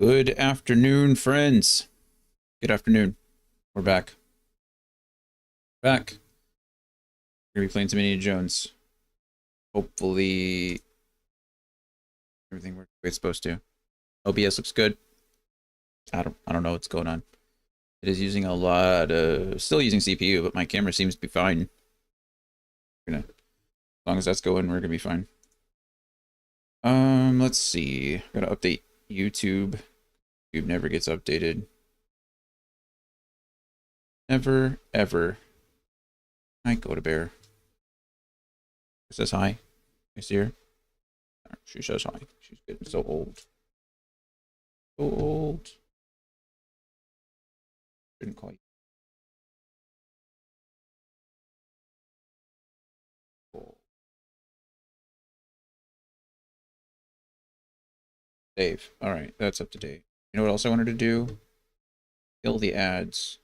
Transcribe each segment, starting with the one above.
Good afternoon, friends. Good afternoon. We're back. We're gonna be playing some Indiana Jones. Hopefully, everything works the way it's supposed to. OBS looks good. I don't know what's going on. It is using a lot of, still using CPU, but my camera seems to be fine. As long as that's going, we're gonna be fine. Let's see. Gotta update YouTube. YouTube never gets updated. Never, ever. Hi, Go to Bear. It says hi. You see her? She says hi. She's getting so old. So old. Shouldn't call you. Cool. Save. Alright, that's up to date. You know what else I wanted to do? Kill the ads.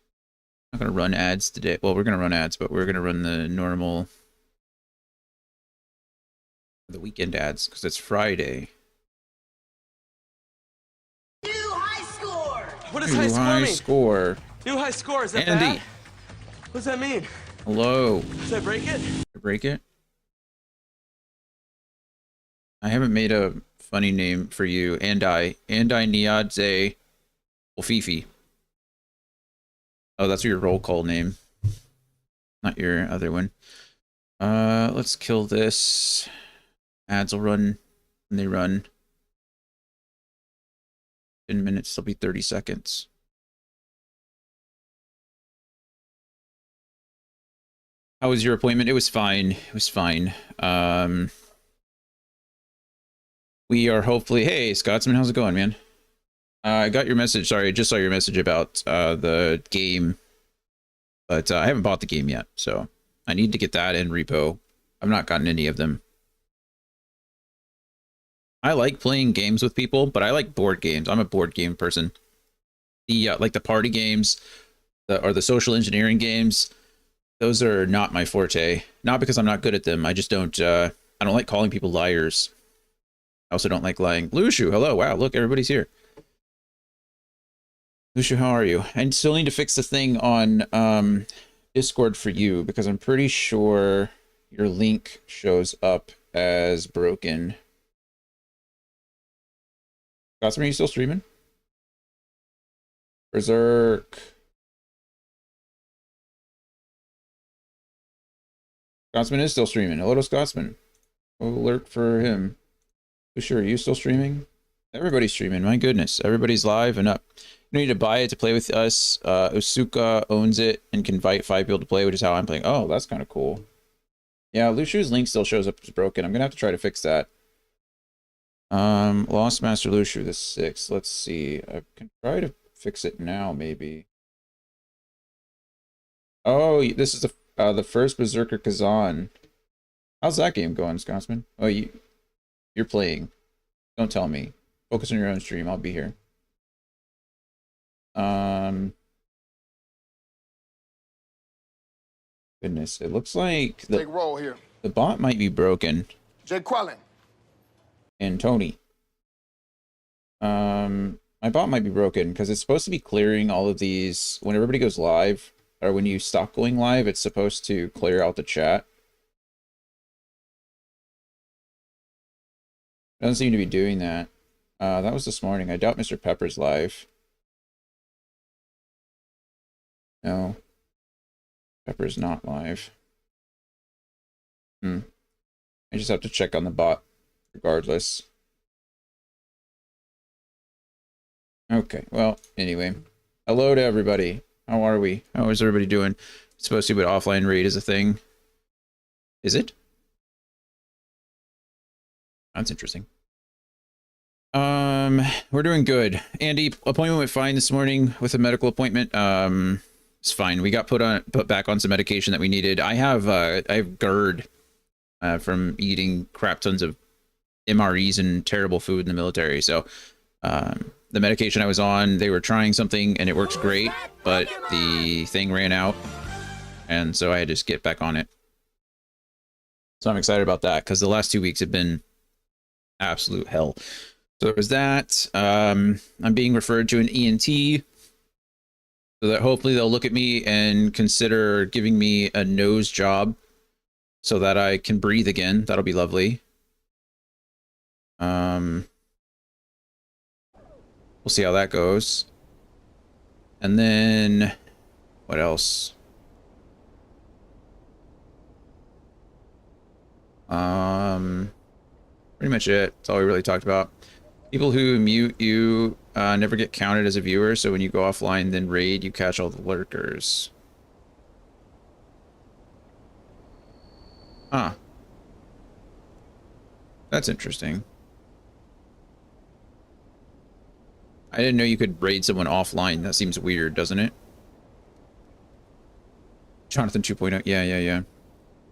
I'm not gonna run ads today. Well, we're gonna run ads, but we're gonna run the normal, the weekend ads because it's Friday. New high score! What does high score mean? Score. New high score, is that Andy. bad? What does that mean? Hello. Did I break it? Break it? I haven't made a funny name for you. Andai Niadze Ofifi. Oh, that's your roll call name. Not your other one. Let's kill this. Ads will run when they run. 10 minutes, it'll be 30 seconds. How was your appointment? It was fine. It was fine. We are hopefully... Hey, Scotsman, how's it going, man? I got your message. Sorry, I just saw your message about the game. But I haven't bought the game yet, so I need to get that in repo. I've not gotten any of them. I like playing games with people, but I like board games. I'm a board game person. The like the party games, or the social engineering games, those are not my forte. Not because I'm not good at them. I just don't. I don't like calling people liars. I also don't like lying. Lushu, hello. Wow, look, everybody's here. Lushu, how are you? I still need to fix the thing on Discord for you because I'm pretty sure your link shows up as broken. Gotham, are you still streaming? Berserk. Scotsman is still streaming. Hello to Scotsman. Alert for him. Sure, are you still streaming? Everybody's streaming. My goodness. Everybody's live and up. You need to buy it to play with us. Usuka owns it and can invite 5 people to play, which is how I'm playing. Oh, that's kind of cool. Yeah, Lushu's link still shows up as broken. I'm going to have to try to fix that. Lost Master Lushu, the 6th. Let's see. I can try to fix it now, maybe. Oh, this is the first Berserker Kazan. How's that game going, Scotsman? Oh, you're playing. Don't tell me. Focus on your own stream. I'll be here. Goodness, it looks like Big roll here. the bot might be broken. Jay Quellen. And Tony. My bot might be broken because it's supposed to be clearing all of these when everybody goes live, or when you stop going live, it's supposed to clear out the chat. Doesn't seem to be doing that. That was this morning. I doubt Mr. Pepper's live. No. Pepper's not live. I just have to check on the bot regardless. Okay, well, anyway. Hello to everybody. How are we? How is everybody doing? It's supposed to be what offline raid is a thing. Is it? That's interesting. We're doing good. Andy, appointment went fine this morning with a medical appointment. It's fine. We got put back on some medication that we needed. I have GERD from eating crap tons of MREs and terrible food in the military. So the medication I was on, they were trying something and it works great, but the thing ran out, and so I had to just get back on it. So I'm excited about that because the last 2 weeks have been absolute hell. So there's that. I'm being referred to an ENT, so that hopefully they'll look at me and consider giving me a nose job so that I can breathe again. That'll be lovely. We'll see how that goes. And then what else? Pretty much it. That's all we really talked about. People who mute you never get counted as a viewer, so when you go offline, then raid, you catch all the lurkers. Huh. That's interesting. I didn't know you could raid someone offline. That seems weird, doesn't it? Jonathan 2.0. Yeah.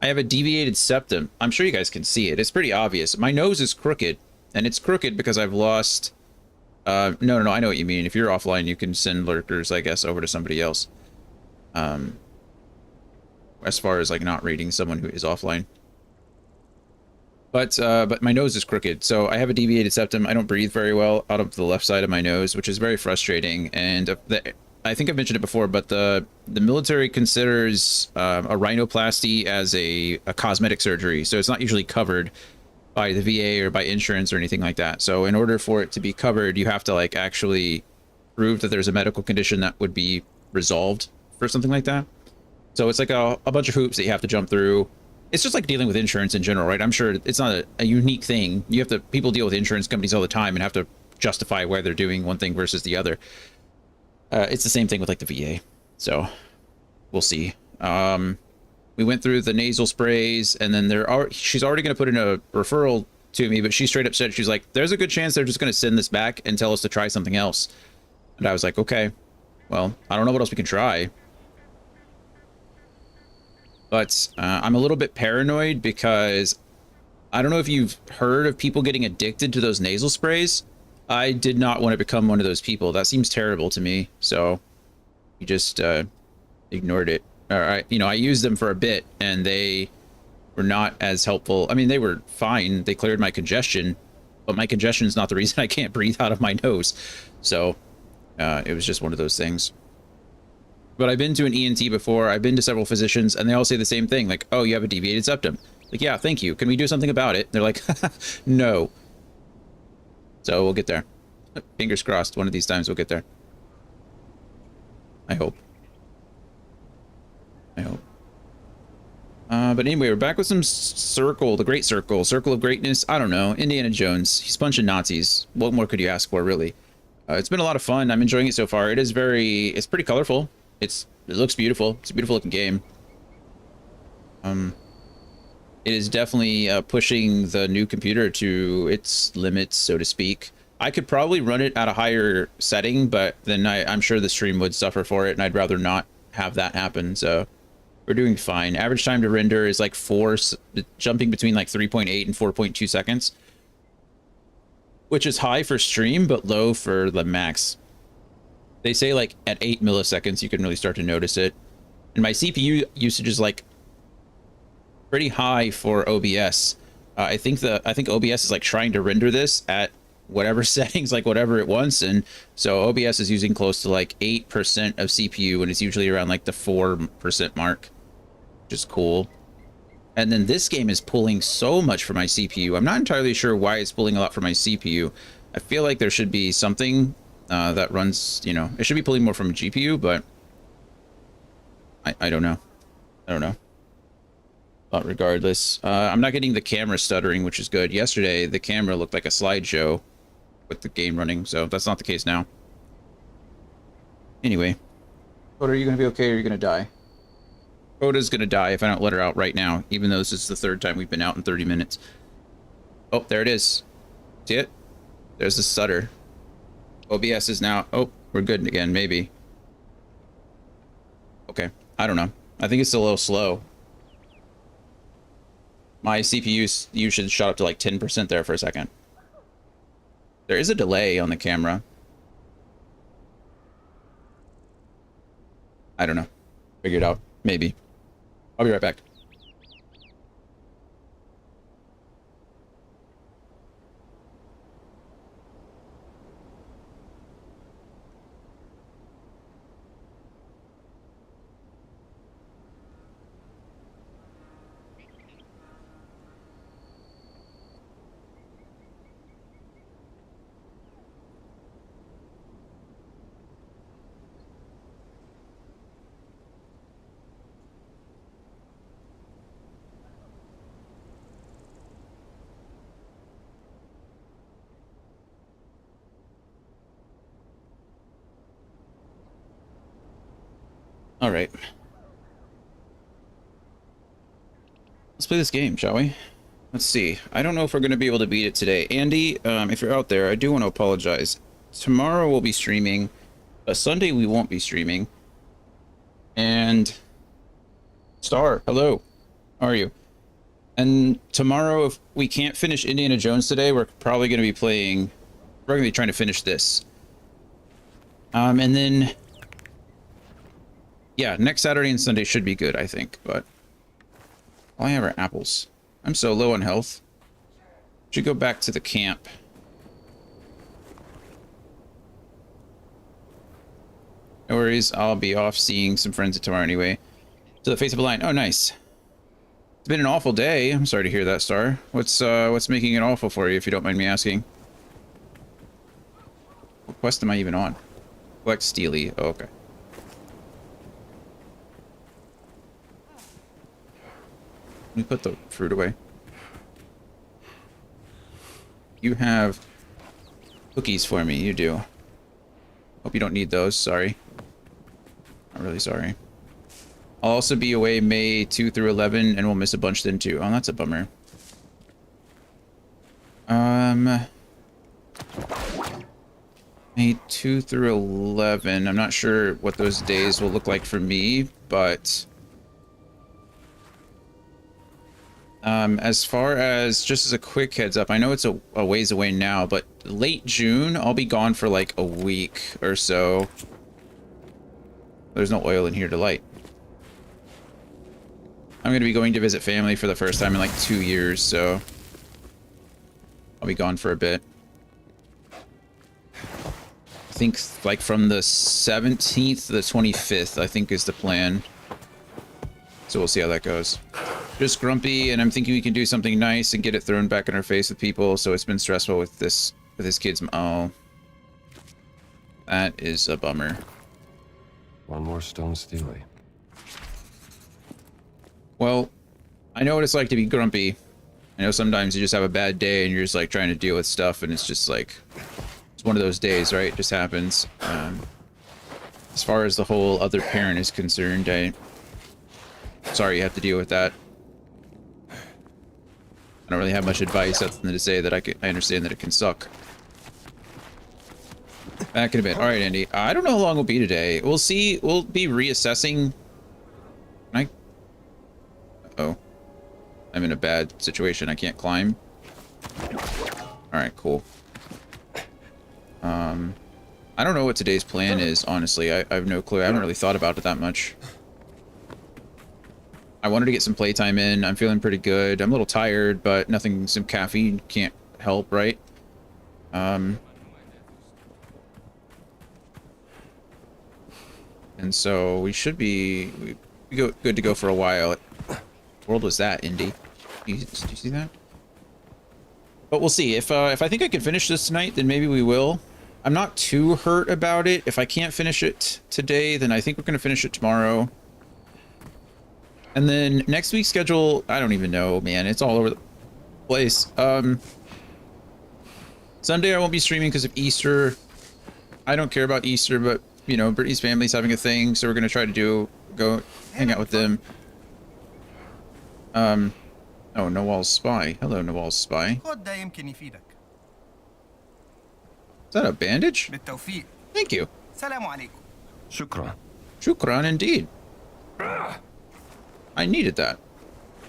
I have a deviated septum. I'm sure you guys can see it. It's pretty obvious. My nose is crooked, and it's crooked because I've lost... No, I know what you mean. If you're offline, you can send lurkers, I guess, over to somebody else. As far as, like, not raiding someone who is offline. But my nose is crooked, so I have a deviated septum. I don't breathe very well out of the left side of my nose, which is very frustrating. And I think I've mentioned it before, but the military considers a rhinoplasty as a cosmetic surgery, so it's not usually covered by the VA or by insurance or anything like that. So in order for it to be covered, you have to like actually prove that there's a medical condition that would be resolved for something like that. So it's like a bunch of hoops that you have to jump through. It's just like dealing with insurance in general, right? I'm sure it's not a unique thing. People deal with insurance companies all the time and have to justify why they're doing one thing versus the other. It's the same thing with like the VA. So we'll see. We went through the nasal sprays, and then she's already going to put in a referral to me, but she straight up said, she's like, there's a good chance they're just going to send this back and tell us to try something else. And I was like, okay, well, I don't know what else we can try. But I'm a little bit paranoid because I don't know if you've heard of people getting addicted to those nasal sprays. I did not want to become one of those people. That seems terrible to me. So you just ignored it. I used them for a bit, and they were not as helpful. I mean, they were fine. They cleared my congestion, but my congestion is not the reason I can't breathe out of my nose. So it was just one of those things. But I've been to an ENT before. I've been to several physicians, and they all say the same thing. Like, oh, you have a deviated septum. Like, yeah, thank you. Can we do something about it? They're like, no. So we'll get there. Fingers crossed. One of these times we'll get there. I hope. But anyway, we're back with some Circle, the Great Circle, Circle of Greatness. I don't know. Indiana Jones. He's punching Nazis. What more could you ask for, really? It's been a lot of fun. I'm enjoying it so far. It's pretty colorful. It looks beautiful. It's a beautiful looking game. It is definitely pushing the new computer to its limits, so to speak. I could probably run it at a higher setting, but then I'm sure the stream would suffer for it, and I'd rather not have that happen. So we're doing fine. Average time to render is like jumping between like 3.8 and 4.2 seconds, which is high for stream, but low for the max. They say like at 8 milliseconds, you can really start to notice it. And my CPU usage is like pretty high for OBS. I think OBS is like trying to render this at whatever settings, like whatever it wants, and so OBS is using close to like 8% of CPU, and it's usually around like the 4% mark, which is cool. And then this game is pulling so much for my CPU. I'm not entirely sure why it's pulling a lot for my CPU. I feel like there should be something that runs, it should be pulling more from a GPU, but I don't know. But regardless, I'm not getting the camera stuttering, which is good. Yesterday, the camera looked like a slideshow with the game running, so that's not the case now. Anyway, Coda, are you going to be okay, or are you going to die? Coda's going to die if I don't let her out right now, even though this is the third time we've been out in 30 minutes. Oh, there it is. See it? There's the stutter. OBS is now... Oh, we're good again, maybe. Okay, I don't know. I think it's a little slow. My CPU usage shot up to like 10% there for a second. There is a delay on the camera. I don't know. Figure it out. Maybe. I'll be right back. All right. Let's play this game, shall we? Let's see. I don't know if we're going to be able to beat it today. Andy, if you're out there, I do want to apologize. Tomorrow we'll be streaming. Sunday we won't be streaming. And Star, hello. How are you? And tomorrow, if we can't finish Indiana Jones today, we're probably going to be playing... We're going to be trying to finish this. And then... Yeah, next Saturday and Sunday should be good, I think. But all I have are apples. I'm so low on health. Should go back to the camp. No worries, I'll be off seeing some friends tomorrow anyway. To the face of a line. Oh, nice. It's been an awful day. I'm sorry to hear that, Star. What's making it awful for you, if you don't mind me asking? What quest am I even on? Collect Steely. Oh, okay. Let me put the fruit away. You have cookies for me. You do. Hope you don't need those. Sorry. Not really sorry. I'll also be away May 2 through 11, and we'll miss a bunch then too. Oh, that's a bummer. May 2 through 11. I'm not sure what those days will look like for me, but as far as just as a quick heads up, I know it's a ways away now, but late June, I'll be gone for like a week or so. There's no oil in here to light. I'm going to be going to visit family for the first time in like 2 years, so I'll be gone for a bit. I think like from the 17th to the 25th, I think is the plan. So we'll see how that goes. Just grumpy, and I'm thinking we can do something nice and get it thrown back in our face with people, so it's been stressful with this, with his kids. Oh. That is a bummer. One more stone Steely. Well, I know what it's like to be grumpy. I know sometimes you just have a bad day and you're just like trying to deal with stuff, and it's just like, it's one of those days, right? It just happens. As far as the whole other parent is concerned, sorry you have to deal with that. I don't really have much advice other than to say that I understand that it can suck. Back in a bit. All right, Andy. I don't know how long we'll be today. We'll see. We'll be reassessing. Oh, I'm in a bad situation. I can't climb. All right, cool. I don't know what today's plan is, honestly. I have no clue. I haven't really thought about it that much. I wanted to get some playtime in. I'm feeling pretty good. I'm a little tired, but nothing, some caffeine can't help, right? And so we should be good to go for a while. What world was that, Indy? Did you see that? But we'll see. If I think I can finish this tonight, then maybe we will. I'm not too hurt about it. If I can't finish it today, then I think we're going to finish it tomorrow. And then next week's schedule, I don't even know, man. It's all over the place. Sunday I won't be streaming because of Easter. I don't care about Easter, but, you know, Brittany's family's having a thing, so we're going to try to go hang out with them. Oh, Nawal's spy. Hello, Nawal's spy. Is that a bandage? Thank you. Shukran. Shukran indeed. I needed that.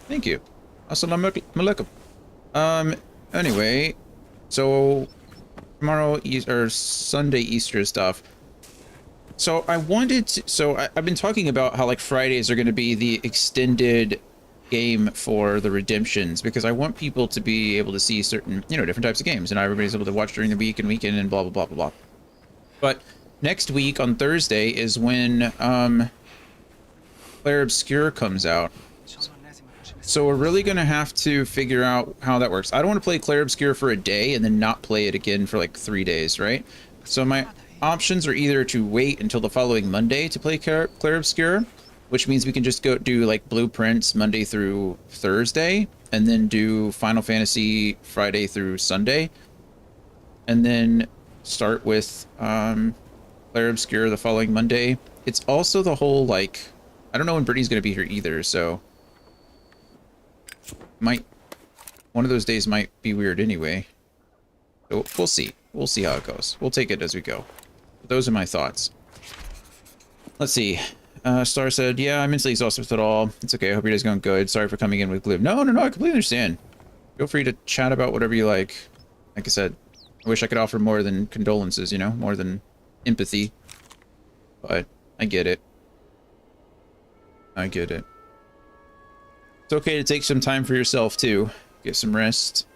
Thank you. Assalamu alaikum. Anyway, so tomorrow or Sunday Easter stuff. So I wanted to, I've been talking about how like Fridays are going to be the extended game for the redemptions, because I want people to be able to see certain, you know, different types of games, and everybody's able to watch during the week and weekend and blah blah blah blah blah. But next week on Thursday is when Clair Obscur comes out. So we're really going to have to figure out how that works. I don't want to play Clair Obscur for a day and then not play it again for like 3 days, right? So my options are either to wait until the following Monday to play Clair Obscur, which means we can just go do like Blueprints Monday through Thursday, and then do Final Fantasy Friday through Sunday, and then start with Clair Obscur the following Monday, it's also the whole, like, I don't know when Brittany's going to be here either, so one of those days might be weird anyway. So we'll see. We'll see how it goes. We'll take it as we go. But those are my thoughts. Let's see. Star said, yeah, I'm mentally exhausted with it all. It's okay. I hope your day's going good. Sorry for coming in with glib. No, I completely understand. Feel free to chat about whatever you like. Like I said, I wish I could offer more than condolences, you know, more than empathy. But I get it. I get it. It's okay to take some time for yourself, too. Get some rest.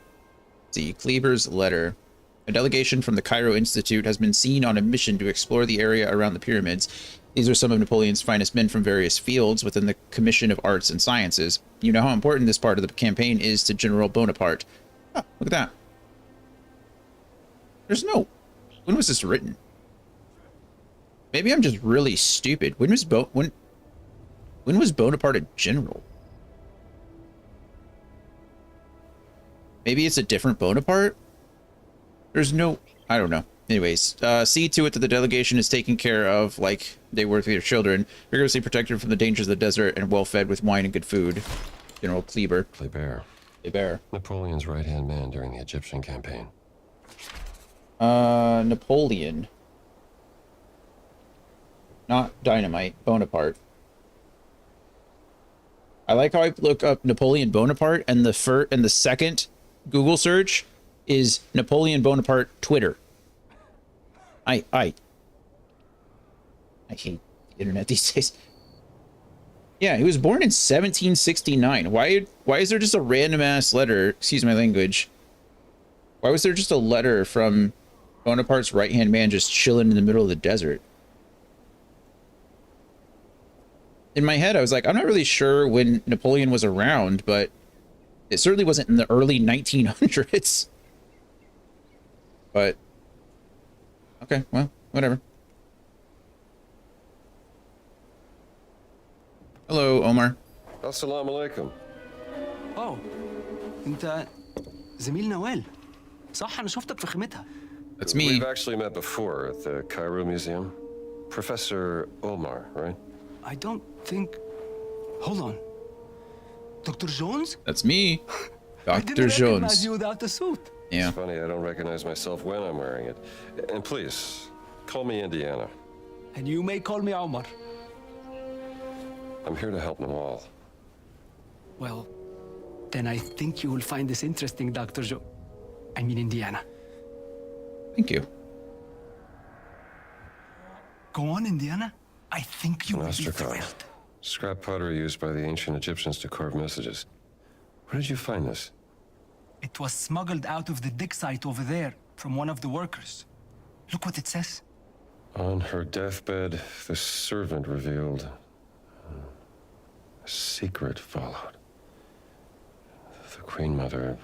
See, Kleber's letter. A delegation from the Cairo Institute has been seen on a mission to explore the area around the pyramids. These are some of Napoleon's finest men from various fields within the Commission of Arts and Sciences. You know how important this part of the campaign is to General Bonaparte. Oh, look at that. There's no... When was this written? Maybe I'm just really stupid. When was Bonaparte a general? Maybe it's a different Bonaparte? There's no... I don't know. Anyways, see to it that the delegation is taken care of like they were with their children, rigorously protected from the dangers of the desert, and well fed with wine and good food. General Kleber. Kleber. Napoleon's right-hand man during the Egyptian campaign. Napoleon. Not Dynamite. Bonaparte. I like how I look up Napoleon Bonaparte, and the second Google search is Napoleon Bonaparte Twitter. I hate the internet these days. Yeah, he was born in 1769. Why is there just a random ass letter? Excuse my language. Why was there just a letter from Bonaparte's right-hand man just chilling in the middle of the desert? In my head, I was like, I'm not really sure when Napoleon was around, but it certainly wasn't in the early 1900s. But okay, well, whatever. Hello, Omar. Assalamu alaikum. أوه أنت زميل نوال صح أنا شفتك في خيمتها. That's me. We've actually met before at the Cairo Museum. Professor Omar, right? I don't think. Hold on. Dr. Jones? That's me. I Dr. didn't recognize Jones. you without the suit. Yeah. It's funny, I don't recognize myself when I'm wearing it. And please, call me Indiana. And you may call me Omar. I'm here to help Nawal. Well, then I think you will find this interesting, Dr. Joe. I mean, Indiana. Thank you. Go on, Indiana. I think you will be Nostrakhan. thrilled. Scrap pottery used by the ancient Egyptians to carve messages. Where did you find this? It was smuggled out of the dig site over there from one of the workers. Look what it says. On her deathbed, the servant revealed a secret followed. The Queen Mother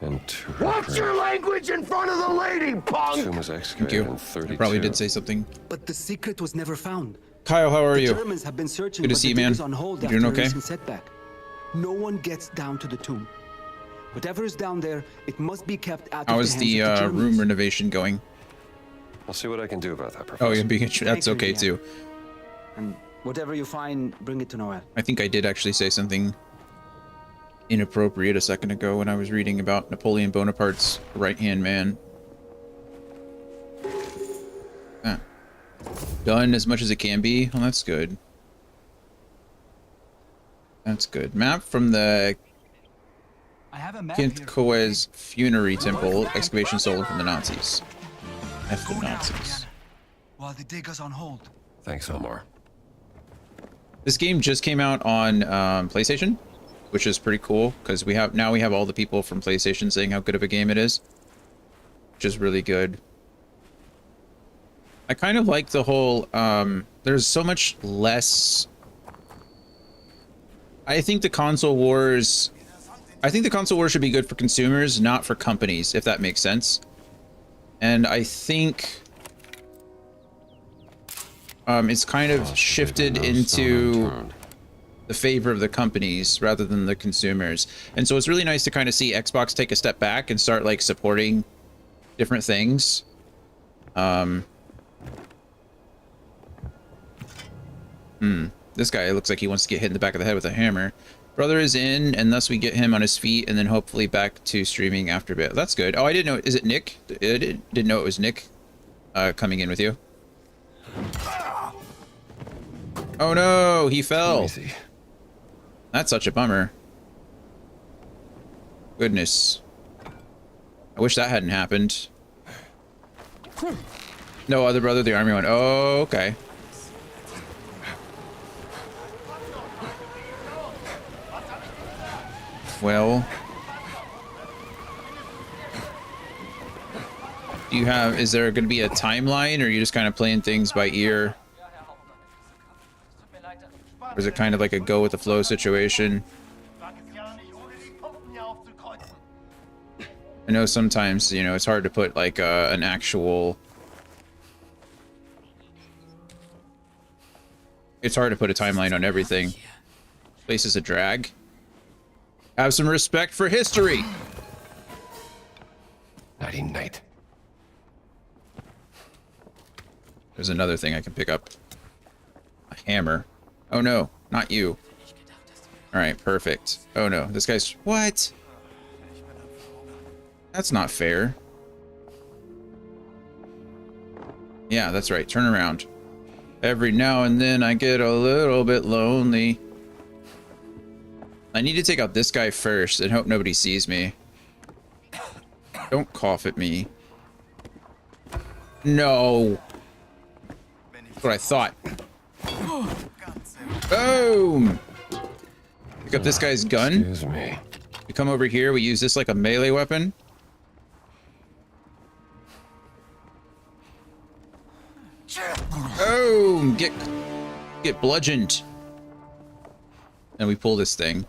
and to her Watch grave. your language in front of the lady, The punk! tomb was Thank excavated you. in 32. I probably did say something. But the secret was never found. Kyle, how are The you? Germans have been searching, Good to but see the you, dig is man. on hold You after doing a okay? recent setback. No one gets down to the tomb. Whatever is down there, it must be kept out How of is the the hands of the room Germans. renovation going? I'll see what I can do about that, Professor. Oh, yeah, being that's okay Thank you, too. And whatever you find, bring it to Noel. I think I did actually say something inappropriate a second ago when I was reading about Napoleon Bonaparte's right-hand man. Ah. Done as much as it can be. Well, that's good. That's good. Map from the I have a map Kent here. Koez Funerary Temple. Excavation stolen from the Nazis. F the Go now, Nazis. Indiana, while the dig is on hold. Thanks, Omar. This game just came out on PlayStation, which is pretty cool because we have all the people from PlayStation saying how good of a game it is, which is really good. I kind of like the whole there's so much less. I think the console wars should be good for consumers, not for companies, if that makes sense. And I think it's kind of shifted into the favor of the companies rather than the consumers. And so it's really nice to kind of see Xbox take a step back and start like supporting different things. This guy looks like he wants to get hit in the back of the head with a hammer. Brother is in, and thus we get him on his feet, and then hopefully back to streaming after a bit. That's good. Oh, I didn't know. Is it Nick? I didn't know it was Nick coming in with you. Oh no, he Let fell. me see. That's such a bummer. Goodness. I wish that hadn't happened. No other brother, the army one. Oh, okay. Well, do you have, is there going to be a timeline, or are you just kind of playing things by ear? Or is it kind of like a go with the flow situation? I know sometimes, you know, it's hard to put like an actual... It's hard to put a timeline on everything. Place is a drag. Have some respect for history. Nighty night. There's another thing I can pick up. A hammer. Oh no, not you. Alright, perfect. Oh no, this guy's... What? That's not fair. Yeah, that's right. Turn around. Every now and then I get a little bit lonely. I need to take out this guy first and hope nobody sees me. Don't cough at me. No. That's what I thought. Boom! Pick up this guy's gun. Excuse me. We come over here, we use this like a melee weapon. Boom! Get bludgeoned. And we pull this thing.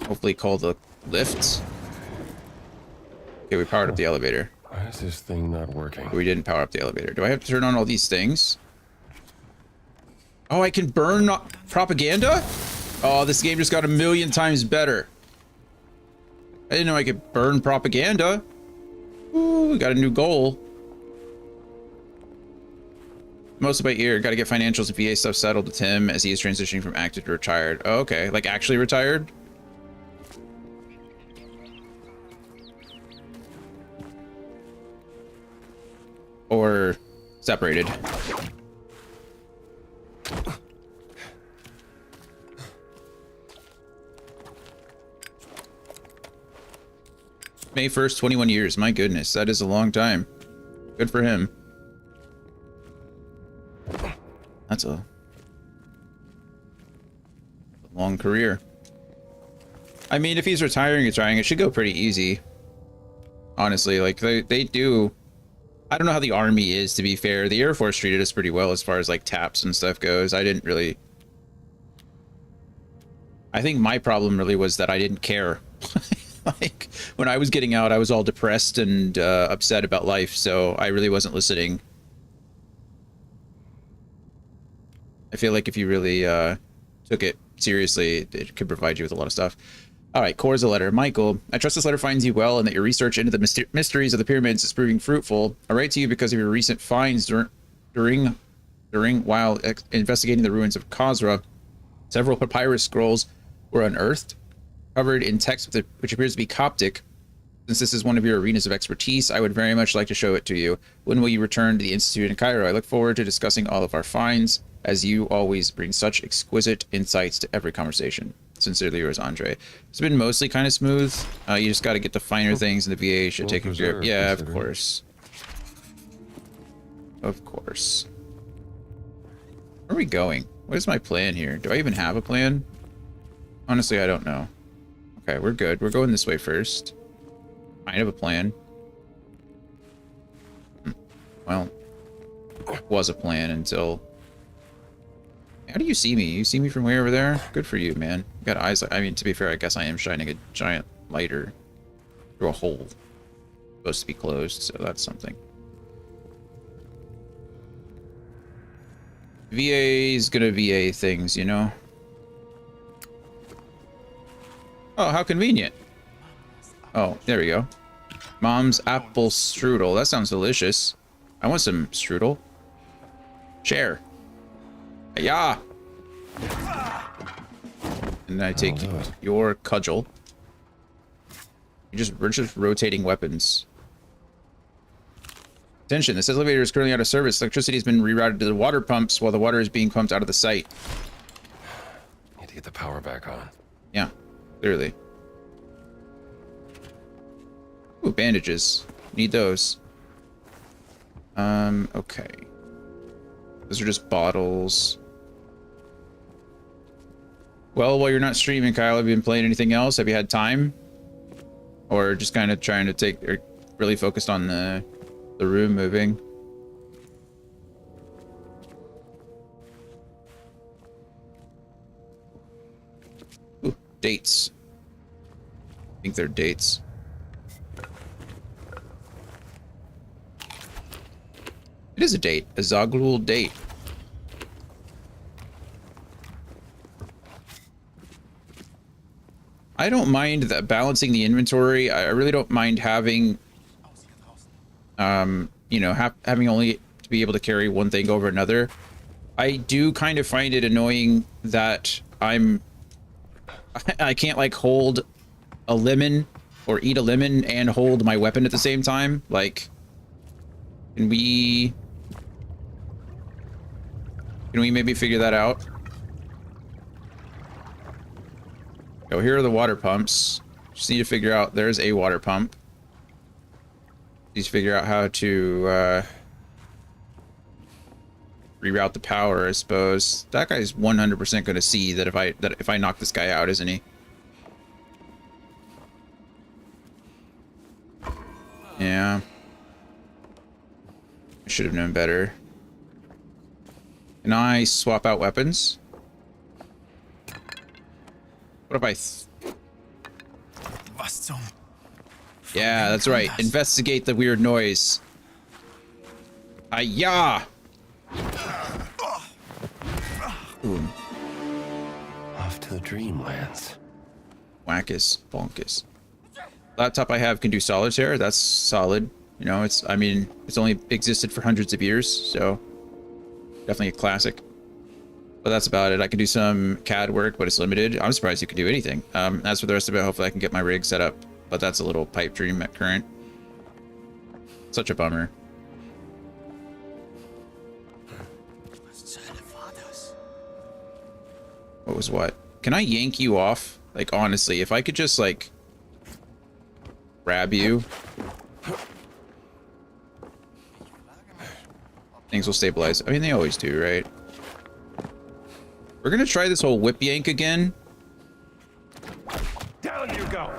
Hopefully call the lift. Okay, we powered up the elevator. Why is this thing not working? We didn't power up the elevator. Do I have to turn on all these things? Oh, I can burn propaganda? Oh, this game just got a million times better. I didn't know I could burn propaganda. Ooh, we got a new goal. Most of my ear. Got to get financials and VA stuff settled with him as he is transitioning from active to retired. Oh, okay, like actually retired? Or separated. May 1st, 21 years. My goodness, that is a long time. Good for him. That's a long career. I mean, if he's retiring, it should go pretty easy. Honestly, like they do. I don't know how the Army is, to be fair. The Air Force treated us pretty well as far as like taps and stuff goes. I didn't really... I think my problem really was that I didn't care. Like, when I was getting out, I was all depressed and upset about life, so I really wasn't listening. I feel like if you really took it seriously, it could provide you with a lot of stuff. All right, core is a letter. Michael, I trust this letter finds you well and that your research into the mysteries of the pyramids is proving fruitful. I write to you because of your recent finds during while investigating the ruins of Khazra. Several papyrus scrolls were unearthed, covered in text which appears to be Coptic. Since this is one of your arenas of expertise, I would very much like to show it to you. When will you return to the Institute in Cairo? I look forward to discussing all of our finds, as you always bring such exquisite insights to every conversation. Sincerely yours, Andre. It's been mostly kind of smooth. You just got to get the finer things, and the VA should take care of. Yeah, of course. Of course. Where are we going? What is my plan here? Do I even have a plan? Honestly, I don't know. Okay, we're good. We're going this way first. Kind of a plan. Well, was a plan until... How do you see me? You see me from way over there? Good for you, man. You got eyes like... I mean, to be fair, I guess I am shining a giant lighter through a hole. Supposed to be closed, so that's something. VA's gonna VA things, you know? Oh, how convenient. Oh, there we go. Mom's apple strudel. That sounds delicious. I want some strudel. Share. Yeah. And then I take That'll do it. your cudgel. We're just rotating weapons. Attention, this elevator is currently out of service. Electricity has been rerouted to the water pumps while the water is being pumped out of the site. Need to get the power back on. Yeah, clearly. Ooh, bandages. Need those. Okay. Those are just bottles. Well, while you're not streaming, Kyle, have you been playing anything else? Have you had time? Or just kind of trying to take, or really focused on the room moving? Ooh, dates. I think they're dates. It is a date. A Zaglul date. I don't mind that balancing the inventory. I really don't mind having, you know, having only to be able to carry one thing over another. I do kind of find it annoying that I can't like hold a lemon or eat a lemon and hold my weapon at the same time. Like, can we maybe figure that out? Oh, here are the water pumps. Just need to figure out, there's a water pump. Need to figure out how to reroute the power, I suppose. That guy's 100% going to see that if I knock this guy out, isn't he? Yeah. I should have known better. Can I swap out weapons? What if I... Yeah, that's right. Investigate the weird noise. Hi-ya! Boom. Off to the dreamlands. Wackus. Bonkus. Laptop I have can do solitaire. That's solid. You know, I mean, it's only existed for hundreds of years, so... Definitely a classic. But that's about it. I can do some CAD work, but it's limited. I'm surprised you can do anything. As for the rest of it, hopefully I can get my rig set up. But that's a little pipe dream at current. Such a bummer. What was what? Can I yank you off? Like, honestly, if I could just, like, grab you, things will stabilize. I mean, they always do, right? We're gonna try this whole whip yank again. Down you go.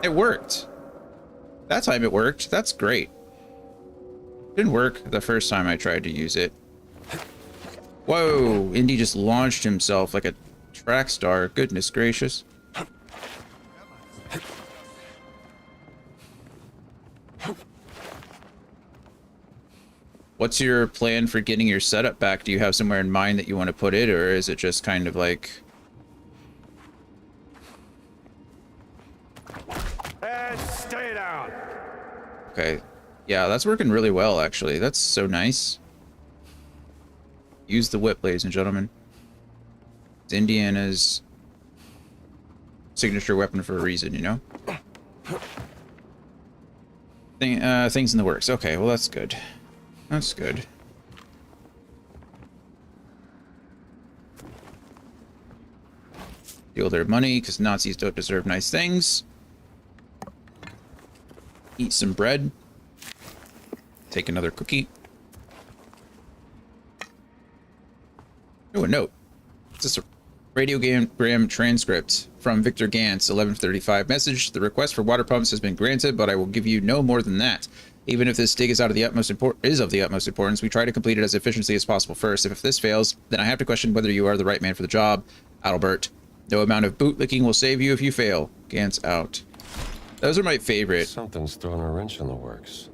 It worked. That time it worked. That's great. Didn't work the first time I tried to use it. Whoa, Indy just launched himself like a track star. Goodness gracious. What's your plan for getting your setup back? Do you have somewhere in mind that you want to put it, or is it just kind of like... And stay down. Okay. Yeah, that's working really well, actually. That's so nice. Use the whip, ladies and gentlemen. It's Indiana's signature weapon for a reason, you know? Things in the works. Okay, well, that's good. That's good. Steal their money, because Nazis don't deserve nice things. Eat some bread. Take another cookie. Oh, a note. It's just a radiogram transcript from Victor Gantz, 11:35. Message: the request for water pumps has been granted, but I will give you no more than that. Even if this dig is of the utmost importance, we try to complete it as efficiently as possible first. If this fails, then I have to question whether you are the right man for the job. Adalbert. No amount of bootlicking will save you if you fail. Gantz out. Those are my favorite. Something's throwing a wrench in the works.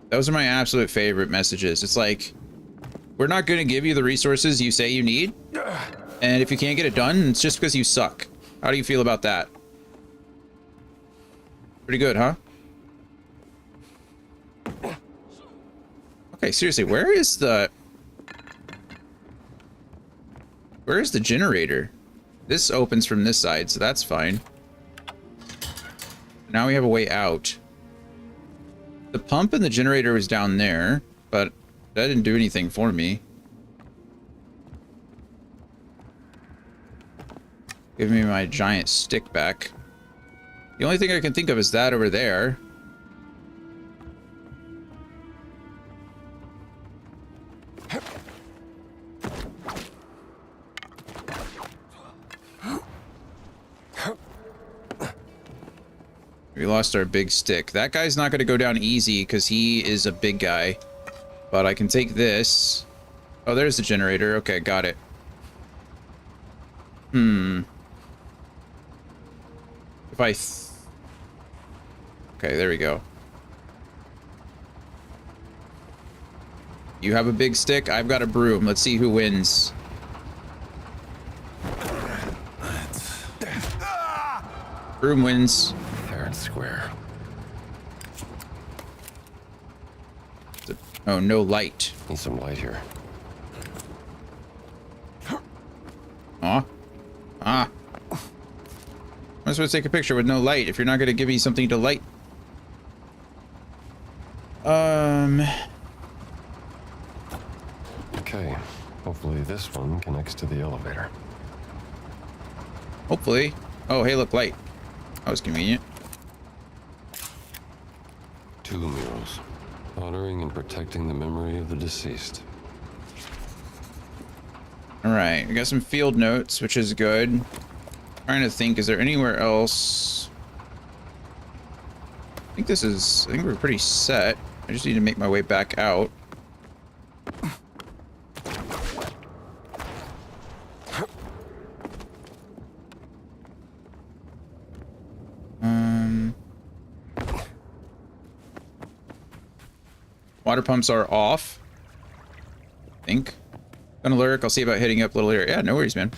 Those are my absolute favorite messages. It's like, we're not going to give you the resources you say you need. And if you can't get it done, it's just because you suck. How do you feel about that? Pretty good, huh? Okay, seriously, where is the... Where's the generator? This opens from this side, so that's fine. Now we have a way out. The pump and the generator was down there, but that didn't do anything for me. Give me my giant stick back. The only thing I can think of is that over there. We lost our big stick. That guy's not going to go down easy because he is a big guy. But I can take this. Oh, there's the generator. Okay, got it. If I... Okay, there we go. You have a big stick. I've got a broom. Let's see who wins. Broom wins. Fair and square. Oh, no light. Need some light here. Aw. Ah. I'm supposed to take a picture with no light if you're not going to give me something to light. Okay. Hopefully this one connects to the elevator. Hopefully. Oh, hey, look, light. That was convenient. 2 murals. Honoring and protecting the memory of the deceased. Alright, we got some field notes, which is good. Trying to think, is there anywhere else? I think we're pretty set. I just need to make my way back out. Water pumps are off. I think. Gonna lurk. I'll see about hitting up a little area. Yeah, no worries, man.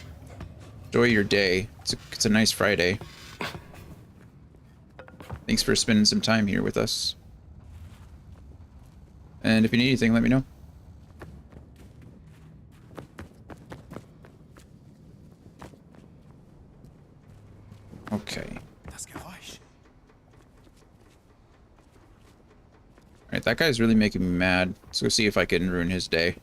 Enjoy your day. It's a nice Friday. Thanks for spending some time here with us. And if you need anything, let me know. Okay. Alright, that guy's really making me mad. Let's go see if I can ruin his day.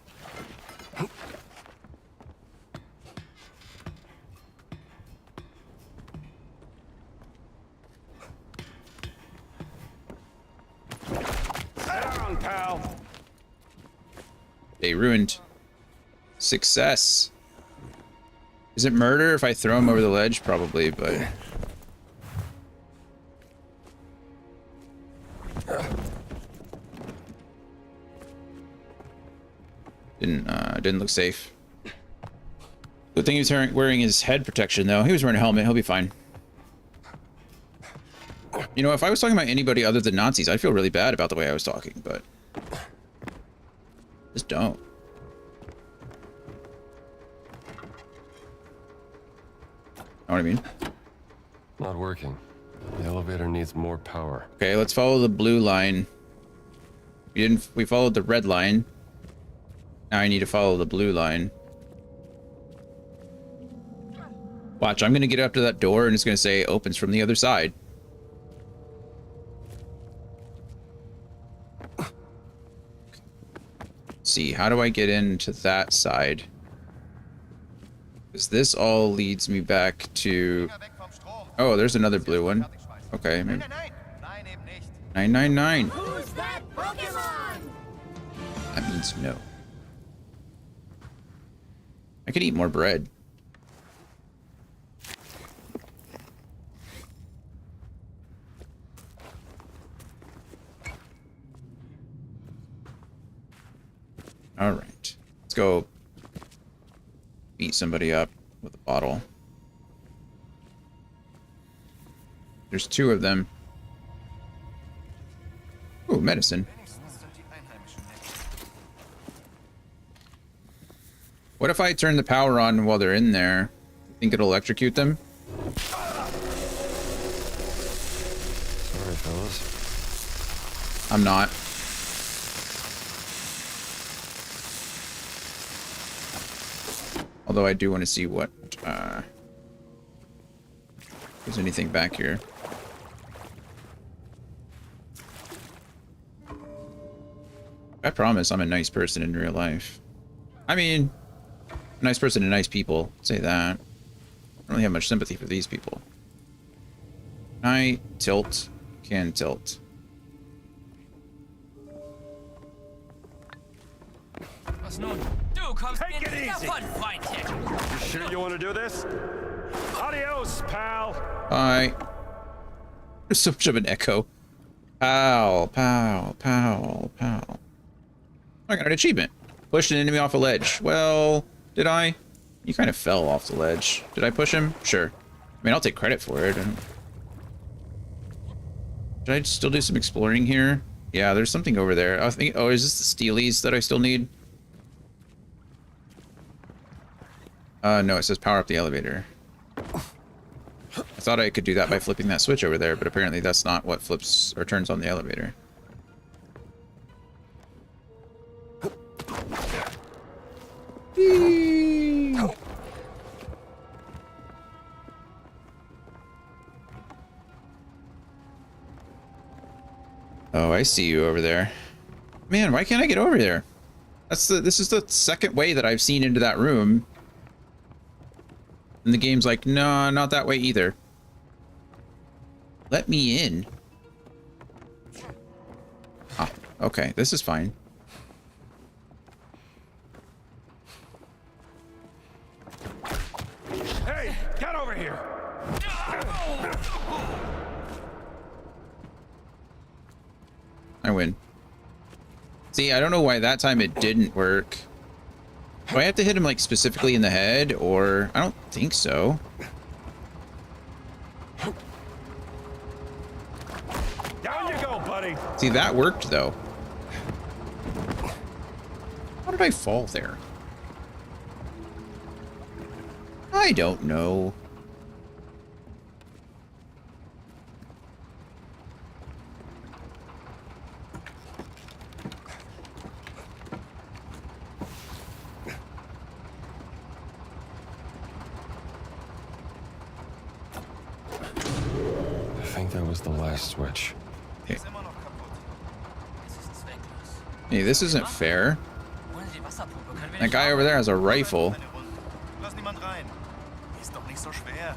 Down, pal. Day ruined. Success. Is it murder if I throw him over the ledge? Probably, but... Didn't look safe. Good thing he was wearing his head protection, though. He was wearing a helmet. He'll be fine. You know, if I was talking about anybody other than Nazis, I'd feel really bad about the way I was talking, but... Just don't. Know what I mean? Not working. The elevator needs more power. Okay, let's follow the blue line. We followed the red line. Now I need to follow the blue line. Watch, I'm gonna get up to that door and it's gonna say opens from the other side. Let's see, how do I get into that side? Because this all leads me back to... Oh, there's another blue one. Okay, maybe... 999. Who's that Pokemon? That means no. I could eat more bread. All right, let's go beat somebody up with a bottle. There's 2 of them. Ooh, medicine. What if I turn the power on while they're in there? Think it'll electrocute them? Sorry, fellas. I'm not. Although I do want to see what if there's anything back here. I promise I'm a nice person in real life. I mean, a nice person and nice people. Say that. I don't really have much sympathy for these people. I tilt. Can tilt. Was nun? Du kommst Take mir it nicht easy. davon, Freundchen. You sure you want to do this? Adios, pal. Bye. There's so much of an echo. Pow, pow, pow, pow. I got an achievement. Pushed an enemy off a ledge. Well, did I? You kind of fell off the ledge. Did I push him? Sure. I mean, I'll take credit for it. Should I still do some exploring here? Yeah, there's something over there. I think. Oh, is this the Steelies that I still need? No, it says power up the elevator. I thought I could do that by flipping that switch over there, but apparently that's not what flips or turns on the elevator. Oh, I see you over there. Man, why can't I get over there? This is the second way that I've seen into that room. And the game's like, no, not that way either. Let me in. Ah, okay, this is fine. Hey, get over here. I win. See, I don't know why that time it didn't work. Do I have to hit him, like, specifically in the head, or... I don't think so. Down you go, buddy. See, that worked, though. How did I fall there? I don't know. I think that was the last switch. Hey, this isn't fair. Ohne die Wasserpumpe können wir That nicht guy over there has a rifle. Lass niemand rein. Ist doch nicht so schwer.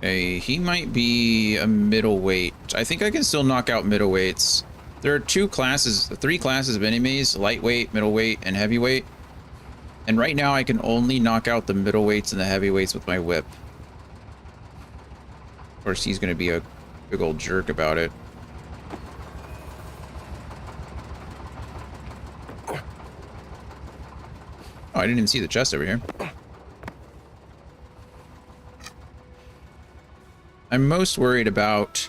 Hey, he might be a middleweight. I think I can still knock out middleweights. There are three classes of enemies: lightweight, middleweight, and heavyweight. And right now I can only knock out the middleweights and the heavyweights with my whip. Of course, he's gonna be a big old jerk about it. Oh, I didn't even see the chest over here. I'm most worried about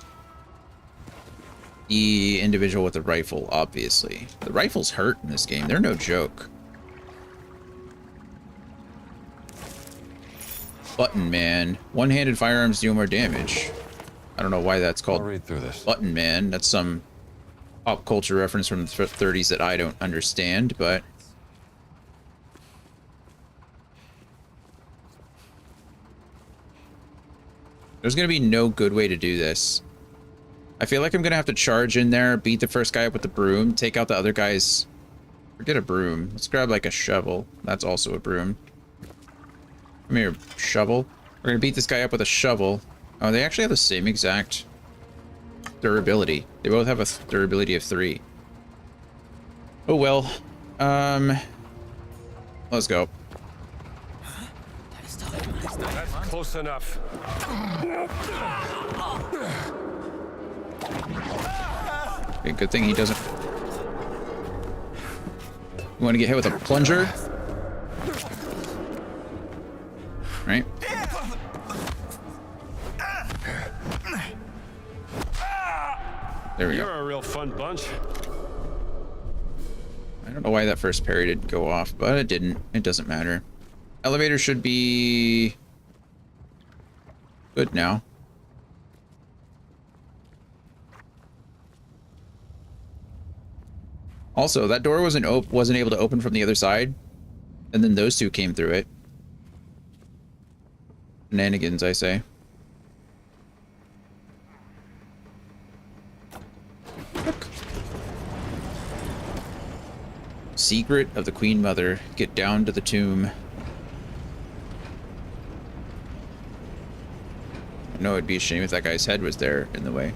the individual with the rifle, obviously. The rifles hurt in this game. They're no joke. Button Man. One-handed firearms deal more damage. I don't know why that's I'll called read through this. Button Man. That's some pop culture reference from the 30s that I don't understand, but... There's gonna be no good way to do this. I feel like I'm gonna have to charge in there, beat the first guy up with the broom, take out the other guys. Forget a broom. Let's grab like a shovel. That's also a broom. Come here, shovel. We're gonna beat this guy up with a shovel. Oh, they actually have the same exact durability. They both have a durability of 3. Oh well. Let's go. That's close enough. Okay, good thing he doesn't. You want to get hit with a plunger? Right? There we You're go. a real fun bunch. I don't know why that first parry didn't go off, but it didn't. It doesn't matter. Elevator should be good now. Also, that door wasn't able to open from the other side, and then those two came through it. Shenanigans, I say. Look. Secret of the Queen Mother. Get down to the tomb. I know it'd be a shame if that guy's head was there in the way.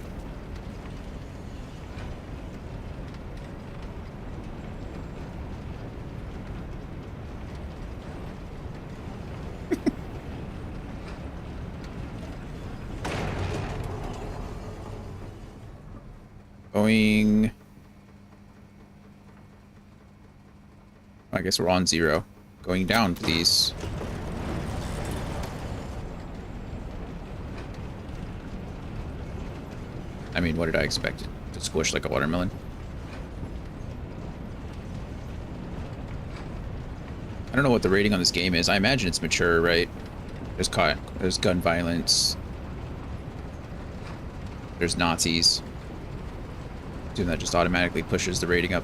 Going... I guess we're on 0. Going down, please. I mean, what did I expect? To squish like a watermelon? I don't know what the rating on this game is. I imagine it's mature, right? There's gun violence. There's Nazis. I assume that just automatically pushes the rating up.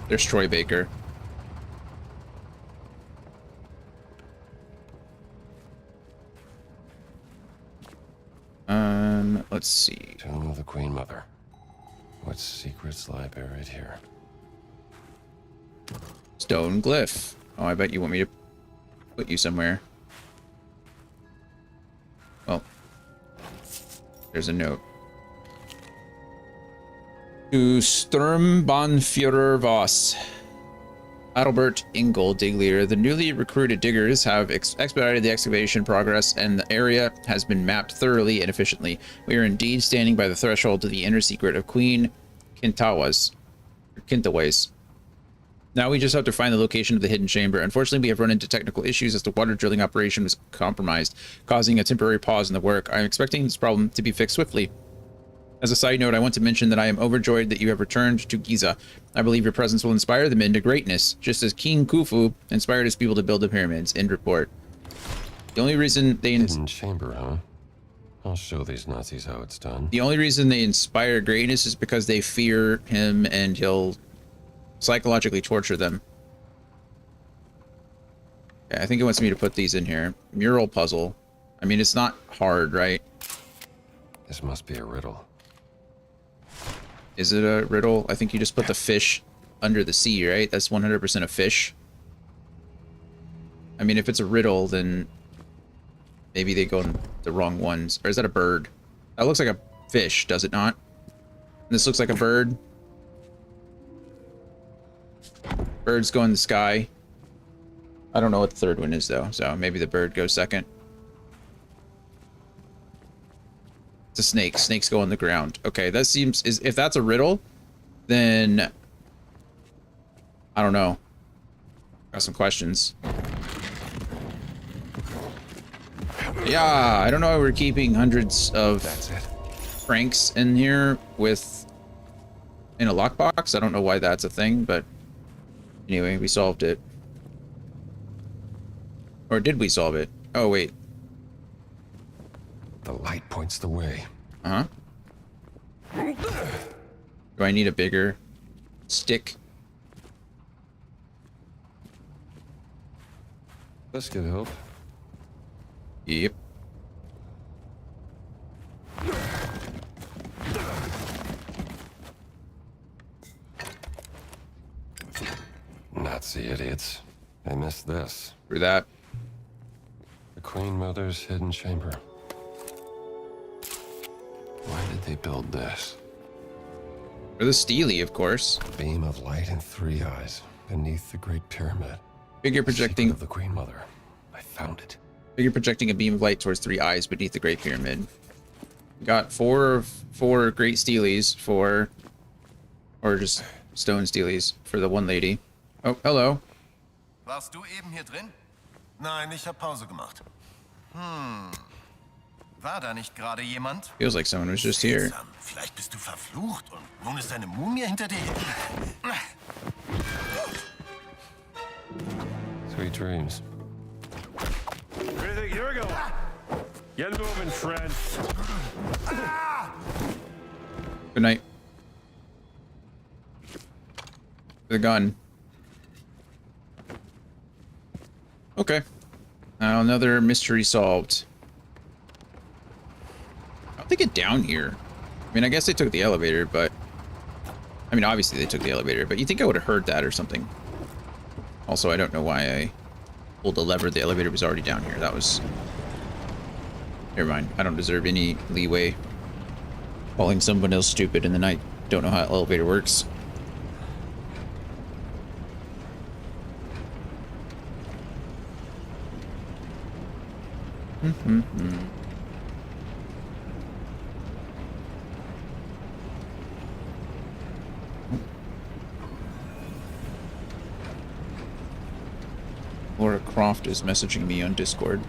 There's Troy Baker. Let's see. Tomb of the Queen Mother. What secrets lie buried here? Stone glyph. Oh, I bet you want me to put you somewhere. Well, there's a note. To Sturmbannführer Voss. Adalbert Ingel Diglier. The newly recruited diggers have expedited the excavation progress, and the area has been mapped thoroughly and efficiently. We are indeed standing by the threshold to the inner secret of Queen Kintawa's. Now we just have to find the location of the hidden chamber. Unfortunately, we have run into technical issues as the water drilling operation was compromised, causing a temporary pause in the work. I'm expecting this problem to be fixed swiftly. As a side note, I want to mention that I am overjoyed that you have returned to Giza. I believe your presence will inspire the men to greatness, just as King Khufu inspired his people to build the pyramids. End report. The only reason they... Hidden chamber, huh? I'll show these Nazis how it's done. The only reason they inspire greatness is because they fear him and he'll psychologically torture them. Okay, I think it wants me to put these in here. Mural puzzle. I mean, it's not hard, right? This must be a riddle. Is it a riddle? I think you just put the fish under the sea, right? That's 100% a fish. I mean, if it's a riddle, then maybe they go in the wrong ones. Or is that a bird? That looks like a fish, does it not? This looks like a bird. Birds go in the sky. I don't know what the third one is, though, so maybe the bird goes second. It's a snake. Snakes go on the ground. Okay, that seems... if that's a riddle, then... I don't know. Got some questions. Yeah, I don't know why we're keeping hundreds of francs in here in a lockbox. I don't know why that's a thing, but anyway, we solved it. Or did we solve it? Oh, wait. The light points the way. Uh-huh. Do I need a bigger stick? This could help. Yep. Nazi idiots. They missed this. Through that. The Queen Mother's hidden chamber. Why did they build this? For the Steely, of course. A beam of light in 3 eyes beneath the Great Pyramid. Figure projecting... Secret of the Queen Mother. I found it. Figure projecting a beam of light towards 3 eyes beneath the Great Pyramid. Got four Great Steelies for... Or just stone Steelies for the one lady. Oh, hello. Warst du eben hier drin? Nein, ich habe Pause gemacht. War da nicht gerade jemand? Feels like someone was just here. Seltsam. Vielleicht bist du verflucht und nun ist eine Mumie hinter dir her. Sweet dreams. Where do you think you're going? Get moving, friend. Good night. The gun. Okay. Now another mystery solved. How'd they get down here? I mean, I guess they took the elevator, but... I mean, obviously they took the elevator, but you think I would have heard that or something. Also, I don't know why I pulled the lever. The elevator was already down here. That was... Never mind. I don't deserve any leeway calling someone else stupid, and then I don't know how an elevator works. Laura Croft is messaging me on Discord.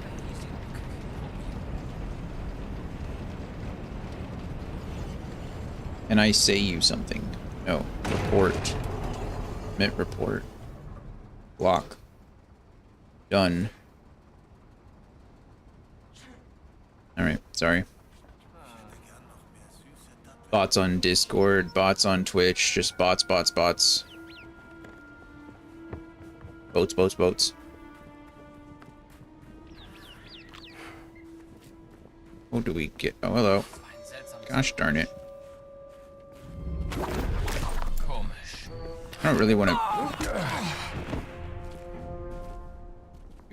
Can I say you something? No. Report. Commit report. Block. Done. Alright, sorry. Bots on Discord, bots on Twitch, just bots, bots, bots. Boats, boats, boats. What do we get? Oh, hello. Gosh darn it. I don't really want to...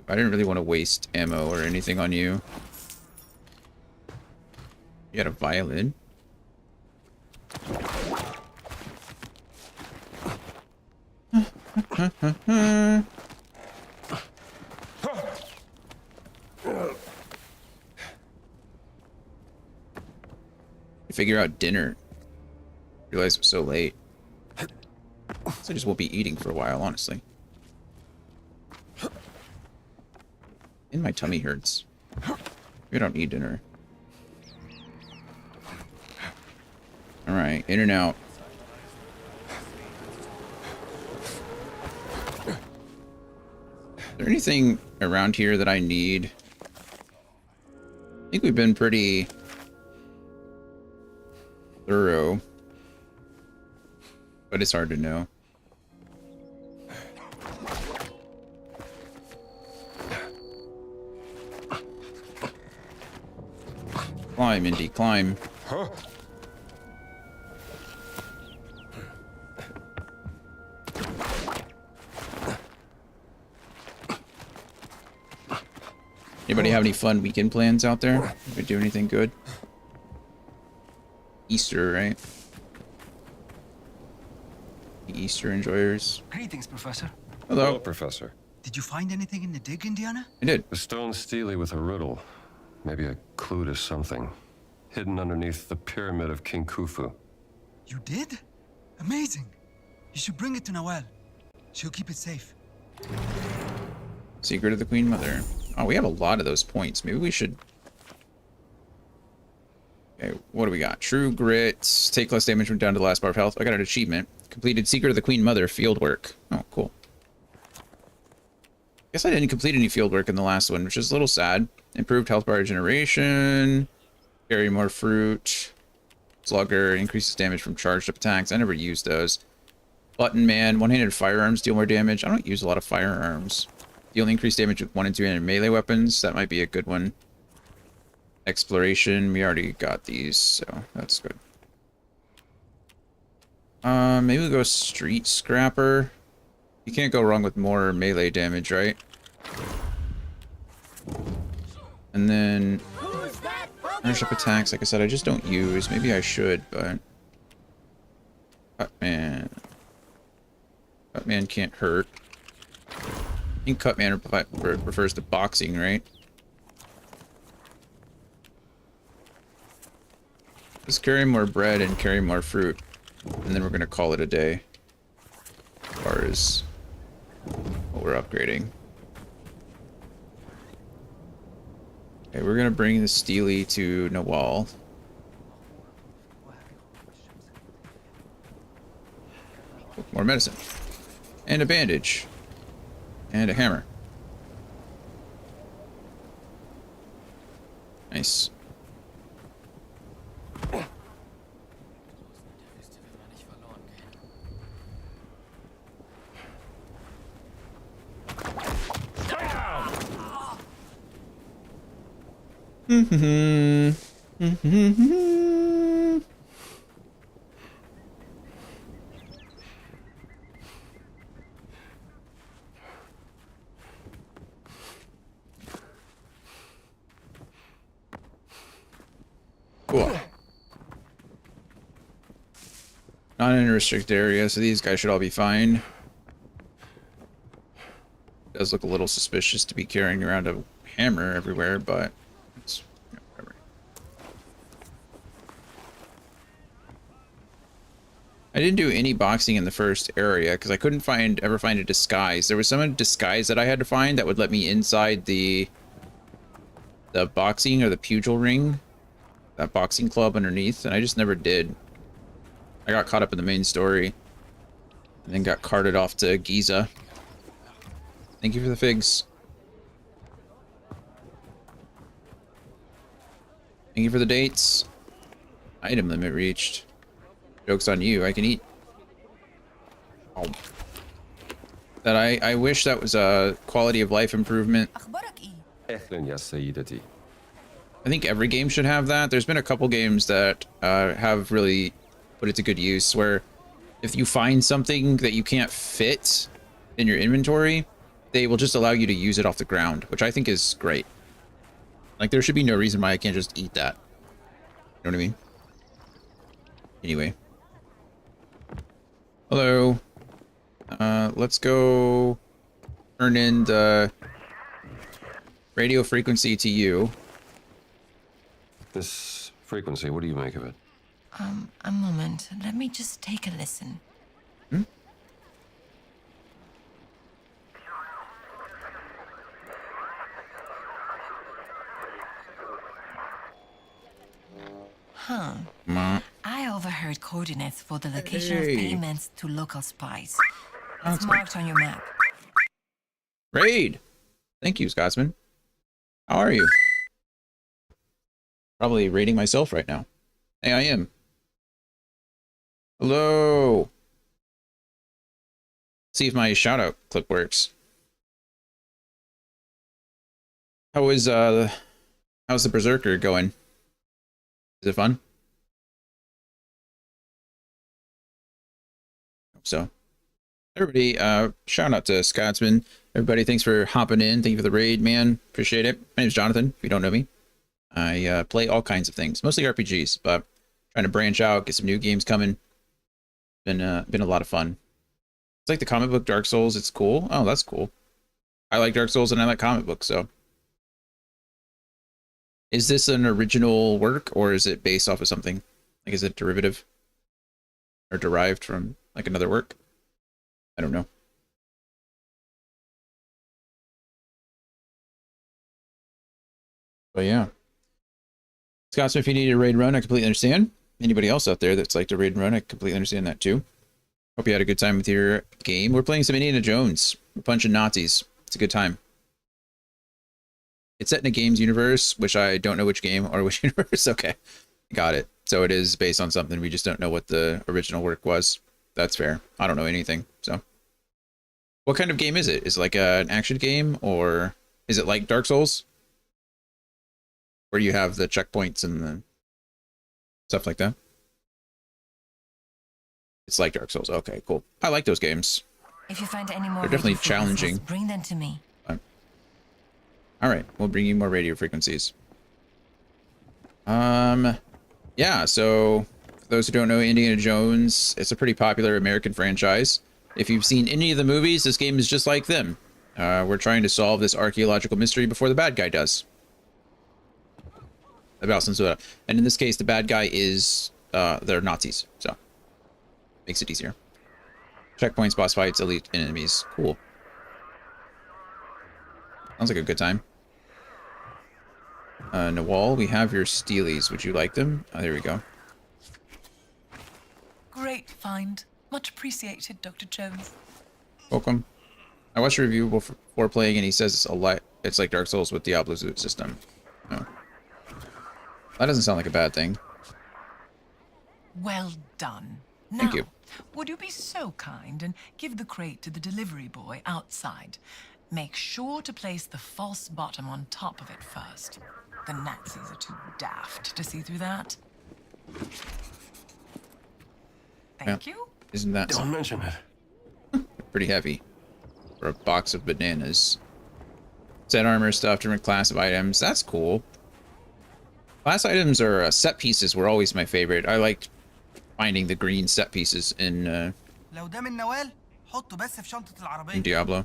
I didn't really want to waste ammo or anything on you. You got a violin? Figure out dinner. Realize I'm so late. So I just won't be eating for a while, honestly. And my tummy hurts. We don't need dinner. Alright, in and out. Is there anything around here that I need? I think we've been pretty thorough, but it's hard to know. Climb, Indy, climb. Huh? Anybody have any fun weekend plans out there? Did we do anything good? Easter, right? The Easter enjoyers. Greetings, Professor. Hello. Professor. Did you find anything in the dig, Indiana? I did. A stone steely with a riddle. Maybe a clue to something. Hidden underneath the pyramid of King Khufu. You did? Amazing. You should bring it to Noelle. She'll keep it safe. Secret of the Queen Mother. Oh, we have a lot of those points. Maybe we should... Okay, what do we got? True Grit. Take less damage when down to the last bar of health. I got an achievement. Completed Secret of the Queen Mother field work. Oh, cool. Guess I didn't complete any field work in the last one, which is a little sad. Improved health bar regeneration. Carry more fruit. Slugger. Increases damage from charged up attacks. I never used those. Button Man. One-handed firearms deal more damage. I don't use a lot of firearms. Deal increased damage with 1 and 2-handed melee weapons. That might be a good one. Exploration. We already got these, so that's good. Maybe we'll go Street Scrapper. You can't go wrong with more melee damage, right? And then... Charged up attacks, like I said, I just don't use. Maybe I should, but... Cutman. Cutman can't hurt. I think Cutman refers to boxing, right? Just carry more bread and carry more fruit. And then we're going to call it a day. As far as what we're upgrading. Okay, we're going to bring the Steely to Nawal. More medicine. And a bandage. And a hammer. Nice. Cool. Not in a restricted area, so these guys should all be fine. Does look a little suspicious to be carrying around a hammer everywhere, but it's whatever. I didn't do any boxing in the first area because I couldn't ever find a disguise. There was some disguise that I had to find that would let me inside the boxing or the pugil ring, that boxing club underneath, and I just never did. I got caught up in the main story and then got carted off to Giza. Thank you for the figs. Thank you for the dates. Item limit reached. Joke's on you, I can eat. Oh. That I wish that was a quality of life improvement. أخبارك إيه؟ أهلاً يا سيدتي. I think every game should have that. There's been a couple games that have really put it to good use, where if you find something that you can't fit in your inventory, they will just allow you to use it off the ground, which I think is great. Like, there should be no reason why I can't just eat that. You know what I mean? Anyway. Hello. Let's go turn in the radio frequency to you. This frequency, what do you make of it? A moment. Let me just take a listen. Huh. I overheard coordinates for the location of payments to local spies. It's marked on your map. Raid! Thank you, Scotsman. How are you? Probably raiding myself right now. Hey, I am. Hello! See if my shoutout clip works. How's the Berserker going? Is it fun? Hope so. Everybody, shout out to Scotsman. Everybody, thanks for hopping in. Thank you for the raid, man. Appreciate it. My name's Jonathan, if you don't know me. I play all kinds of things, mostly RPGs, but trying to branch out, get some new games coming. Been a lot of fun. It's like the comic book Dark Souls. It's cool. Oh, that's cool. I like Dark Souls and I like comic books, so. Is this an original work, or is it based off of something? Like, is it derivative? Or derived from, like, another work? I don't know. But yeah. Scotsman, if you need a raid run, I completely understand. Anybody else out there that's like to raid and run, I completely understand that too. Hope you had a good time with your game. We're playing some Indiana Jones. We're punching Nazis. It's a good time. It's set in a games universe, which I don't know which game or which universe. Okay, got it. So it is based on something. We just don't know what the original work was. That's fair. I don't know anything. So what kind of game is it? Is it like an action game, or is it like Dark Souls, where you have the checkpoints and the stuff like that? It's like Dark Souls. Okay, cool. I like those games. If you find any more, They're definitely radio frequencies, challenging. Bring them to me. All right, we'll bring you more radio frequencies. Yeah, so for those who don't know, Indiana Jones, it's a pretty popular American franchise. If you've seen any of the movies, this game is just like them. We're trying to solve this archaeological mystery before the bad guy does. About some sort of, and in this case, the bad guy is they're Nazis, so makes it easier. Checkpoints, boss fights, elite enemies. Cool. Sounds like a good time. Nawal, we have your Steelies. Would you like them? Oh, there we go. Great find. Much appreciated, Dr. Jones. Welcome. I watched a review before playing, and he says it's like Dark Souls with Diablo's loot system. Oh. That doesn't sound like a bad thing. Well done. Now, Thank you. would you be so kind and give the crate to the delivery boy outside? Make sure to place the false bottom on top of it first. The Nazis are too daft to see through that. Thank you. Isn't that Don't mention it. pretty heavy for a box of bananas? Set armor stuff, different class of items. That's cool. Class items or set pieces were always my favorite. I liked finding the green set pieces in لو ده من نوال حطه بس في شنطة العربية. Diablo.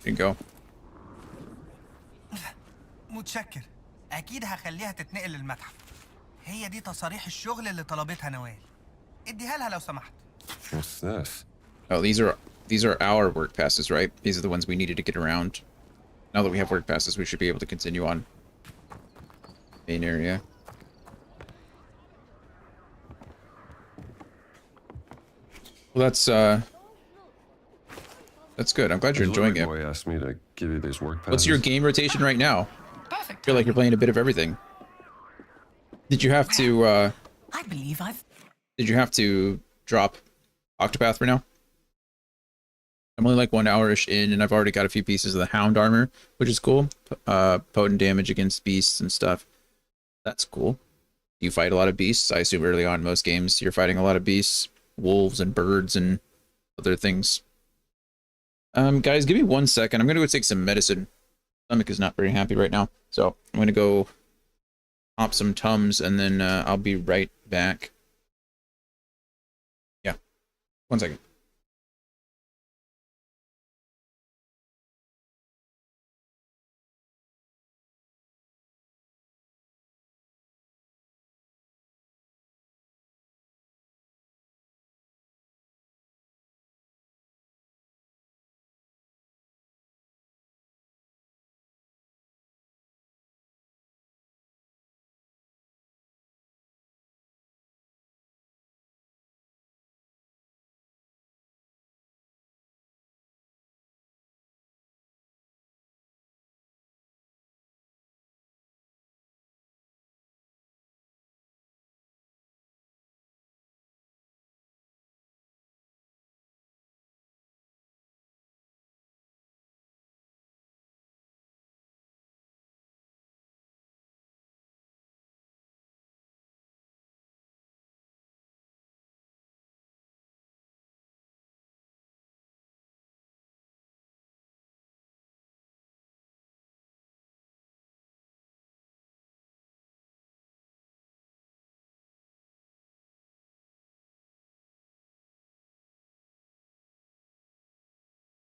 There you go. متشكر. أكيد هخليها تتنقل للمتحف. هي دي تصاريح الشغل اللي طلبتها نوال. اديها لها لو سمحت. What's this? Oh, these are our work passes, right? These are the ones we needed to get around. Now that we have work passes, we should be able to continue on. Main area. Well, that's good. I'm glad you're The enjoying delivery it. boy asked me to give you these work passes. What's your game rotation right now? Perfect. I feel like you're playing a bit of everything. Did you have to I believe I've... did you have to drop Octopath for now? I'm only like 1 hour-ish in, and I've already got a few pieces of the Hound armor, which is cool. Potent damage against beasts and stuff. That's cool. Do you fight a lot of beasts? I assume early on in most games you're fighting a lot of beasts. Wolves and birds and other things. Guys, give me 1 second. I'm gonna go take some medicine. Stomach is not very happy right now. So I'm gonna go pop some Tums, and then I'll be right back. Yeah. 1 second.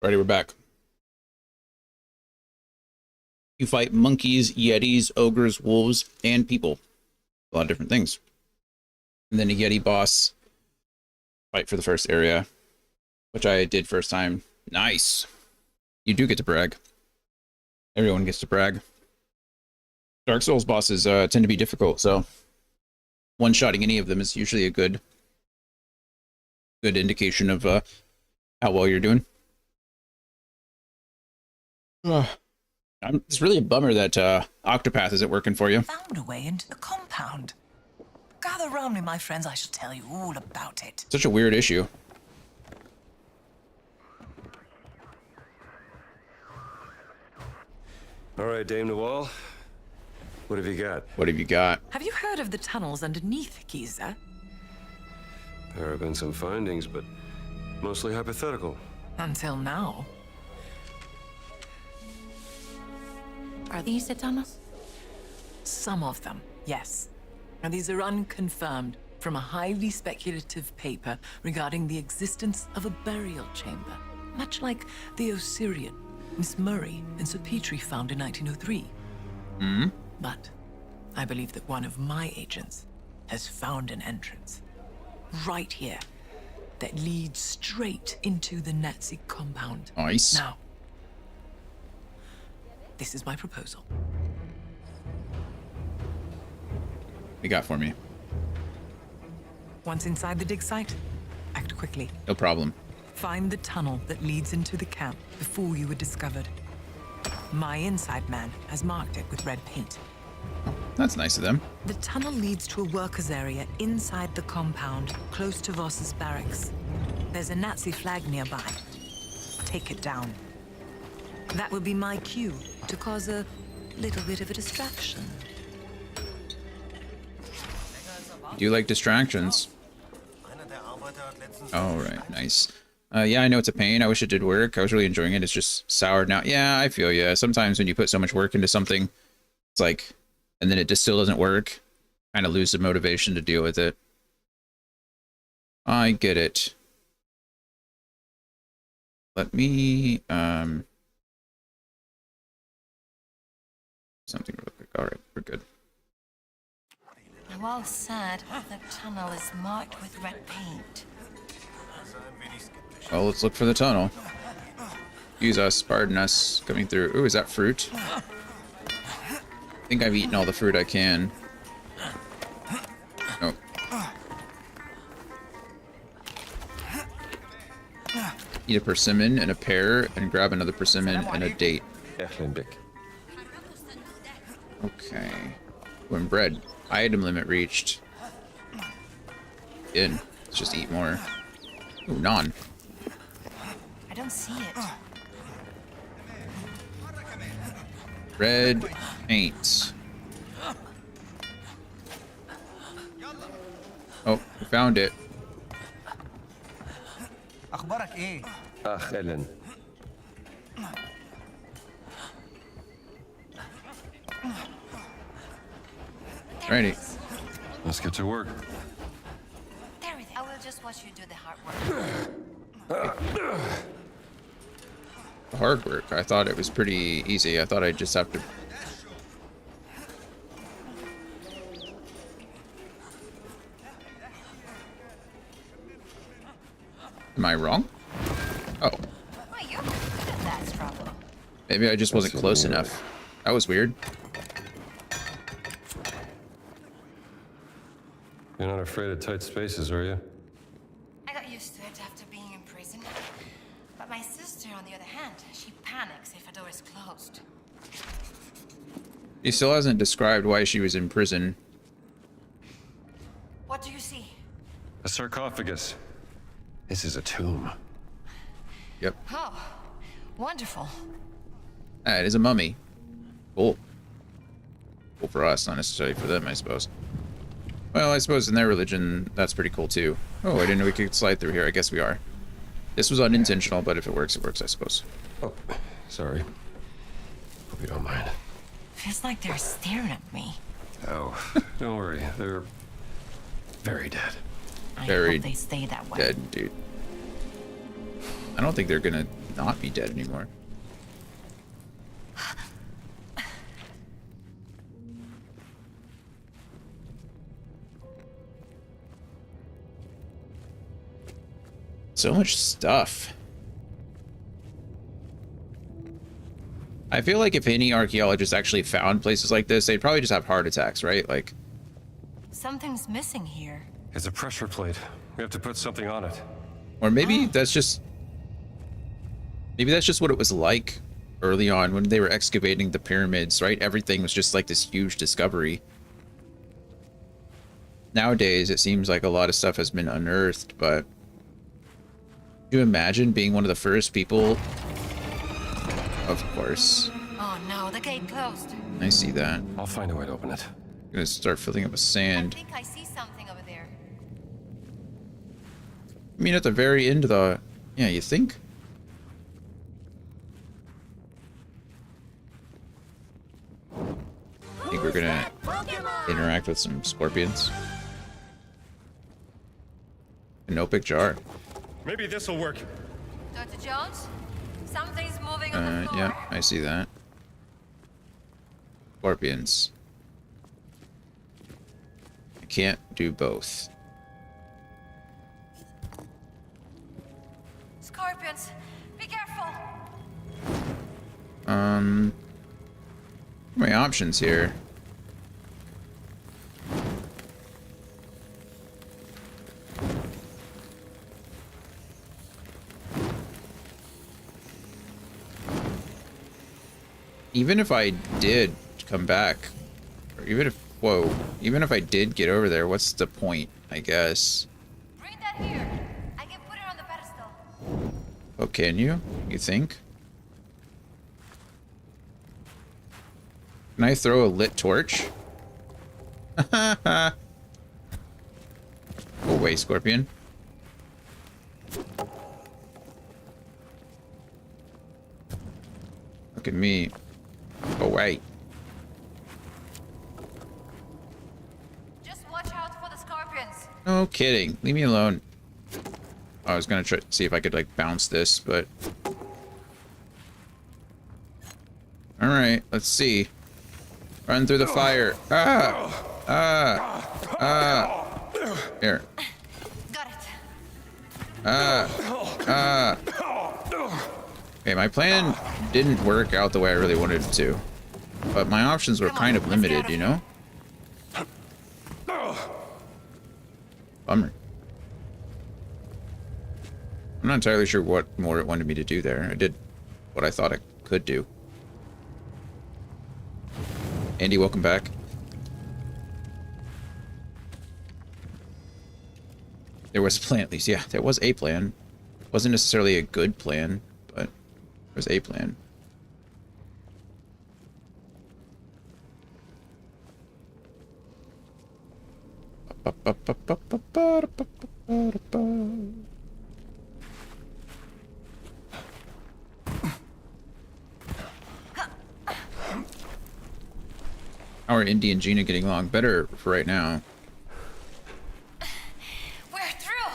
Alrighty, we're back. You fight monkeys, yetis, ogres, wolves, and people. A lot of different things. And then a yeti boss fight for the first area, which I did first time. Nice. You do get to brag. Everyone gets to brag. Dark Souls bosses tend to be difficult, so one-shotting any of them is usually a good indication of how well you're doing. It's really a bummer that Octopath isn't working for you. Found a way into the compound. Gather round me, my friends. I shall tell you all about it. Such a weird issue. All right, Dame Nawal. What have you got? What have you got? Have you heard of the tunnels underneath Giza? There have been some findings, but mostly hypothetical. Until now. Are these the tunnels? Some of them, yes. And these are unconfirmed from a highly speculative paper regarding the existence of a burial chamber, much like the Osirian Miss Murray and Sir Petrie found in 1903. But I believe that one of my agents has found an entrance right here that leads straight into the Nazi compound. Nice. Now, this is my proposal. What you got for me? Once inside the dig site, act quickly. No problem. Find the tunnel that leads into the camp before you were discovered. My inside man has marked it with red paint. That's nice of them. The tunnel leads to a workers' area inside the compound, close to Voss's barracks. There's a Nazi flag nearby. Take it down. That would be my cue to cause a little bit of a distraction. Do you like distractions? All right, nice. Yeah, I know it's a pain. I wish it did work. I was really enjoying it. It's just soured now. Yeah, I feel you. Sometimes when you put so much work into something, it's like, and then it just still doesn't work, kind of lose the motivation to deal with it. I get it. Let me, something real quick. All right, we're good. Well said. The tunnel is marked with red paint. Well, let's look for the tunnel. Excuse us, pardon us, coming through. Ooh, is that fruit? I think I've eaten all the fruit I can. Oh. Eat a persimmon and a pear, and grab another persimmon and a date. Okay. When bread. Item limit reached. In. Let's just eat more. Ooh, naan. I don't see it. Red paint. Oh, we found it. اخبارك ايه؟ Ellen. Ready. Let's get to work. There it is. I will just watch you do the hard work. Hard work. I thought it was pretty easy. I thought I'd just have to. Am I wrong? Oh. Well, you're good at that struggle. Maybe I just wasn't close enough. That was weird. You're not afraid of tight spaces, are you? I got used to it after being in prison. But my sister, on the other hand, she panics if a door is closed. He still hasn't described why she was in prison. What do you see? A sarcophagus. This is a tomb. Yep. Oh, wonderful. Ah, it is a mummy. Cool. Cool for us, not necessarily for them, I suppose. Well, I suppose in their religion, that's pretty cool too. Oh, I didn't know we could slide through here. I guess we are. This was unintentional, but if it works, I suppose. Oh, sorry. Hope you don't mind. Feels like they're staring at me. Oh, don't worry. They're very dead. I Very hope they stay that way. Dead, dude. I don't think they're gonna not be dead anymore. So much stuff. I feel like if any archaeologists actually found places like this, they'd probably just have heart attacks, right? Like, Something's missing here. It's a pressure plate. We have to put something on it. or maybe that's just what it was like early on when they were excavating the pyramids, right? Everything was just like this huge discovery. Nowadays, it seems like a lot of stuff has been unearthed, but can you imagine being one of the first people? Of course. Oh no, the gate closed. I see that. I'll find a way to open it. I'm gonna start filling up with I sand. think I see something over there. I mean, at the very end of the... Yeah, you think? I think we're gonna interact with some scorpions. An Opic jar. Maybe this'll work. Dr. Jones? Something's moving on the floor. Yeah, I see that. Scorpions. I can't do both. Scorpions, be careful. What are my options here? Even if I did come back, even if, whoa, even if I did get over there, what's the point, I guess? Bring that here. I can put it on the pedestal. Oh, can you? You think? Can I throw a lit torch? Go away, Scorpion. Look at me. Go away. Just watch out for the scorpions. No kidding. Leave me alone. I was gonna try to see if I could like bounce this, but all right, let's see. Run through the fire. Here. Got it. Okay, my plan didn't work out the way I really wanted it to, but my options were kind of limited, you know? Bummer. I'm not entirely sure what more it wanted me to do there. I did what I thought I could do. Andy, welcome back. There was a plan, at least. Yeah, there was a plan. Wasn't necessarily a good plan, but there was a plan. How are Indy and Gina getting along? Better for right now. We're through.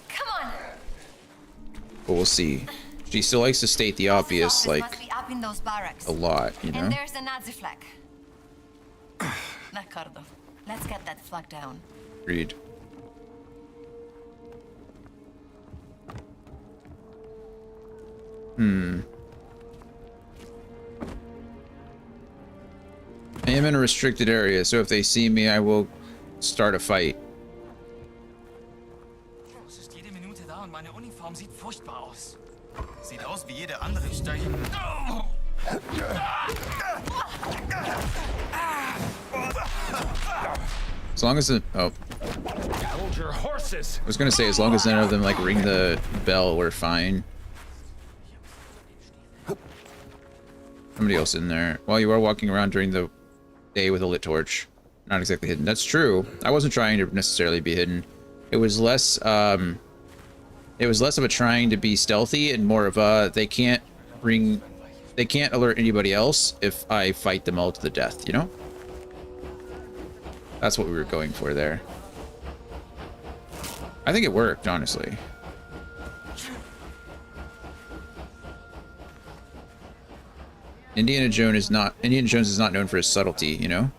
Come on. But we'll see. She still likes to state the obvious, Must like, be up in those barracks. a lot, you know? And there's the Nazi flag. D'accordo. Let's get that flag down. Agreed. I am in a restricted area, so if they see me, I will start a fight. Es ist jede Minute da und meine Uniform sieht furchtbar aus. Sieht aus wie jede andere Steiche. As long as the... Oh. Hold your horses. I was gonna say, as long as none of them, like, ring the bell, we're fine. Somebody else in there. While you are walking around during the day with a lit torch. Not exactly hidden. That's true. I wasn't trying to necessarily be hidden. It was less of a trying to be stealthy and more of a they can't alert anybody else if I fight them all to the death, you know? That's what we were going for there. I think it worked, honestly. Indiana Jones is not known for his subtlety, you know?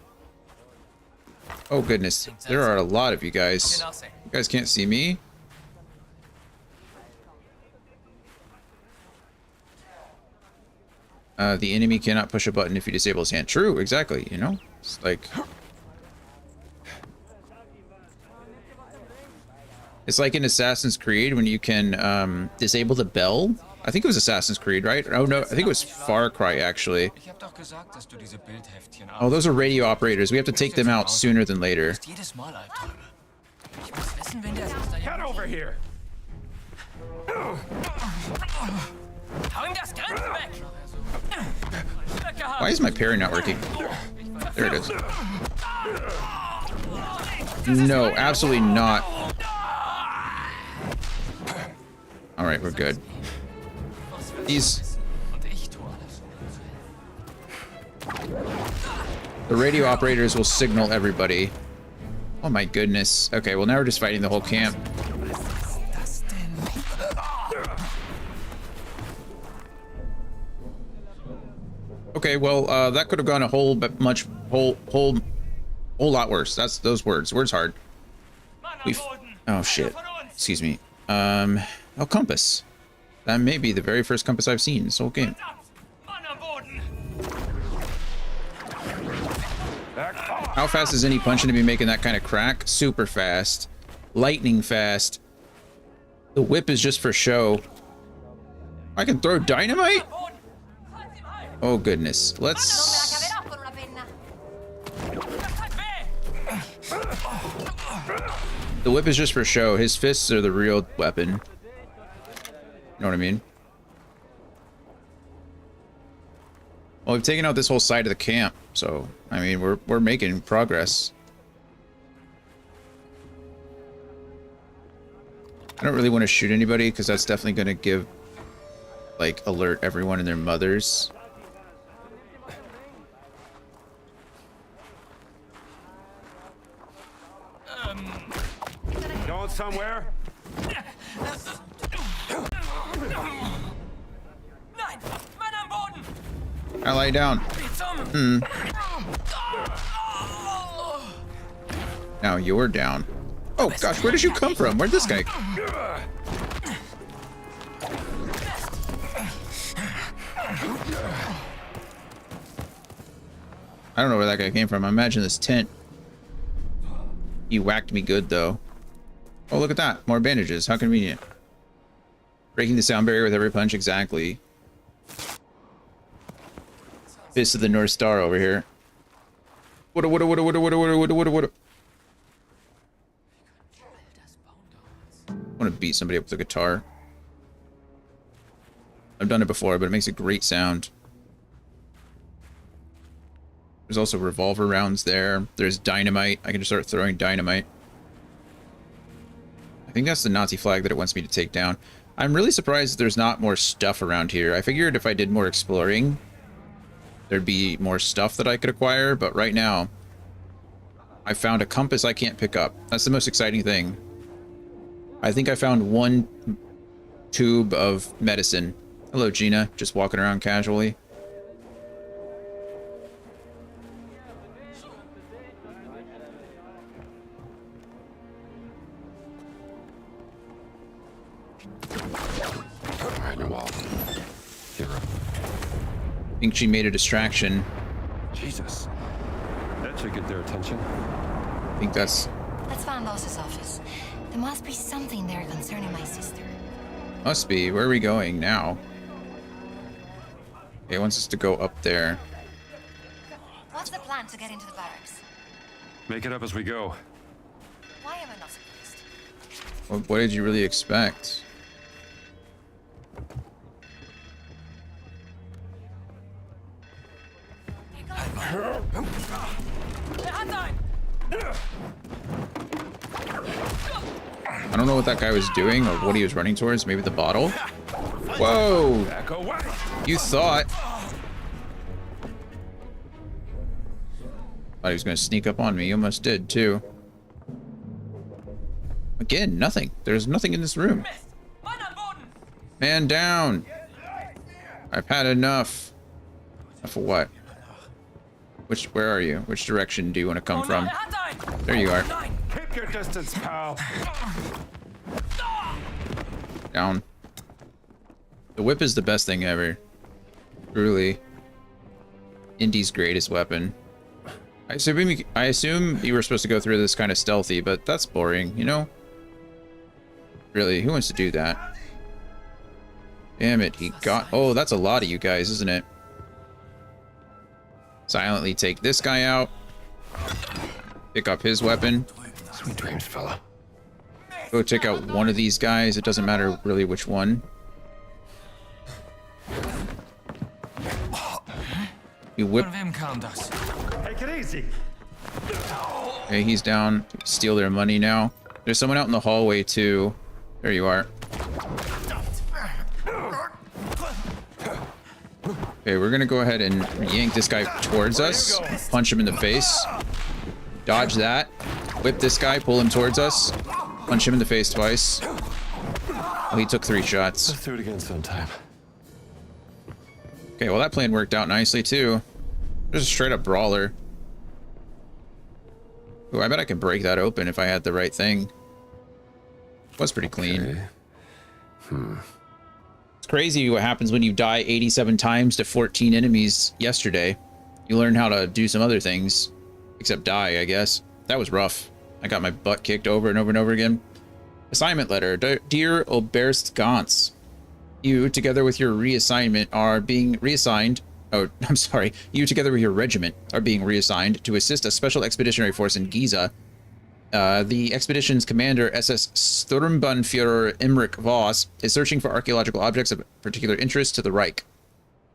Oh goodness, there are a lot of you guys. You guys can't see me? The enemy cannot push a button if you disable his hand. True, exactly, you know? It's like... It's like in Assassin's Creed when you can disable the bell. I think it was Assassin's Creed, right? Oh no, I think it was Far Cry actually. Ich hab doch gesagt, dass du diese Bildheftchen Oh, those are radio operators. We have to take them out sooner than later. jedes Mal Albträume. Ich muss wissen, wen der sonst da Get over here. Hau ihm das Grinsen weg! Glück gehabt. Why is my parry not working? There it is. No, absolutely not. All right, we're good. These... Und ich tue alles. The radio operators will signal everybody. Oh my goodness. Okay, well now we're just fighting the whole camp. Okay, well, that could have gone a whole lot worse. That's those words. Words hard. We've... Oh shit. Excuse me. Oh, compass. That may be the very first compass I've seen this whole game. Mann am Boden! How fast is any punching to be making that kind of crack? Super fast. Lightning fast. The whip is just for show. I can throw dynamite? Oh goodness. Let's... The whip is just for show. His fists are the real weapon. You know what I mean? Well, we've taken out this whole side of the camp, so I mean we're making progress. I don't really want to shoot anybody because that's definitely going to give, like, alert everyone and their mothers. Going somewhere? I lie down. Now you're down. Oh gosh, where did you come from? Where'd this guy? I don't know where that guy came from. I imagine this tent. He whacked me good though. Oh, look at that. More bandages. How convenient. Breaking the sound barrier with every punch. Exactly. Fist of the North Star over here. What? I want to beat somebody up with a guitar. I've done it before, but it makes a great sound. There's also revolver rounds there. There's dynamite. I can just start throwing dynamite. I think that's the Nazi flag that it wants me to take down. I'm really surprised there's not more stuff around here. I figured if I did more exploring, there'd be more stuff that I could acquire, but right now, I found a compass I can't pick up. That's the most exciting thing. I think I found one tube of medicine. Hello, Gina. Just walking around casually. I think she made a distraction. Jesus. That should get their attention. I think that's... That's Van Loss's office. There must be something there concerning my sister. Must be. Where are we going now? Okay, it wants us to go up there. What's the plan to get into the barracks? Make it up as we go. Why am I not surprised? What did you really expect? I don't know what that guy was doing or what he was running towards. Maybe the bottle? Whoa! You thought... Thought he was going to sneak up on me. He almost did, too. Again, nothing. There's nothing in this room. Man down! I've had enough. Enough of what? Where are you? Which direction do you want to come from? There you are. Keep your distance, pal. Down. The whip is the best thing ever. Truly. Indy's greatest weapon. I assume you were supposed to go through this kind of stealthy, but that's boring, you know? Really, who wants to do that? Damn it, he got... Oh, that's a lot of you guys, isn't it? Silently take this guy out. Pick up his weapon. Sweet dreams, fella. Go take out one of these guys. It doesn't matter really which one. You whip. Take it easy. Okay, he's down. Steal their money now. There's someone out in the hallway too. There you are. Okay, we're gonna go ahead and yank this guy towards us. Punch him in the face. Dodge that. Whip this guy, pull him towards us. Punch him in the face twice. Oh, he took 3 shots. Let's do it again sometime. Okay, well that plan worked out nicely too. There's a straight up brawler. Ooh, I bet I could break that open if I had the right thing. Was pretty clean. Okay. It's crazy what happens when you die 87 times to 14 enemies yesterday. You learn how to do some other things. Except die, I guess. That was rough. I got my butt kicked over and over and over again. Assignment letter. Dear Oberst Gantz, you, together with your reassignment, are being reassigned... Oh, I'm sorry. You, together with your regiment, are being reassigned to assist a special expeditionary force in Giza The expedition's commander, SS Sturmbannführer Imrich Voss, is searching for archaeological objects of particular interest to the Reich.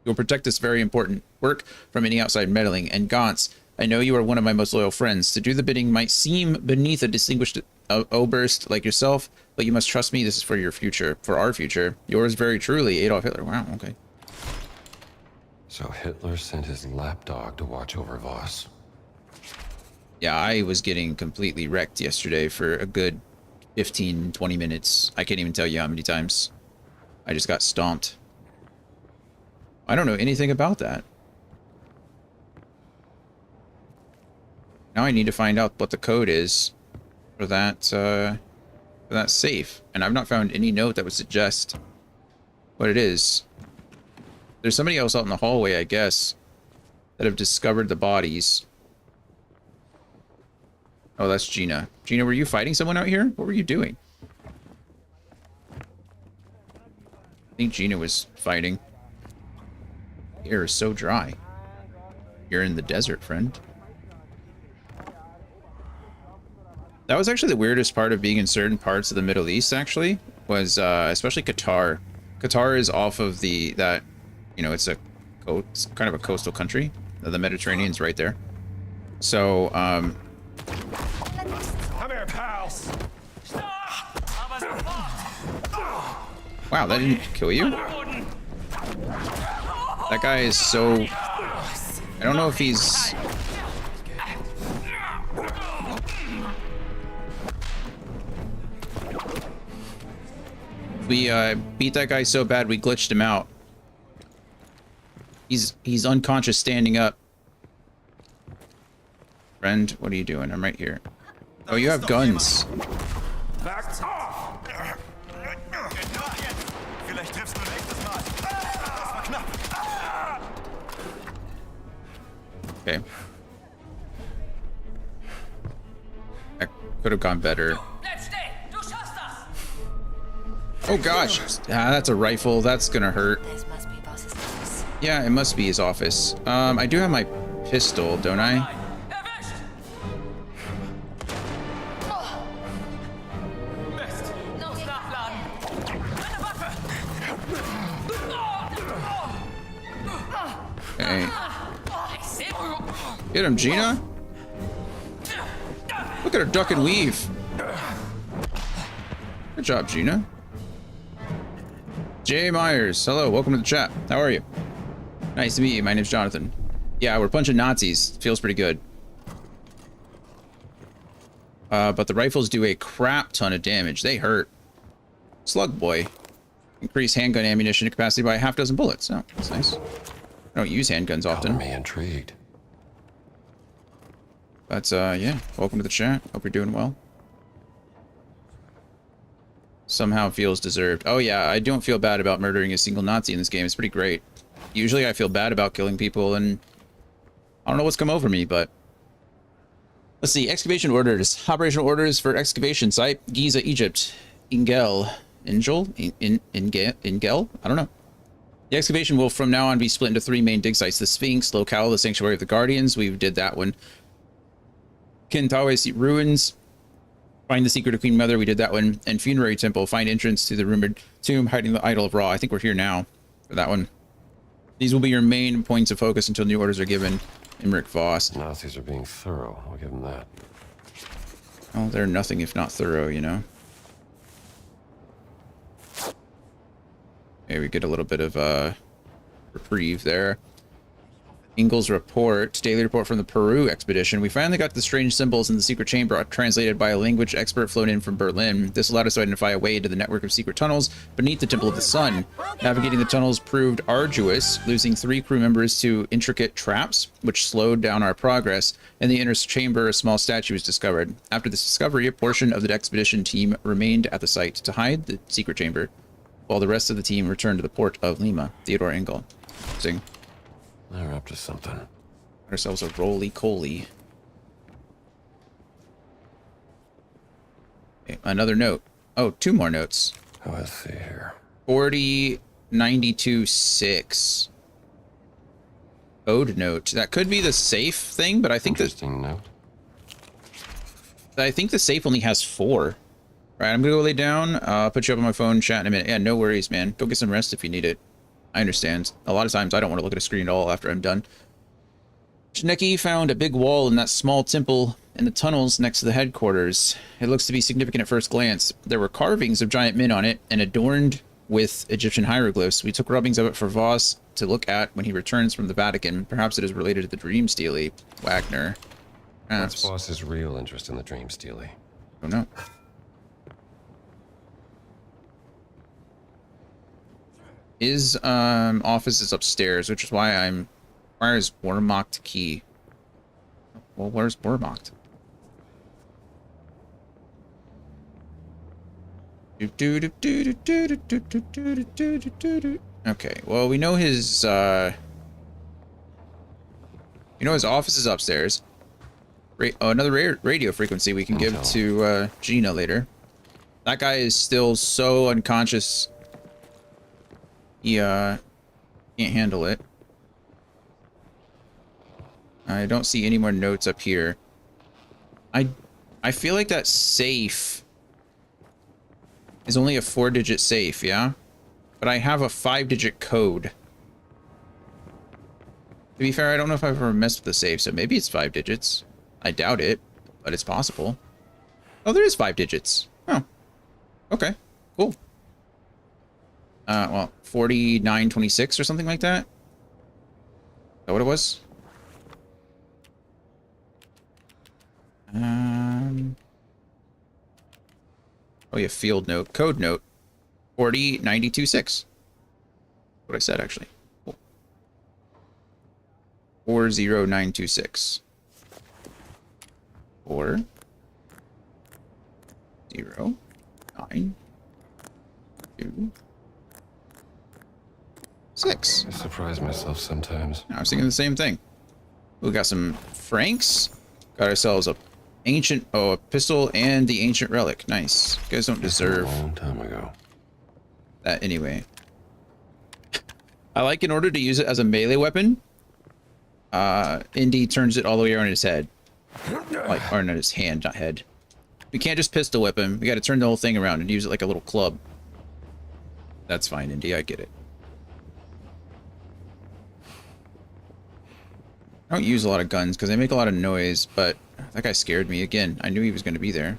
You will protect this very important work from any outside meddling. And Gantz, I know you are one of my most loyal friends. To do the bidding might seem beneath a distinguished Oberst like yourself, but you must trust me. This is for your future, for our future. Yours very truly, Adolf Hitler. Wow, okay. So Hitler sent his lapdog to watch over Voss. Yeah, I was getting completely wrecked yesterday for a good 15, 20 minutes. I can't even tell you how many times. I just got stomped. I don't know anything about that. Now I need to find out what the code is for that safe. And I've not found any note that would suggest what it is. There's somebody else out in the hallway, I guess, that have discovered the bodies. Oh, that's Gina. Gina, were you fighting someone out here? What were you doing? I think Gina was fighting. The air is so dry. You're in the desert, friend. That was actually the weirdest part of being in certain parts of the Middle East, actually, was especially Qatar. Qatar is off of that, you know, it's kind of a coastal country. The Mediterranean's right there. So, Come here, pals. wow, that didn't kill you? That guy is so... I don't know if he's... We beat that guy so bad we glitched him out. He's unconscious standing up. Friend, what are you doing? I'm right here. Oh, you have guns. Back off. Okay. That could have gone better. Oh gosh. Ah, that's a rifle. That's gonna hurt. This must be Voss's office. Yeah, it must be his office. I do have my pistol, don't I? Okay. Get him, Gina. Look at her duck and weave. Good job, Gina. Jay Myers, hello, welcome to the chat. How are you? Nice to meet you. My name's Jonathan. Yeah, we're punching Nazis. Feels pretty good. But the rifles do a crap ton of damage. They hurt. Slug boy. Increase handgun ammunition capacity by 6 bullets. Oh, that's nice. I don't use handguns often. Got me intrigued. But yeah, welcome to the chat. Hope you're doing well. Somehow feels deserved. Oh yeah, I don't feel bad about murdering a single Nazi in this game. It's pretty great. Usually I feel bad about killing people, and I don't know what's come over me, but... Let's see, excavation orders. Operational orders for excavation site. Giza, Egypt. Ingel. Ingel? I don't know. The excavation will from now on be split into 3 main dig sites. The Sphinx, Locale, the Sanctuary of the Guardians. We did that one. Kintawe ruins. Find the secret of Queen Mother. We did that one. And Funerary Temple. Find entrance to the rumored tomb hiding the idol of Ra. I think we're here now for that one. These will be your main points of focus until new orders are given. Imrich Voss. Nazis are being thorough. I'll give them that. Oh, they're nothing if not thorough, you know. Okay, we get a little bit of reprieve there. Ingalls report, daily report from the Peru expedition. We finally got the strange symbols in the secret chamber translated by a language expert flown in from Berlin. This allowed us to identify a way into the network of secret tunnels beneath the Temple of the Sun. Navigating the tunnels proved arduous, losing 3 crew members to intricate traps, which slowed down our progress. In the inner chamber, a small statue was discovered. After this discovery, a portion of the expedition team remained at the site to hide the secret chamber, while the rest of the team returned to the port of Lima. Theodore Engel. Sing. They're up to something. Got ourselves a roly-coly. Okay, another note. Oh, 2 more notes. Oh, let's see here. 4092-6. Code note. That could be the safe thing, but I think that... Interesting note. I think the safe only has 4. Right, I'm gonna go lay down. I'll put you up on my phone, chat in a minute. Yeah, no worries, man. Go get some rest if you need it. I understand. A lot of times I don't want to look at a screen at all after I'm done. Shineki found a big wall in that small temple in the tunnels next to the headquarters. It looks to be significant at first glance. There were carvings of giant men on it and adorned with Egyptian hieroglyphs. We took rubbings of it for Voss to look at when he returns from the Vatican. Perhaps it is related to the Dream Stealy. Wagner. What's Voss's real interest in the Dream Stealy? I don't know. His office is upstairs, which is why I'm... Requires Wehrmacht key. Well, where's Wehrmacht? Okay, well, we know his, his office is upstairs. Another radio frequency we can give to, Gina later. That guy is still so unconscious. He, can't handle it. I don't see any more notes up here. I feel like that safe is only a 4-digit safe, yeah? But I have a 5-digit code. To be fair, I don't know if I've ever messed with the safe, so maybe it's 5 digits. I doubt it, but it's possible. Oh, there is 5 digits. Oh. Okay, cool. Well, 4926 or something like that? Is that what it was? Oh yeah, field note, code note, 40926. What I said actually. Cool. 40926. 4 0 9 2 6. I surprise myself sometimes. I was thinking the same thing. We got some francs. Got ourselves a a pistol and the ancient relic. Nice. You guys don't deserve a long time ago. That anyway. I like in order to use it as a melee weapon, Indy turns it all the way around his head. Like, or not his hand, not head. We can't just pistol whip him. We got to turn the whole thing around and use it like a little club. That's fine, Indy. I get it. I don't use a lot of guns because they make a lot of noise, but that guy scared me again. I knew he was going to be there.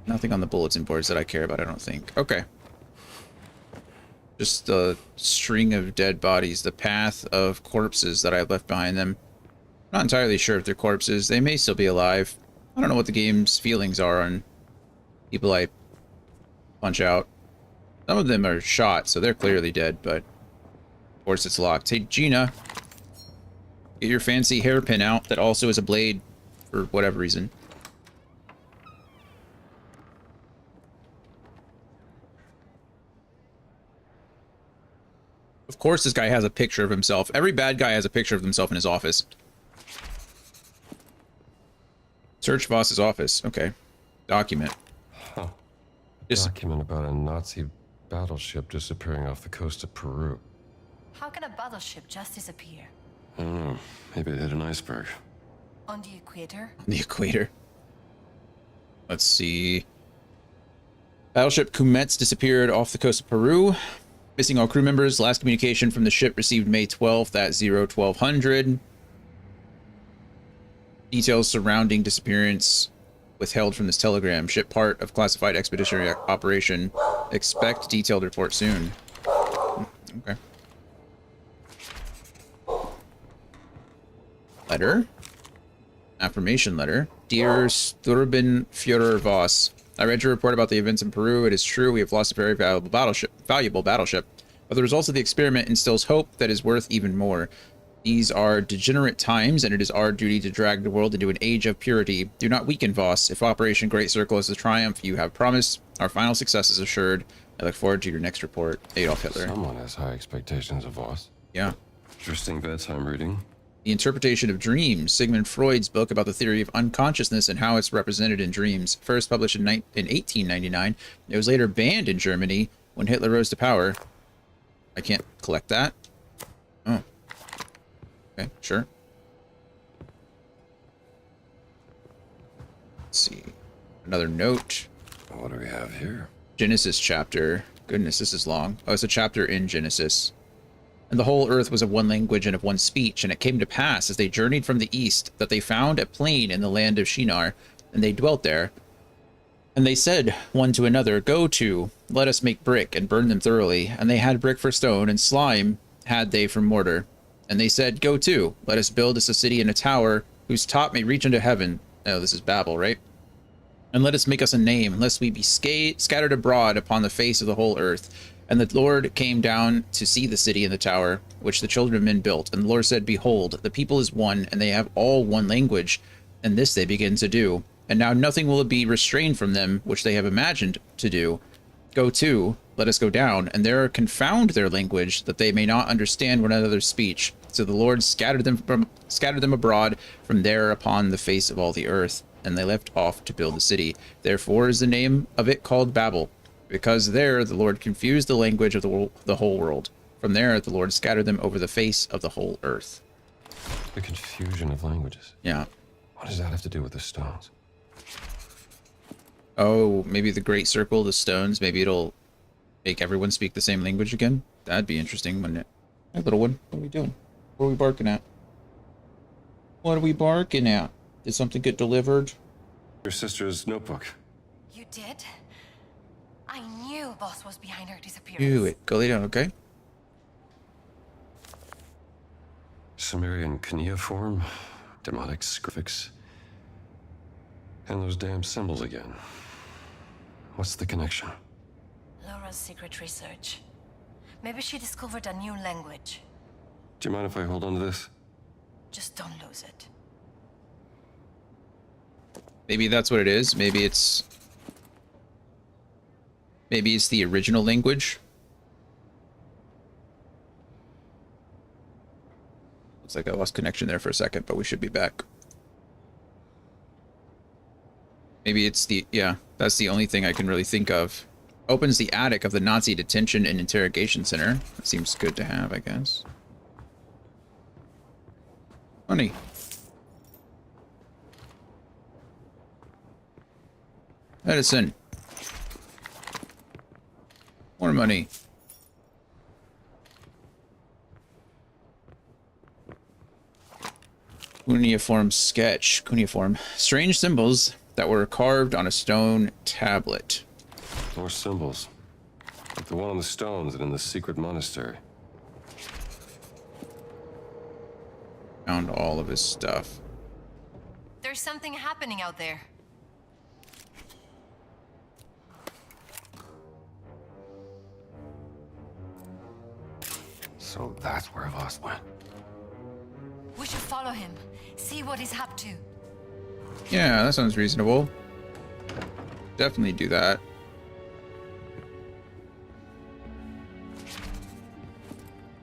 Nothing on the bulletin boards that I care about, I don't think. Okay. Just a string of dead bodies. The path of corpses that I left behind them. I'm not entirely sure if they're corpses. They may still be alive. I don't know what the game's feelings are on people I punch out. Some of them are shot, so they're clearly dead, but of course it's locked. Hey, Gina. Get your fancy hairpin out that also is a blade for whatever reason. Of course this guy has a picture of himself. Every bad guy has a picture of himself in his office. Search Voss's office. Okay. Document. Huh. Document about a Nazi battleship disappearing off the coast of Peru. How can a battleship just disappear? I don't know. Maybe it hit an iceberg. On the equator? The equator. Let's see. Battleship Kumetz disappeared off the coast of Peru. Missing all crew members. Last communication from the ship received May 12th at 1200. Details surrounding disappearance withheld from this telegram. Ship part of classified expeditionary operation. Expect detailed report soon. Okay. Letter. Affirmation letter. Dear Sturmbannführer Voss, I read your report about the events in Peru. It is true, we have lost a very valuable battleship. But the results of the experiment instills hope that is worth even more. These are degenerate times, and it is our duty to drag the world into an age of purity. Do not weaken, Voss. If Operation Great Circle is the triumph you have promised, our final success is assured. I look forward to your next report. Adolf Hitler. Someone has high expectations of Voss. Yeah. Interesting bedtime reading. The Interpretation of Dreams, Sigmund Freud's book about the theory of unconsciousness and how it's represented in dreams. First published in 1899, it was later banned in Germany when Hitler rose to power. I can't collect that. Oh. Okay, sure. Let's see. Another note. What do we have here? Genesis chapter. Goodness, this is long. Oh, it's a chapter in Genesis. And the whole earth was of one language and of one speech. And it came to pass, as they journeyed from the east, that they found a plain in the land of Shinar, and they dwelt there. And they said one to another, Go to, let us make brick, and burn them thoroughly. And they had brick for stone, and slime had they for mortar. And they said, Go to, let us build us a city and a tower, whose top may reach unto heaven. Oh, this is Babel, right? And let us make us a name, lest we be scattered abroad upon the face of the whole earth. And the Lord came down to see the city and the tower, which the children of men built. And the Lord said, Behold, the people is one, and they have all one language. And this they begin to do. And now nothing will be restrained from them, which they have imagined to do. Go to, let us go down, and there confound their language, that they may not understand one another's speech. So the Lord scattered them abroad from there upon the face of all the earth. And they left off to build the city. Therefore is the name of it called Babel, because there the Lord confused the language of the whole world. From there the Lord scattered them over the face of the whole earth. The confusion of languages. Yeah. What does that have to do with the stones? Oh, maybe the Great Circle, the stones, maybe it'll make everyone speak the same language again? That'd be interesting, wouldn't it? Hey, little one, what are we doing? What are we barking at? What are we barking at? Did something get delivered? Your sister's notebook. You did? I knew Boss was behind her disappearance. Do it. Go lay down, okay? Sumerian cuneiform, demonic scripts, and those damn symbols again. What's the connection? Laura's secret research. Maybe she discovered a new language. Do you mind if I hold on to this? Just don't lose it. Maybe that's what it is. Maybe it's the original language. Looks like I lost connection there for a second, but we should be back. Maybe it's yeah, that's the only thing I can really think of. Opens the attic of the Nazi detention and interrogation center. That seems good to have, I guess. Money. Medicine. More money. Cuneiform sketch. Cuneiform. Strange symbols that were carved on a stone tablet. More symbols. Like the one on the stones and in the secret monastery. Found all of his stuff. There's something happening out there. So that's where Voss went. We should follow him. See what he's up to. Yeah, that sounds reasonable. Definitely do that.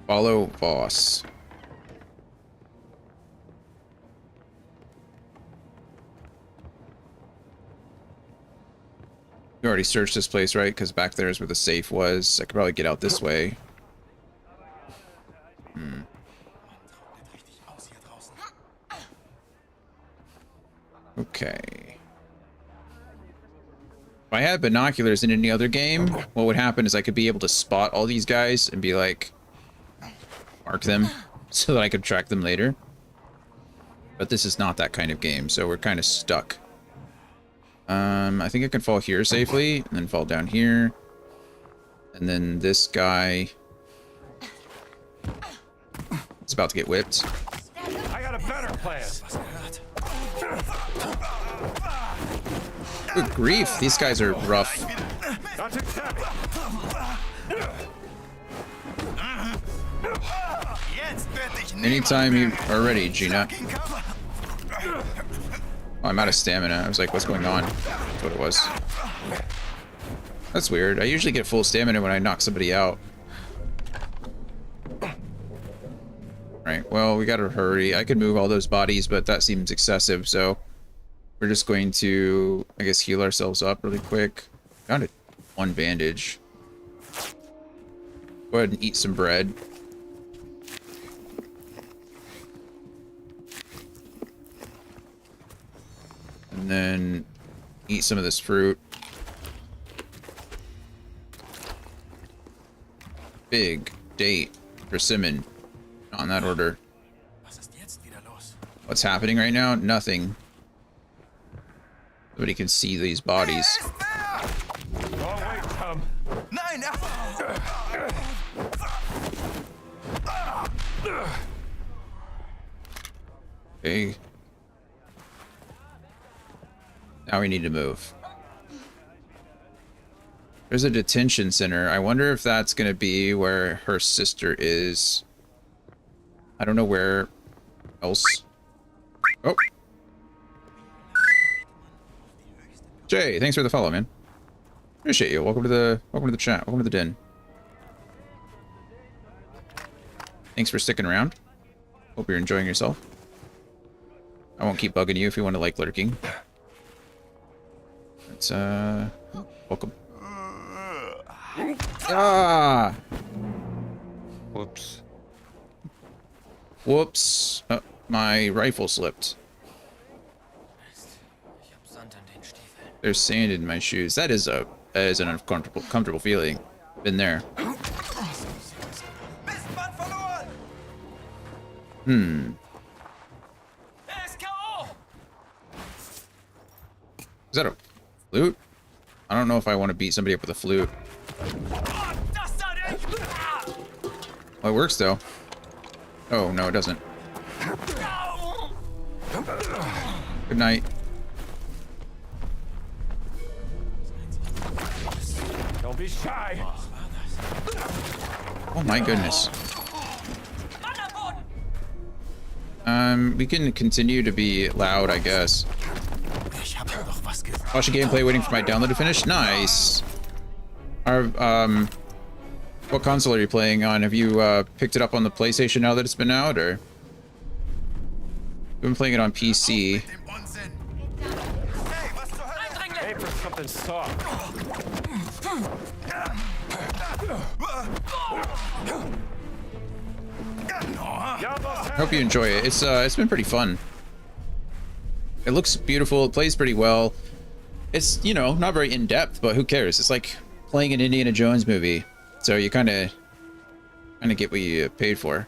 Follow Voss. You already searched this place, right? Because back there is where the safe was. I could probably get out this way. Okay. If I had binoculars in any other game, what would happen is I could be able to spot all these guys and be like, mark them so that I could track them later. But this is not that kind of game, so we're kind of stuck. I think I can fall here safely, and then fall down here. And then this guy is about to get whipped. I got a better plan. Good grief, these guys are rough. Not too shabby. Anytime you are ready, Gina. Oh, I'm out of stamina. I was like, what's going on? That's what it was. That's weird. I usually get full stamina when I knock somebody out. Right, well, we gotta hurry. I could move all those bodies, but that seems excessive, so we're just going to, I guess, heal ourselves up really quick. Found one bandage. Go ahead and eat some bread. And then Eat some of this fruit. Big date persimmon. Not in that order. What's happening right now? Nothing. Nobody can see these bodies. Wrong way, Tom. Nein! Okay. Now we need to move. There's a detention center. I wonder if that's going to be where her sister is. I don't know where else. Oh. Jay, thanks for the follow, man. Appreciate you. Welcome to the chat. Welcome to the den. Thanks for sticking around. Hope you're enjoying yourself. I won't keep bugging you if you want to like lurking. It's welcome. Ah! Whoops. Whoops. My rifle slipped. There's sand in my shoes. That is an uncomfortable feeling. Been there. Hmm. Is that a flute? I don't know if I want to beat somebody up with a flute. Well, it works though. Oh, no, it doesn't. Good night. Don't be shy. Oh my goodness. We can continue to be loud, I guess. Watching gameplay, waiting for my download to finish. Nice. What console are you playing on? Have you picked it up on the PlayStation now that it's been out, or? I've been playing it on PC. Aim for something soft. I hope you enjoy it. It's been pretty fun. It looks beautiful. It plays pretty well. It's, you know, not very in-depth, but who cares? It's like playing an Indiana Jones movie. So you kind of get what you paid for.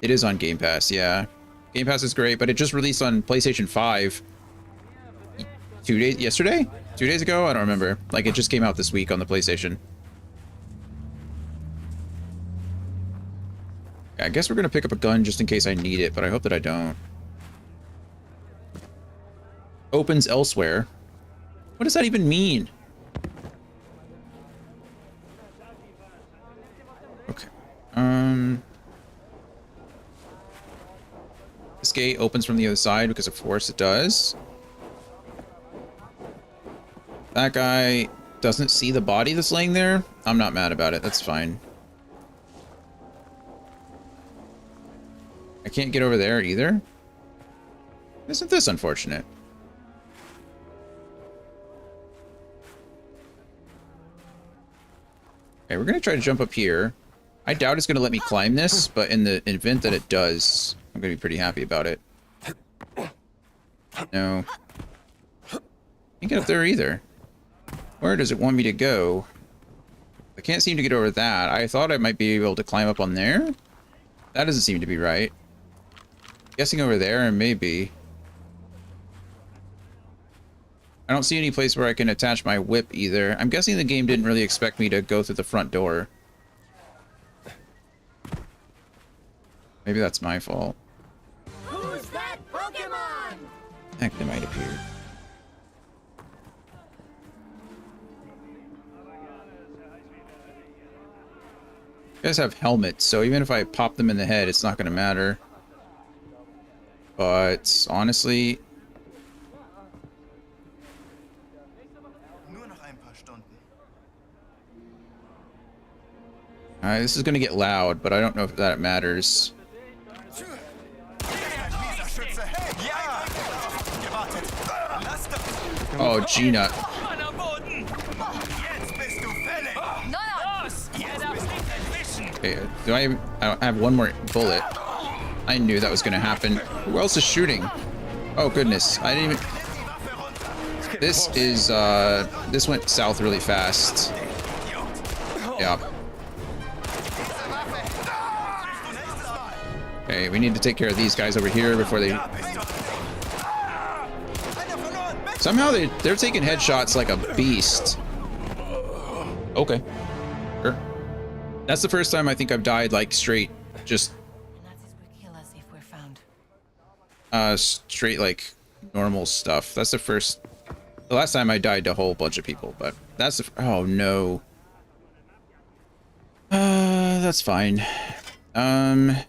It is on Game Pass, yeah. Game Pass is great, but it just released on PlayStation 5 yesterday? 2 days ago? I don't remember. Like, it just came out this week on the PlayStation. I guess we're gonna pick up a gun just in case I need it, but I hope that I don't. Opens elsewhere. What does that even mean? Okay. This gate opens from the other side because of course it does. That guy doesn't see the body that's laying there. I'm not mad about it. That's fine. I can't get over there either. Isn't this unfortunate? Okay, we're gonna try to jump up here. I doubt it's gonna let me climb this, but in the event that it does, I'm gonna be pretty happy about it. No. Can't get up there either. Where does it want me to go? I can't seem to get over that. I thought I might be able to climb up on there. That doesn't seem to be right. Guessing over there, maybe. I don't see any place where I can attach my whip either. I'm guessing the game didn't really expect me to go through the front door. Maybe that's my fault. Who's that Pokemon? Actimite appeared. You guys have helmets, so even if I pop them in the head, it's not going to matter. But honestly, this is going to get loud, but I don't know if that matters. Oh, Gina. Okay, I don't have one more bullet. I knew that was going to happen. Who else is shooting? Oh, goodness. I didn't even... This is, this went south really fast. Yeah. Okay, we need to take care of these guys over here before they... Somehow they're taking headshots like a beast. Okay. Sure. That's the first time I think I've died like straight, just... Nazis will kill us if we're found. Straight like normal stuff. That's the first... The last time I died to a whole bunch of people, but that's the... Oh no. That's fine. Mann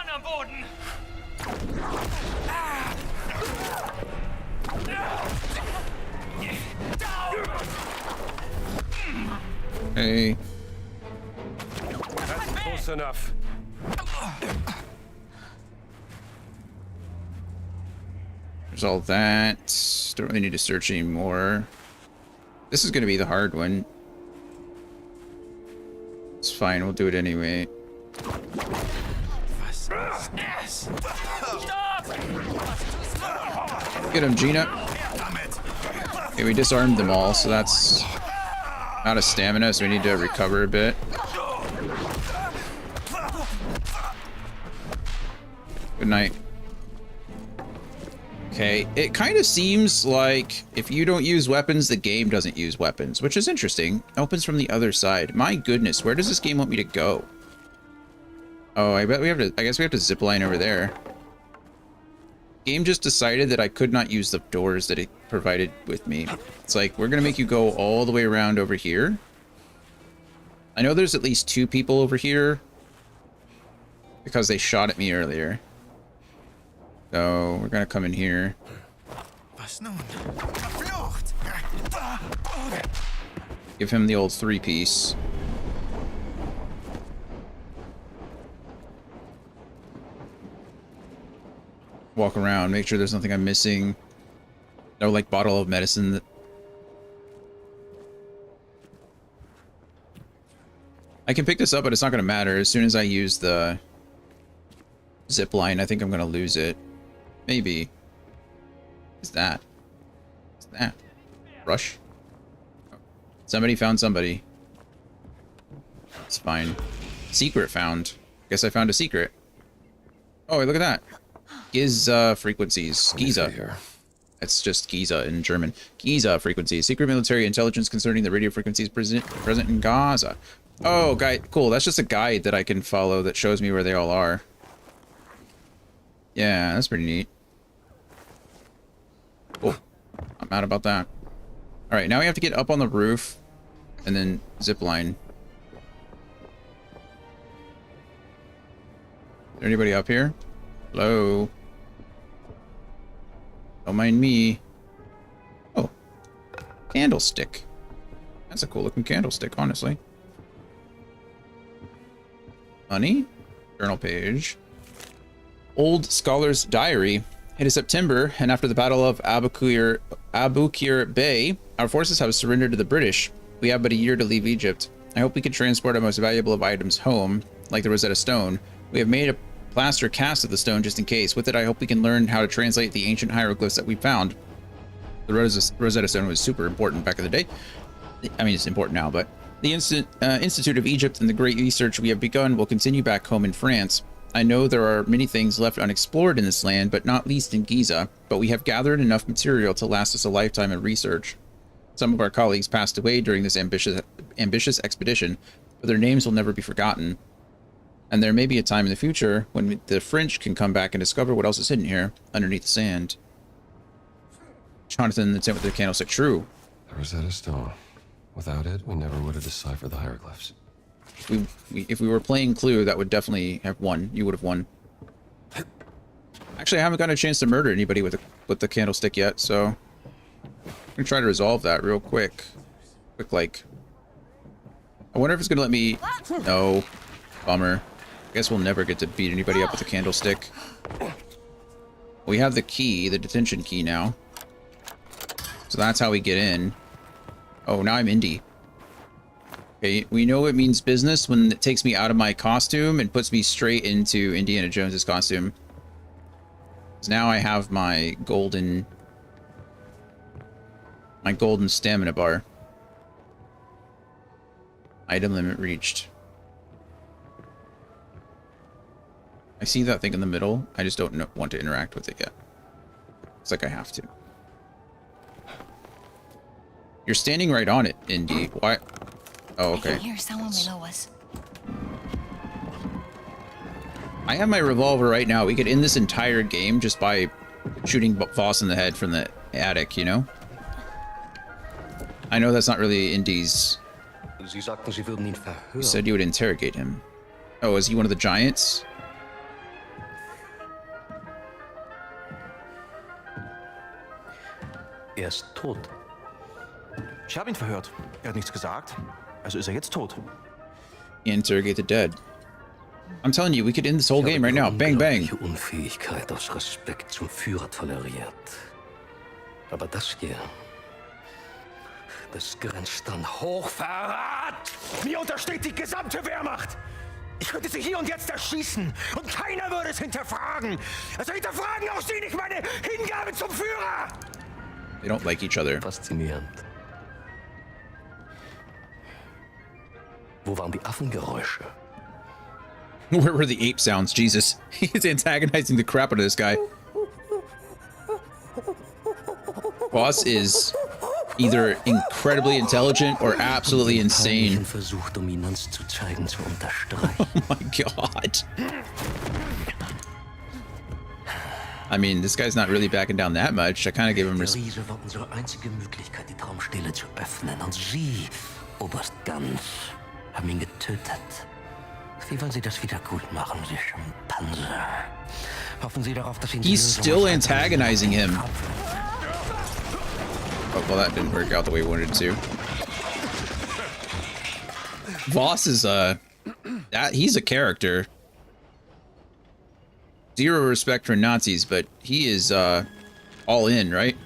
am Boden! Hey. That's close enough. There's all that. Don't really need to search anymore. This is going to be the hard one. It's fine, we'll do it anyway. Get him, Gina. Okay, we disarmed them all, so that's out of stamina, so we need to recover a bit. Good night. Okay, it kind of seems like if you don't use weapons, the game doesn't use weapons, which is interesting. Opens from the other side. My goodness, where does this game want me to go? Oh, I bet we have to, I guess we have to zip line over there. Game just decided that I could not use the doors that it provided with me. It's like, we're gonna make you go all the way around over here. I know there's at least 2 people over here because they shot at me earlier. So we're gonna come in here. Give him the old 3-piece. Walk around, make sure there's nothing I'm missing. No, like, bottle of medicine that... I can pick this up, but it's not gonna matter. As soon as I use the zip line, I think I'm gonna lose it. Maybe. What's that? What's that? Rush? Oh. Somebody found somebody. It's fine. Secret found. Guess I found a secret. Oh, look at that. Giza frequencies. Giza. It's just Giza in German. Giza frequencies. Secret military intelligence concerning the radio frequencies present in Gaza. Oh, guide. Cool. That's just a guide that I can follow that shows me where they all are. Yeah, that's pretty neat. Cool. I'm mad about that. Alright, now we have to get up on the roof and then zip line. Is there anybody up here? Hello? Don't mind me. Oh. Candlestick. That's a cool looking candlestick, honestly. Money. Journal page. Old Scholar's Diary. It is September, and after the Battle of Abukir Bay, our forces have surrendered to the British. We have but a year to leave Egypt. I hope we can transport our most valuable of items home, like the Rosetta Stone. We have made a plaster cast of the stone just in case. With it, I hope we can learn how to translate the ancient hieroglyphs that we found. The Rosetta Stone was super important back in the day. I mean, it's important now, but the Institute of Egypt and the great research we have begun will continue back home in France. I know there are many things left unexplored in this land, but not least in Giza, but we have gathered enough material to last us a lifetime of research. Some of our colleagues passed away during this ambitious expedition, but their names will never be forgotten. And there may be a time in the future when the French can come back and discover what else is hidden here, underneath the sand. Jonathan, the tent with the candlestick, true. The Rosetta Stone. Without it, we never would have deciphered the hieroglyphs. If we were playing Clue, that would definitely have won. You would have won. Actually, I haven't gotten a chance to murder anybody with the candlestick yet, so I'm gonna try to resolve that real quick. Like, I wonder if it's gonna let me. No, bummer. I guess we'll never get to beat anybody up with a candlestick. We have the key, the detention key now, so that's how we get in. Oh, now I'm Indy. Okay, we know it means business when it takes me out of my costume and puts me straight into Indiana Jones's costume. 'Cause now I have my golden stamina bar. Item limit reached. I see that thing in the middle. I just don't want to interact with it yet. It's like I have to. You're standing right on it, Indy. Why? Oh, okay. I can hear someone below us. I have my revolver right now. We could end this entire game just by shooting Voss in the head from the attic, you know? I know that's not really Indy's. You said you would interrogate him. Oh, is he one of the giants? Ist tot. Ich habe ihn verhört. Hat nichts gesagt. Also ist jetzt tot. Interrogate the dead. I'm telling you, we could end this whole game right now. Bang, bang. Unfähigkeit aus Respekt zum Führer toleriert. Aber das hier, das grenzt an Hochverrat. Mir untersteht die gesamte Wehrmacht. Ich könnte sie hier und jetzt erschießen und keiner würde es hinterfragen. Also hinterfragen auch Sie nicht meine Hingabe zum Führer. They don't like each other. Faszinierend. Wo waren die Affengeräusche? Where were the ape sounds? Jesus. He's antagonizing the crap out of this guy. Boss is either incredibly intelligent or absolutely insane. Versuch, Dominanz zu zeigen, zu unterstreichen. Oh my god. I mean, this guy's not really backing down that much. I kind of gave him respect. Riese war unsere einzige Möglichkeit, die Traumstelle zu öffnen. Und Sie, Oberst Ganz, haben ihn getötet. Wie wollen Sie das wieder gut machen, Sie Schimpanse? Hoffen Sie darauf, dass Sie... He's still antagonizing him. Oh, well, that didn't work out the way we wanted it to. Voss is, he's a character. Zero respect for Nazis, but he is, all in, right?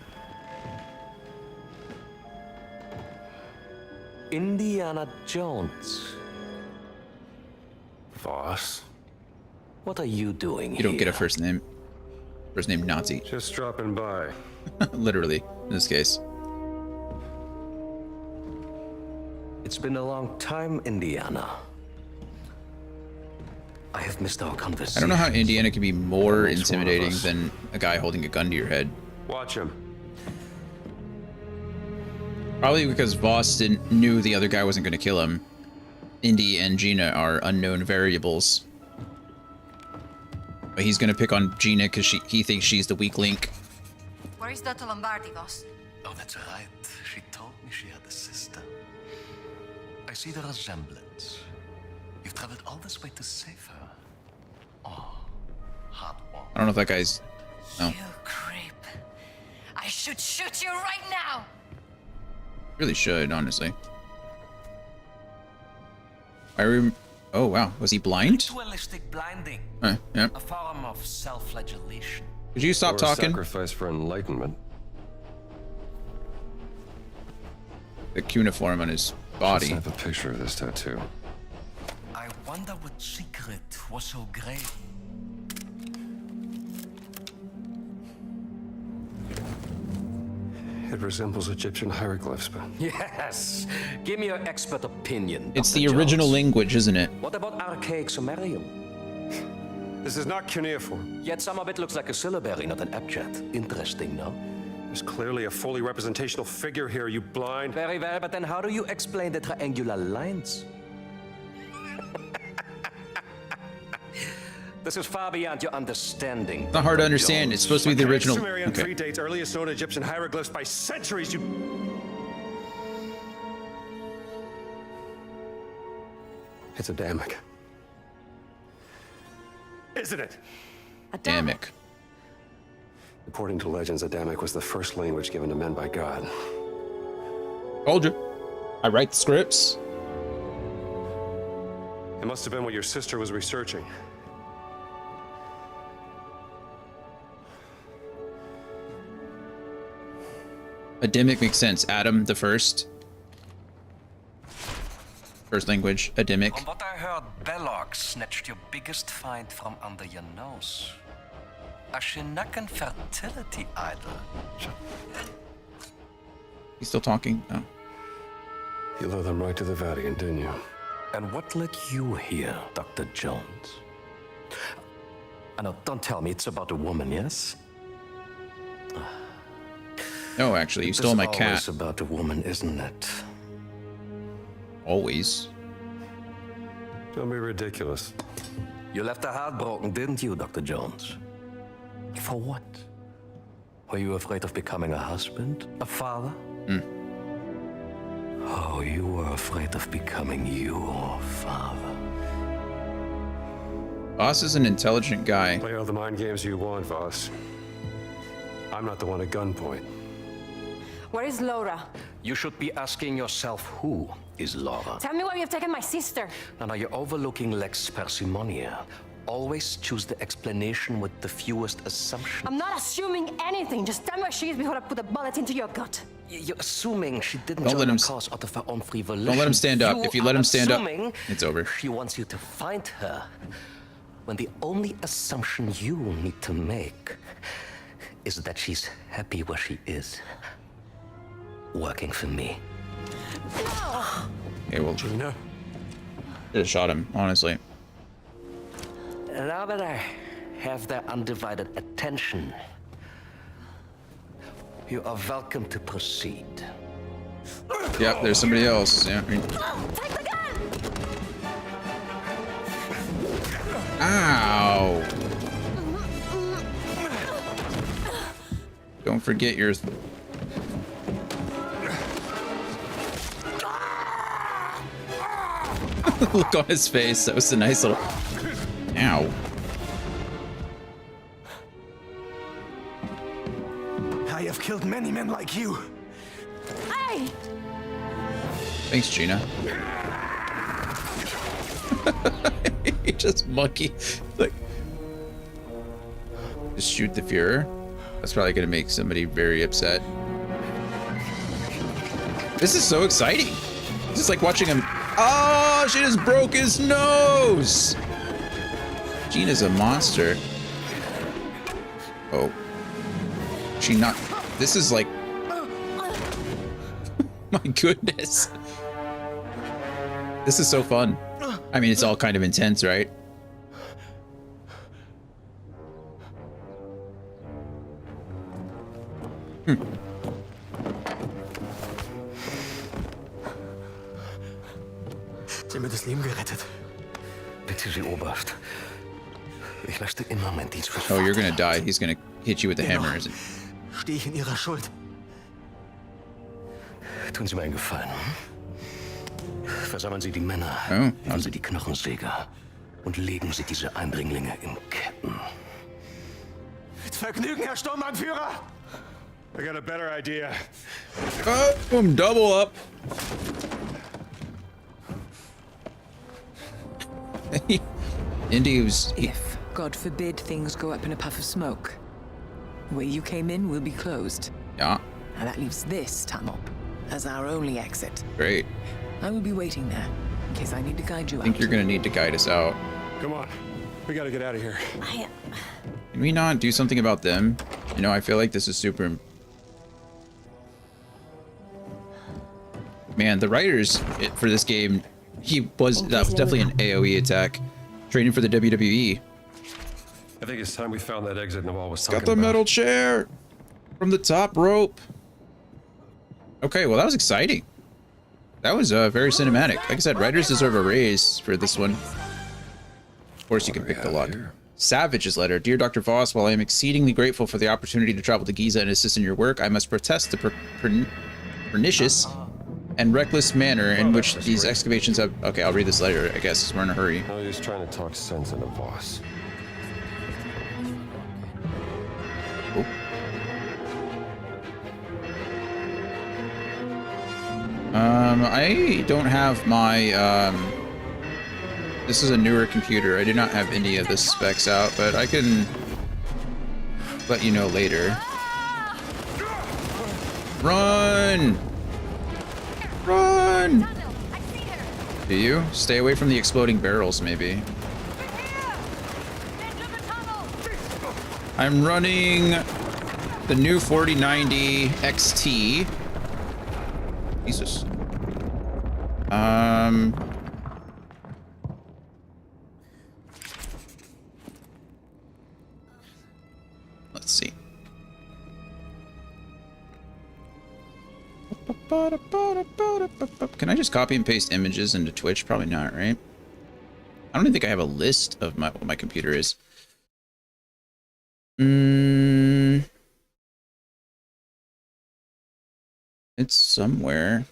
Indiana Jones. Voss? What are you doing You don't get a first name. First name Nazi. Just dropping by. Literally, in this case. It's been a long time, Indiana. I have missed our conversation. I don't know how Indiana can be more intimidating than a guy holding a gun to your head. Watch him. Probably because Voss knew the other guy wasn't going to kill him. Indy and Gina are unknown variables. But he's going to pick on Gina because he thinks she's the weak link. Where is Dr. Lombardi, boss? Oh, that's right. She told me she had a sister. I see the resemblance. You've traveled all this way to save her. Oh, hard one. I don't know if that guy's... No. You creep. I should shoot you right now! Really should, honestly. Oh, wow. Was he blind? Ritualistic blinding. Yeah. A form of self-flagellation. Could you stop talking? Sacrifice for enlightenment. The cuneiform on his body. Let's have a picture of this tattoo. I wonder what secret was so great. It resembles Egyptian hieroglyphs, but... Yes! Give me your expert opinion. It's Dr. the original Jones. language, isn't it? What about archaic Sumerian? This is not cuneiform. Yet some of it looks like a syllabary, not an abjad. Interesting, no? There's clearly a fully representational figure here, you blind. Very well, but then how do you explain the triangular lines? This is far beyond your understanding. Not hard to understand. It's supposed to be the original. Sumerian Okay. predates earliest known Egyptian hieroglyphs by centuries, you... It's Adamic. Isn't it? Adamic. According to legends, Adamic was the first language given to men by God. Told you. I write the scripts. It must have been what your sister was researching. Adamic makes sense. Adam the first. First language, Adimic. From what I heard, Belloc snatched your biggest find from under your nose. A Shinnakan fertility idol. He's still talking? Oh. You led them right to the Vatican, didn't you? And what led you here, Dr. Jones? Now, don't tell me it's about a woman, yes? No, actually, you stole my cat. It's about a woman, isn't it? Always. Don't be ridiculous. You left her heartbroken, didn't you, Dr. Jones? For what? Were you afraid of becoming a husband? A father? Oh, you were afraid of becoming your father. Voss is an intelligent guy. Play all the mind games you want, Voss. I'm not the one at gunpoint. Where is Laura? You should be asking yourself, who is Laura? Tell me where you've taken my sister. Now you're overlooking Lex Parsimonia. Always choose the explanation with the fewest assumptions. I'm not assuming anything. Just tell me where she is before I put a bullet into your gut. You're assuming she didn't Don't let join him the cause out of her own free volition. Don't let him stand up. If you let him stand up, it's over. She wants you to find her. When the only assumption you need to make is that she's happy where she is. Working for me. No! Okay, well, Gina? should have shot him, honestly. Now that I have their undivided attention, you are welcome to proceed. Yep, there's somebody else. Yeah. Take the gun! Ow! Don't forget your... Look on his face. That was a nice little... Ow. I have killed many men like you. Hey! Thanks, Gina. He just monkey. Like... Just shoot the Fuhrer. That's probably gonna make somebody very upset. This is so exciting. This is like watching him... Oh, she just broke his nose! Gina's a monster. Oh. She not... This is like... My goodness. This is so fun. I mean, it's all kind of intense, right? Sie haben mir das Leben gerettet. Bitte, Sie Oberst. Ich leiste immer meinen Dienst fürs Oh, you're gonna Vaterland. die. He's gonna hit you with the hammer, isn't he? Stehe ich in Ihrer Schuld? Tun Sie mir einen Gefallen. Versammeln Sie die Männer, Oh, nehmen Sie die Knochensäger und legen Sie diese Eindringlinge in Ketten. Mit Vergnügen, Herr Sturmbannführer! I got a better idea. Oh, boom, double up. Indy was... If, God forbid, things go up in a puff of smoke, where you came in will be closed. Yeah, And that leaves this tunnel as our only exit. great. I will be waiting there in case I need to guide you I out. think you're gonna need to guide us out. Come on. We gotta get out of here. Can we not do something about them? You know, I feel like this is super... Man, the writers for this game, that was definitely an AoE attack. Training for the WWE. I think it's time we found that exit Nawal was Got talking the about. metal chair from the top rope. Okay, well, that was exciting. That was very cinematic. Like I said, writers deserve a raise for this one. Of course, you can pick the luck. Savage's letter. Dear Dr. Voss, while I am exceedingly grateful for the opportunity to travel to Giza and assist in your work, I must protest the pernicious and reckless manner in which these excavations have... Okay, I'll read this letter, I guess, 'cause we're in a hurry. I was just trying to talk sense into Voss. Oh. I don't have my, this is a newer computer. I do not have any of the specs out, but I can let you know later. Run! Run! Do you? Stay away from the exploding barrels, maybe. I'm running the new 4090 XT. Jesus. Let's see. Can I just copy and paste images into Twitch? Probably not, right? I don't even think I have a list of what my computer is. It's somewhere.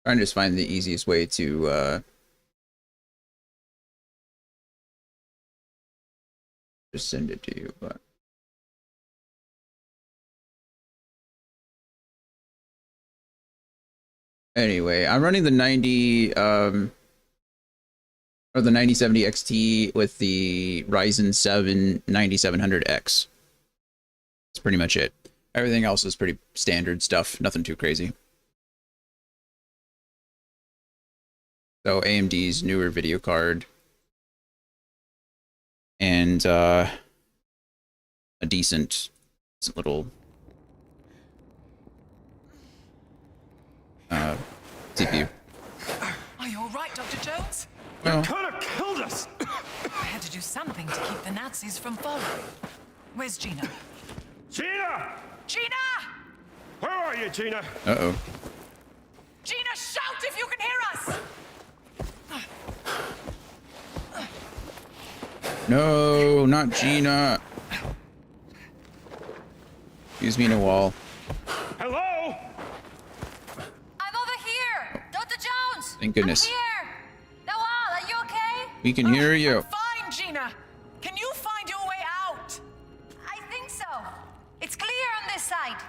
Trying to just find the easiest way to just send it to you, but anyway, I'm running the 90 or the 9070 XT with the Ryzen 7 9700X. That's pretty much it. Everything else is pretty standard stuff, nothing too crazy. So AMD's newer video card and a decent little CPU. Are you all right, Dr. Jones? Well, Could have killed us! I had to do something to keep the Nazis from following. Where's Gina? Gina! Gina! Where are you, Gina? uh-oh. Gina, shout if you can hear us! No, not Gina. Use me in a wall. Hello? I'm over here! Dr. Jones! Thank goodness. I'm here! Nawal, are you okay? We can hear you. Fine, Gina. Can you find your way out? I think so. It's clear on this side.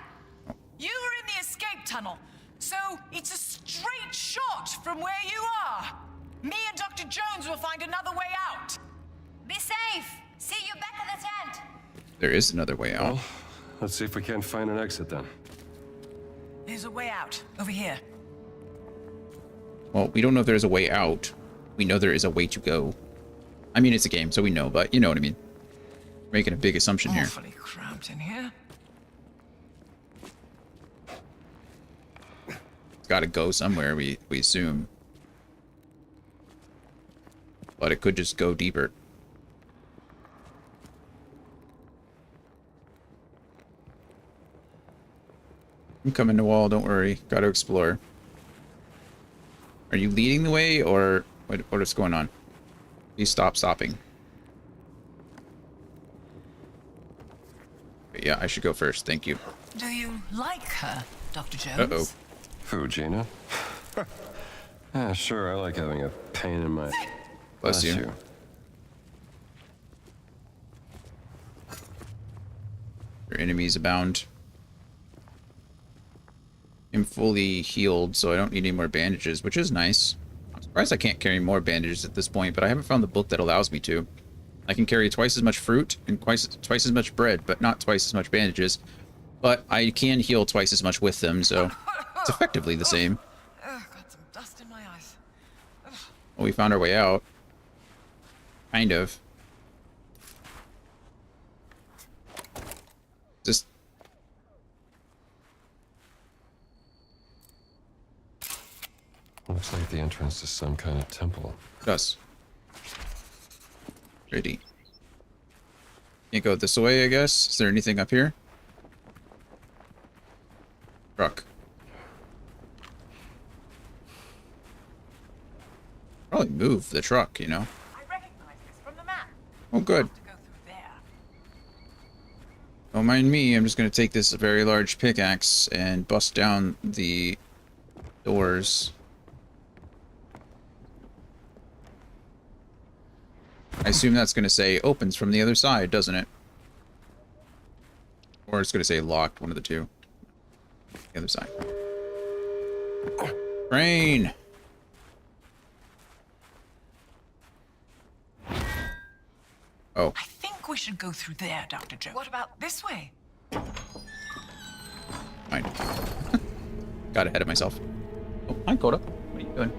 You were in the escape tunnel, so it's a straight shot from where you are. Me and Dr. Jones will find another way out. Be safe. See you back in the tent. There is another way out. Well, let's see if we can't find an exit then. There's a way out, over here. Well, we don't know if there's a way out. We know there is a way to go. I mean, it's a game, so we know, but you know what I mean. We're making a big assumption here. Awfully cramped in here. It's got to go somewhere, we assume. But it could just go deeper. I'm coming to wall, don't worry. Got to explore. Are you leading the way, or what is going on? Please stop stopping. But yeah, I should go first. Thank you. Do you like her, Dr. Jones? Uh-oh. Who, Gina? Yeah, sure, I like having a pain in my... Bless you. Your enemies abound. I'm fully healed, so I don't need any more bandages, which is nice. I'm surprised I can't carry more bandages at this point, but I haven't found the book that allows me to. I can carry twice as much fruit and twice as much bread, but not twice as much bandages. But I can heal twice as much with them, so it's effectively the same. Got some dust in my eyes. Well, we found our way out. Kind of. Just... Looks like the entrance to some kind of temple. Us. Ready. Can't go this way, I guess. Is there anything up here? Truck. Probably move the truck, you know. I recognize this from the map. Oh, good. To go through there. Don't mind me. I'm just gonna take this very large pickaxe and bust down the doors. I assume that's gonna say opens from the other side, doesn't it? Or it's gonna say locked, one of the two. The other side. Rain! Oh. I think we should go through there, Dr. Joe. What about this way? Fine. Got ahead of myself. Oh, hi, Coda. What are you doing?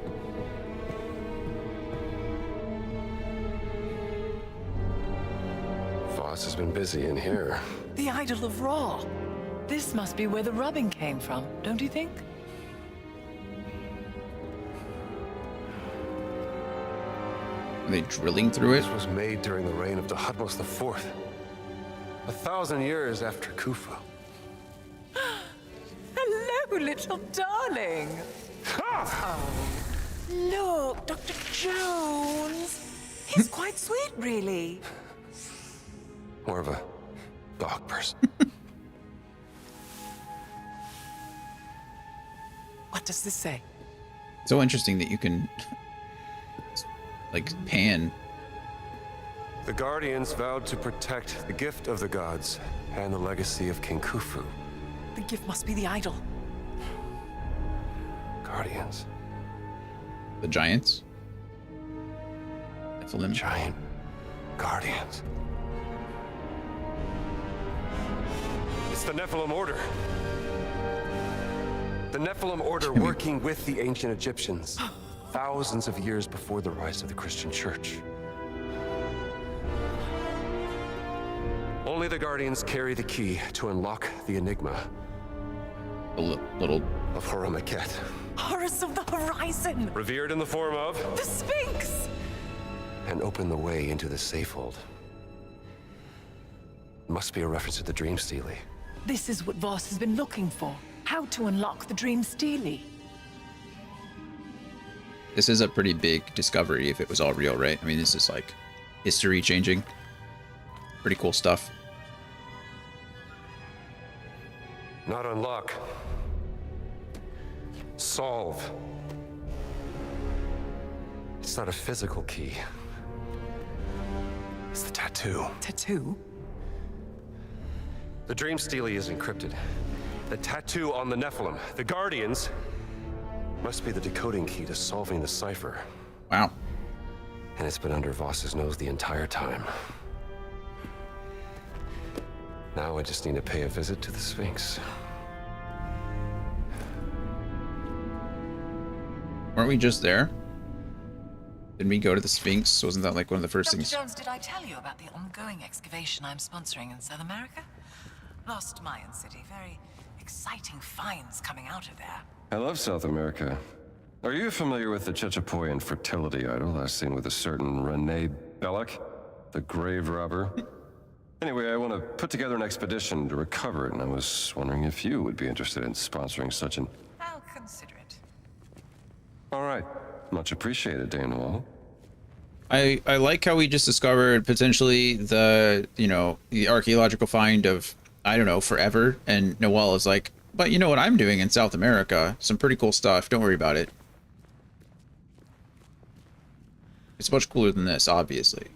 Voss has been busy in here. The Idol of Ra. This must be where the rubbing came from, don't you think? Are they drilling through it? This was made during the reign of Thutmose IV. 1,000 years after Khufu. Hello, little darling. Oh, look, Dr. Jones. He's quite sweet, really. More of a dog person. What does this say? So interesting that you can, like, pan. The Guardians vowed to protect the gift of the gods and the legacy of King Khufu. The gift must be the idol. Guardians. The giants? Nephilim. Giant Guardians. It's the Nephilim Order. The Nephilim Order working with the ancient Egyptians, thousands of years before the rise of the Christian Church. Only the Guardians carry the key to unlock the enigma. A little of Horamakhet. Horus of the Horizon! Revered in the form of the Sphinx! And open the way into the Safehold. Must be a reference to the Dream Stealie. This is what Voss has been looking for. How to unlock the Dream Stealie. This is a pretty big discovery if it was all real, right? I mean, this is like history changing. Pretty cool stuff. Not unlock. Solve. It's not a physical key. It's the tattoo. Tattoo? The Dream Stealie is encrypted. The tattoo on the Nephilim, the Guardians, must be the decoding key to solving the cipher. Wow. And it's been under Voss's nose the entire time. Now I just need to pay a visit to the Sphinx. Weren't we just there? Didn't we go to the Sphinx? Wasn't that like one of the first Dr. things? Jones, did I tell you about the ongoing excavation I'm sponsoring in South America? Lost Mayan city. Very exciting finds coming out of there. I love South America. Are you familiar with the Chechapoyan fertility idol last seen with a certain Renee Belloc, the grave robber? Anyway, I want to put together an expedition to recover it, and I was wondering if you would be interested in sponsoring such an... I'll consider it. All right. Much appreciated, Dame Noel. I like how we just discovered potentially the, you know, the archaeological find of, I don't know, forever. And Noel is like, but you know what I'm doing in South America? Some pretty cool stuff. Don't worry about it. It's much cooler than this, obviously.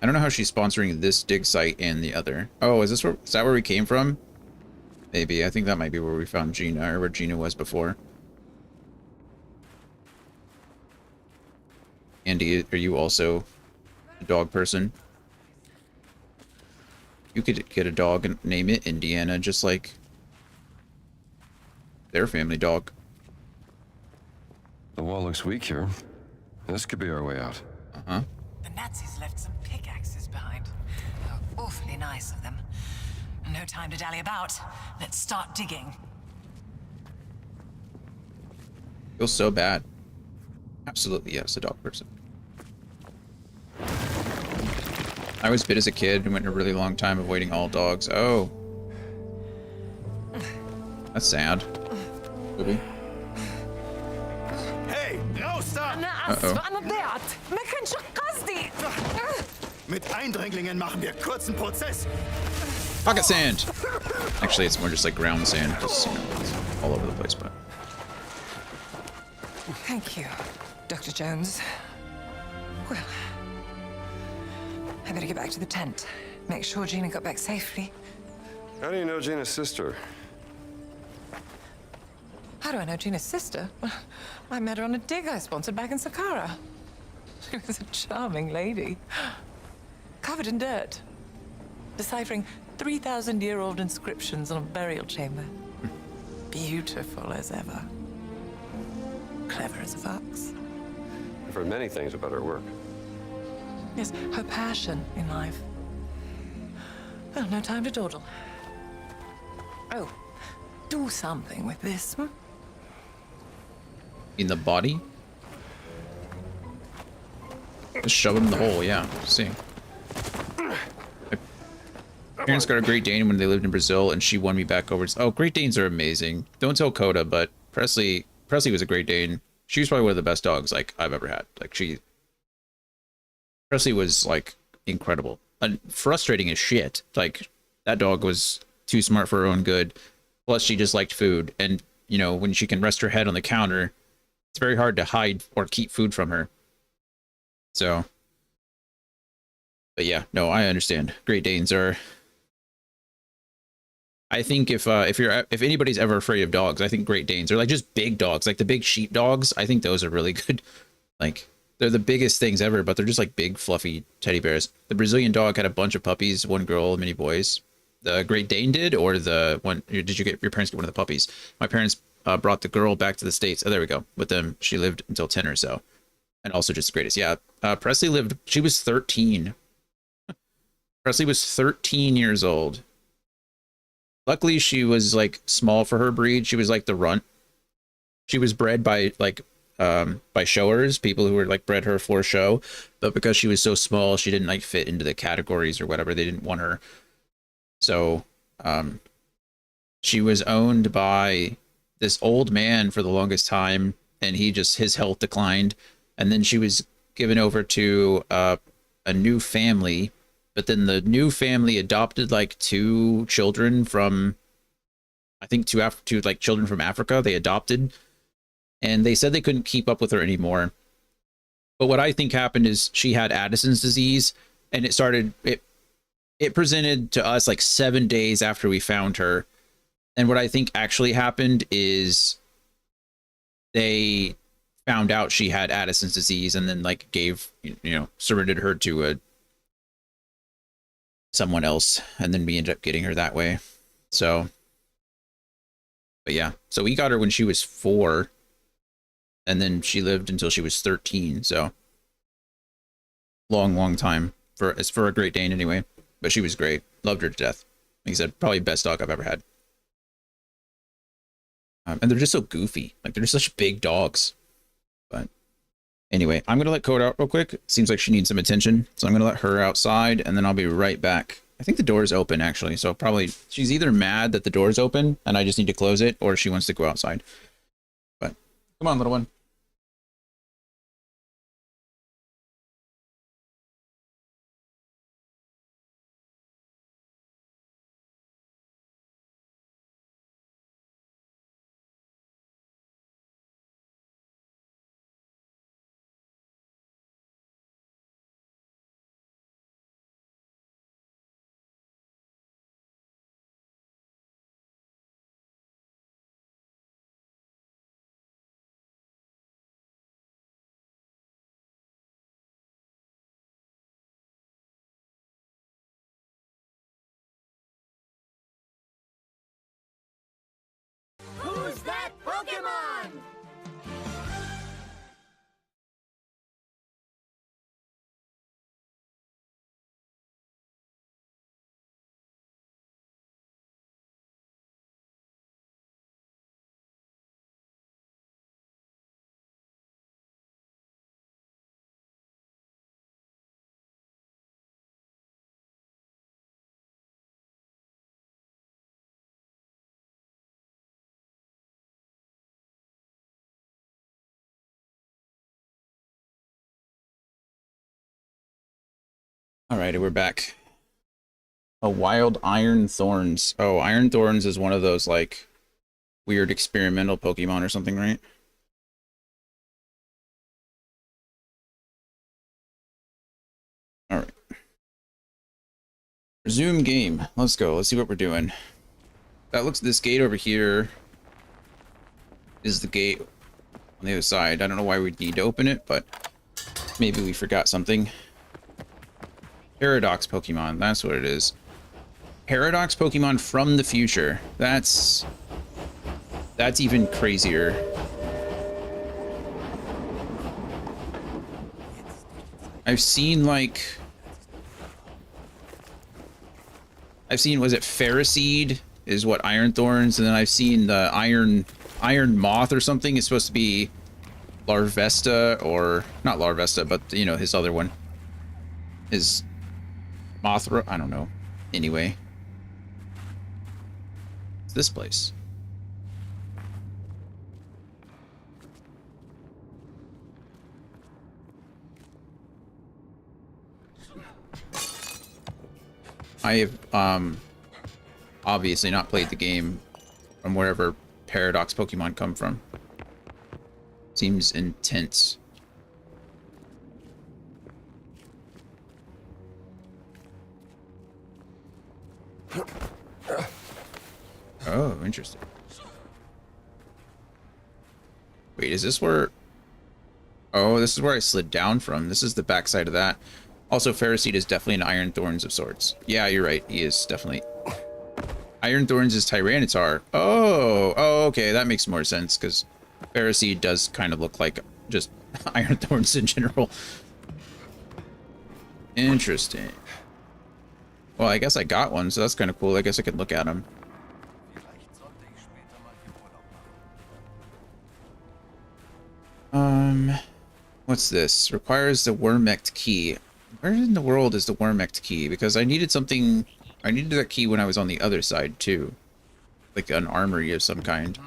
I don't know how she's sponsoring this dig site and the other. Oh, is that where we came from? Maybe. I think that might be where we found Gina, or where Gina was before. Andy, are you also a dog person? You could get a dog and name it Indiana, just like their family dog. The wall looks weak here. This could be our way out. Uh-huh. The Nazis left some pickaxes behind. They were awfully nice of them. No time to dally about. Let's start digging. Feels so bad. Absolutely, yes, a dog person. I was bit as a kid and went a really long time avoiding all dogs. Oh. That's sad. Maybe. Hey, raus da! Uh-oh. Mit Eindringlingen machen wir kurzen Prozess. Pocket sand. Actually, it's more just like ground sand. Just, you know, it's all over the place, but. Thank you, Dr. Jones. Well, I better get back to the tent. Make sure Gina got back safely. How do you know Gina's sister? How do I know Gina's sister? Well, I met her on a dig I sponsored back in Saqqara. She was a charming lady. Covered in dirt. Deciphering 3,000-year-old inscriptions on a burial chamber. Beautiful as ever. Clever as a fox. I've heard many things about her work. Yes, her passion in life. Well, no time to dawdle. Oh, do something with this, hmm? In the body? Just shove him in the hole, yeah. See. My parents got a Great Dane when they lived in Brazil, and she won me back over. Oh, Great Danes are amazing. Don't tell Coda, but Presley was a Great Dane. She was probably one of the best dogs like I've ever had. Like Presley was like incredible and frustrating as shit. Like that dog was too smart for her own good. Plus, she just liked food, and you know when she can rest her head on the counter, it's very hard to hide or keep food from her. So, but yeah, no, I understand. Great Danes are. I think if anybody's ever afraid of dogs, I think Great Danes are like just big dogs, like the big sheep dogs. I think those are really good. Like they're the biggest things ever, but they're just like big fluffy teddy bears. The Brazilian dog had a bunch of puppies, one girl, many boys. The Great Dane did, or the one? Did you get your parents get one of the puppies? My parents brought the girl back to the States. Oh, there we go. With them, she lived until 10 or so, and also just the greatest. Yeah, Presley lived. She was 13. Presley was 13 years old. Luckily, she was like small for her breed. She was like the runt. She was bred by like by showers, people who were like bred her for show. But because she was so small, she didn't like fit into the categories or whatever. They didn't want her. So she was owned by this old man for the longest time, and his health declined. And then she was given over to a new family. But then the new family adopted like 2 children from, I think two like children from Africa. They adopted, and they said they couldn't keep up with her anymore. But what I think happened is she had Addison's disease, and it presented to us like 7 days after we found her. And what I think actually happened is they found out she had Addison's disease, and then like surrendered her to someone else, and then we ended up getting her that way. So, but yeah, so we got her when she was 4, and then she lived until she was 13. So long time for a Great Dane anyway. But she was great. Loved her to death. Like I said, probably best dog I've ever had. And they're just so goofy. Like they're just such big dogs. But anyway, I'm going to let Coda out real quick. Seems like she needs some attention. So I'm going to let her outside, and then I'll be right back. I think the door's open, actually. So probably she's either mad that the door's open and I just need to close it, or she wants to go outside. But come on, little one. Alrighty, we're back. A wild Iron Thorns. Oh, Iron Thorns is one of those, like, weird experimental Pokemon or something, right? Alright. Resume game. Let's go. Let's see what we're doing. That looks, this gate over here is the gate on the other side. I don't know why we'd need to open it, but maybe we forgot something. Paradox Pokemon, that's what it is. Paradox Pokemon from the future. That's even crazier. I've seen, like, was it Ferroseed is what Iron Thorns, and then I've seen the Iron Moth or something is supposed to be Larvesta, or not Larvesta, but you know, his other one. His Mothra, I don't know. Anyway. It's this place. I have obviously not played the game from wherever Paradox Pokemon come from. Seems intense. Oh, interesting. Wait, is this where... Oh, this is where I slid down from. This is the backside of that. Also, Ferroseed is definitely an Iron Thorns of sorts. Yeah, you're right. He is definitely... Iron Thorns is Tyranitar. Oh, okay. That makes more sense, because Ferroseed does kind of look like just Iron Thorns in general. Interesting. Well, I guess I got one, so that's kind of cool. I guess I could look at him. What's this? Requires the Wurmect key. Where in the world is the Wurmect key? Because I needed something... I needed that key when I was on the other side, too. Like an armory of some kind.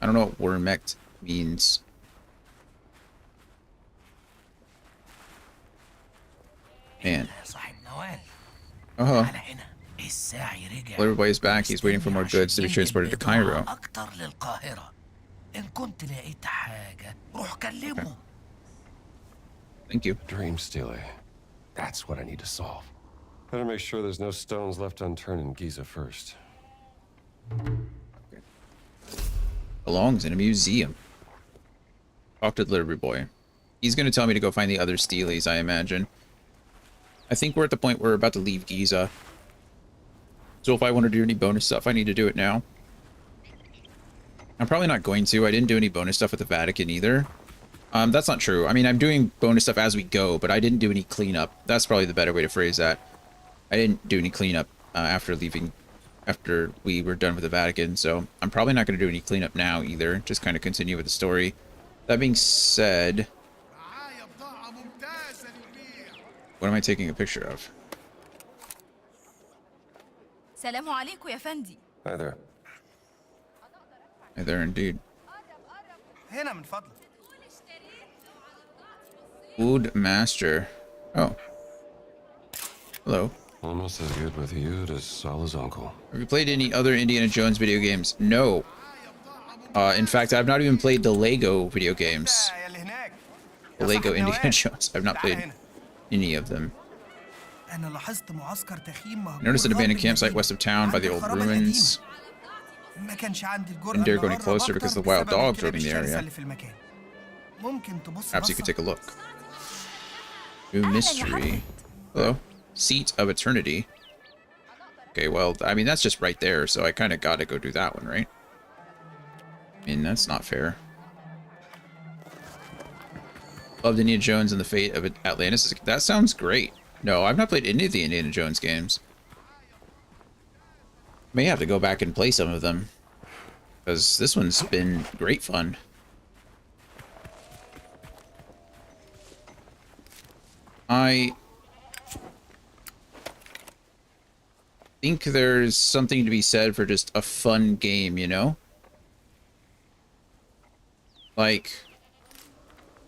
I don't know what Wurmect means. Man. Oh. Well, everybody's back. He's waiting for more goods to be transported to Cairo. Thank you. Dream Stealer. That's what I need to solve. Better make sure there's no stones left unturned in Giza first. Belongs in a museum. Talk to the delivery boy. He's going to tell me to go find the other Steelies, I imagine. I think we're at the point where we're about to leave Giza. So if I want to do any bonus stuff, I need to do it now. I'm probably not going to. I didn't do any bonus stuff with the Vatican either. That's not true. I mean, I'm doing bonus stuff as we go, but I didn't do any cleanup. That's probably the better way to phrase that. I didn't do any cleanup after we were done with the Vatican, so I'm probably not going to do any cleanup now either. Just kind of continue with the story. That being said... What am I taking a picture of? Hi there. Hi there, indeed. Food Master. Oh. Hello. Almost as good with you as Salah's uncle. Have you played any other Indiana Jones video games? No. In fact, I've not even played the Lego video games. The Lego Indiana Jones. I've not played any of them. I noticed an abandoned campsite west of town by the old ruins. Didn't dare go any closer because of the wild dogs roaming the area. Perhaps you could take a look. New mystery. Hello. Seat of Eternity. Okay, well, I mean, that's just right there, so I kind of gotta go do that one, right? I mean, that's not fair. Loved Indiana Jones and the Fate of Atlantis. That sounds great. No, I've not played any of the Indiana Jones games. May have to go back and play some of them, because this one's been great fun. I think there's something to be said for just a fun game, you know? Like,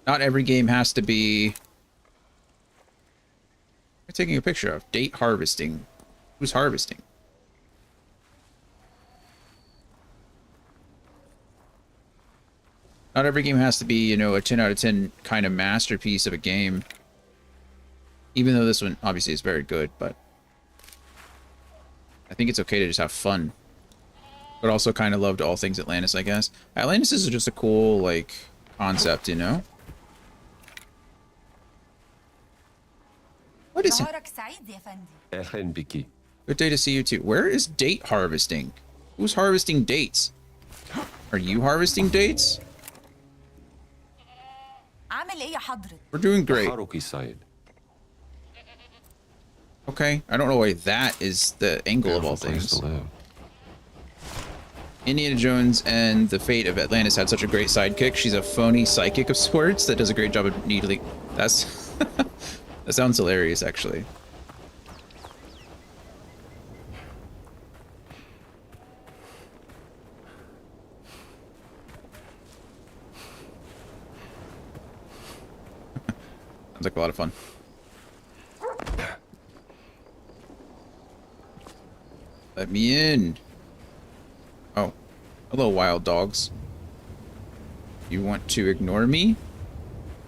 not every game has to be I'm taking a picture of date harvesting. Who's harvesting? Not every game has to be, you know, a 10 out of 10 kind of masterpiece of a game. Even though this one obviously is very good, but I think it's okay to just have fun. But also kind of loved all things Atlantis, I guess. Atlantis is just a cool, like, concept, you know? What is it? Good day to see you too. Where is date harvesting? Who's harvesting dates? Are you harvesting dates? We're doing great. Okay, I don't know why that is the angle of all things. Indiana Jones and the Fate of Atlantis had such a great sidekick. She's a phony psychic of sorts that does a great job of needling. That's that sounds hilarious, actually. Sounds like a lot of fun. Let me in. Oh, hello, wild dogs. You want to ignore me?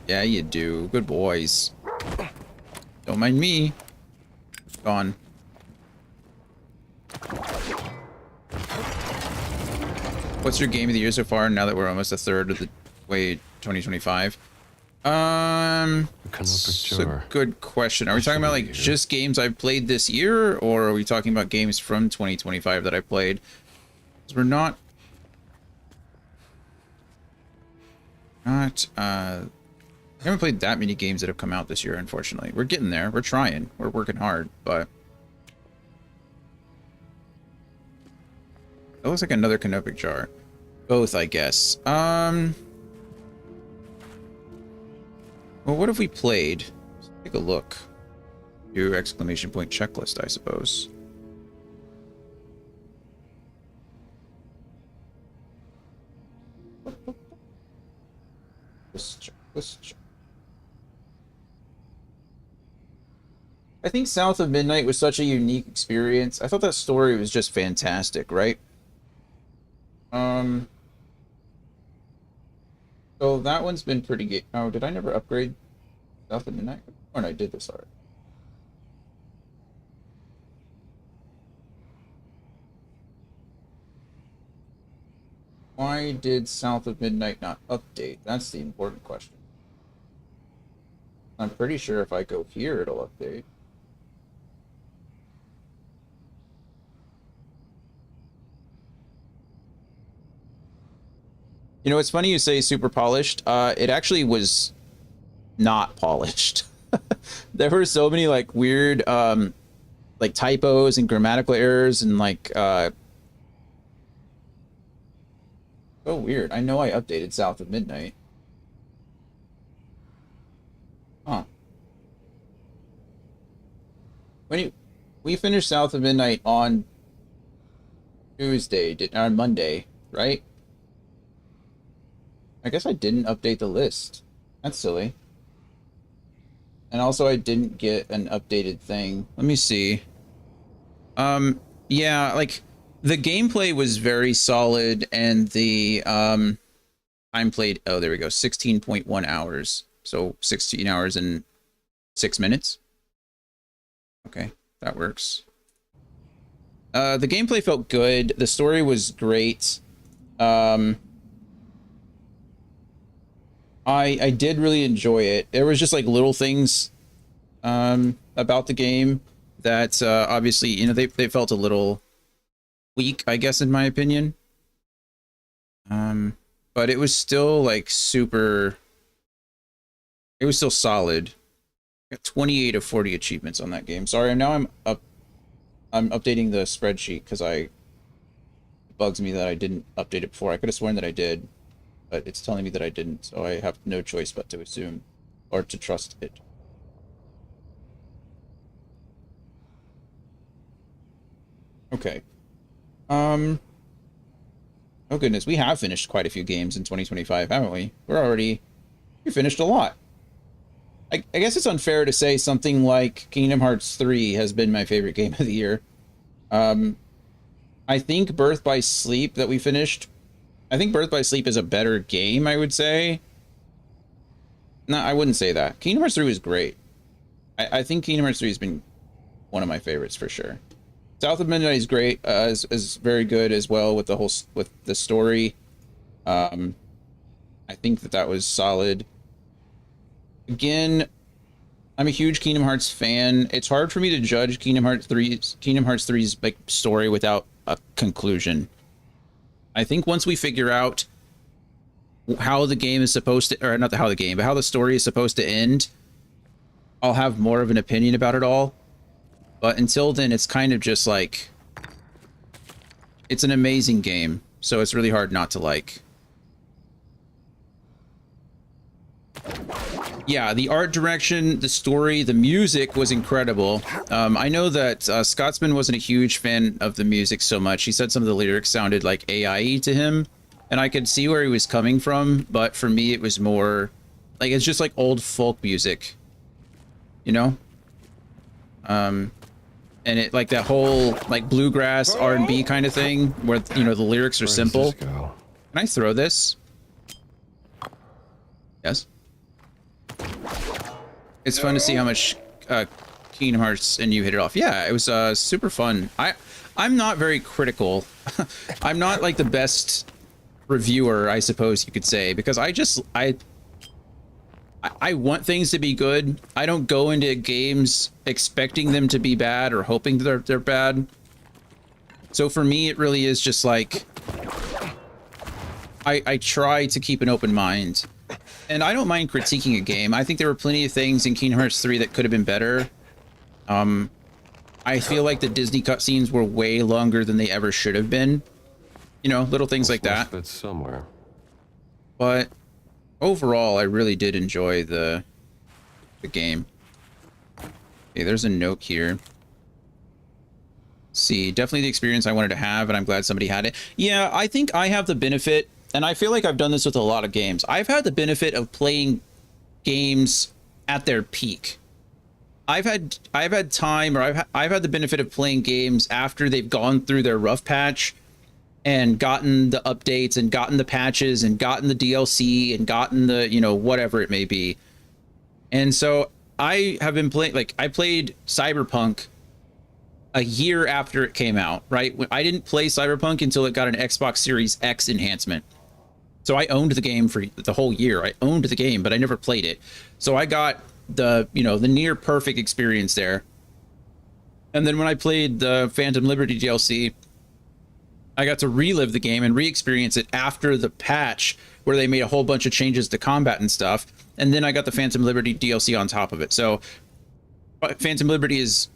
Yeah, you do. Good boys. Don't mind me. Gone. What's your game of the year so far? Now that we're almost a third of the way 2025. It's a good question. Are we talking about like just games I've played this year, or are we talking about games from 2025 that I played? Because we're not I haven't played that many games that have come out this year, unfortunately. We're getting there. We're trying. We're working hard, but that looks like another Canopic jar. Both, I guess. Well, what have we played? Let's take a look. Do exclamation point checklist, I suppose. Let's check. I think South of Midnight was such a unique experience. I thought that story was just fantastic, right? So that one's been pretty good. Oh, did I never upgrade South of Midnight? Oh, no, I did this already. Why did South of Midnight not update? That's the important question. I'm pretty sure if I go here, it'll update. You know, it's funny you say super polished. It actually was not polished. There were so many like weird like typos and grammatical errors and like so weird. I know I updated South of Midnight. Huh. We finished South of Midnight on Tuesday, on Monday, right? I guess I didn't update the list. That's silly. And also I didn't get an updated thing. Let me see. Yeah, like the gameplay was very solid and the time played, oh, there we go, 16.1 hours. So 16 hours and 6 minutes. Okay, that works. The gameplay felt good. The story was great. I did really enjoy it. There was just like little things about the game that obviously, you know, they felt a little weak, I guess, in my opinion. But it was still like super, it was still solid. I got 28 of 40 achievements on that game. Sorry, now I'm updating the spreadsheet because it bugs me that I didn't update it before. I could have sworn that I did, but it's telling me that I didn't, so I have no choice but to assume or to trust it. Okay. Oh goodness, we have finished quite a few games in 2025, haven't we? We finished a lot. I guess it's unfair to say something like Kingdom Hearts 3 has been my favorite game of the year. I think Birth by Sleep that we finished, I think Birth by Sleep is a better game, I would say. No, I wouldn't say that. Kingdom Hearts 3 was great. I think Kingdom Hearts 3 has been one of my favorites for sure. South of Midnight is great, is very good as well with the story. I think that was solid. Again, I'm a huge Kingdom Hearts fan. It's hard for me to judge Kingdom Hearts 3's like story without a conclusion. I think once we figure out how the game is supposed to, or not how the game, but how the story is supposed to end, I'll have more of an opinion about it all. But until then, it's kind of just like, it's an amazing game, so it's really hard not to like. Yeah, the art direction, the story, the music was incredible. I know that Scotsman wasn't a huge fan of the music so much. He said some of the lyrics sounded like AI to him, and I could see where he was coming from, but for me it was more like, it's just like old folk music, you know? And it like that whole like bluegrass R&B kind of thing where, you know, the lyrics are simple. Can I throw this? Yes. It's fun to see how much Kingdom Hearts and you hit it off. Yeah, it was super fun. I'm not very critical. I'm not like the best reviewer, I suppose you could say, because I want things to be good. I don't go into games expecting them to be bad or hoping that they're bad. So for me, it really is just like, I try to keep an open mind. And I don't mind critiquing a game. I think there were plenty of things in Kingdom Hearts 3 that could have been better. I feel like the Disney cutscenes were way longer than they ever should have been. You know, little things like that. Fit somewhere. But overall, I really did enjoy the game. Okay, there's a note here. See, definitely the experience I wanted to have, and I'm glad somebody had it. Yeah, I think I have the benefit, and I feel like I've done this with a lot of games. I've had the benefit of playing games at their peak. I've had time, or I've had the benefit of playing games after they've gone through their rough patch and gotten the updates and gotten the patches and gotten the DLC and gotten the, you know, whatever it may be. And so I have been playing, like, I played Cyberpunk a year after it came out, right? I didn't play Cyberpunk until it got an Xbox Series X enhancement. So I owned the game for the whole year. I owned the game, but I never played it. So I got the, you know, the near perfect experience there. And then when I played the Phantom Liberty DLC, I got to relive the game and re-experience it after the patch where they made a whole bunch of changes to combat and stuff. And then I got the Phantom Liberty DLC on top of it. So Phantom Liberty is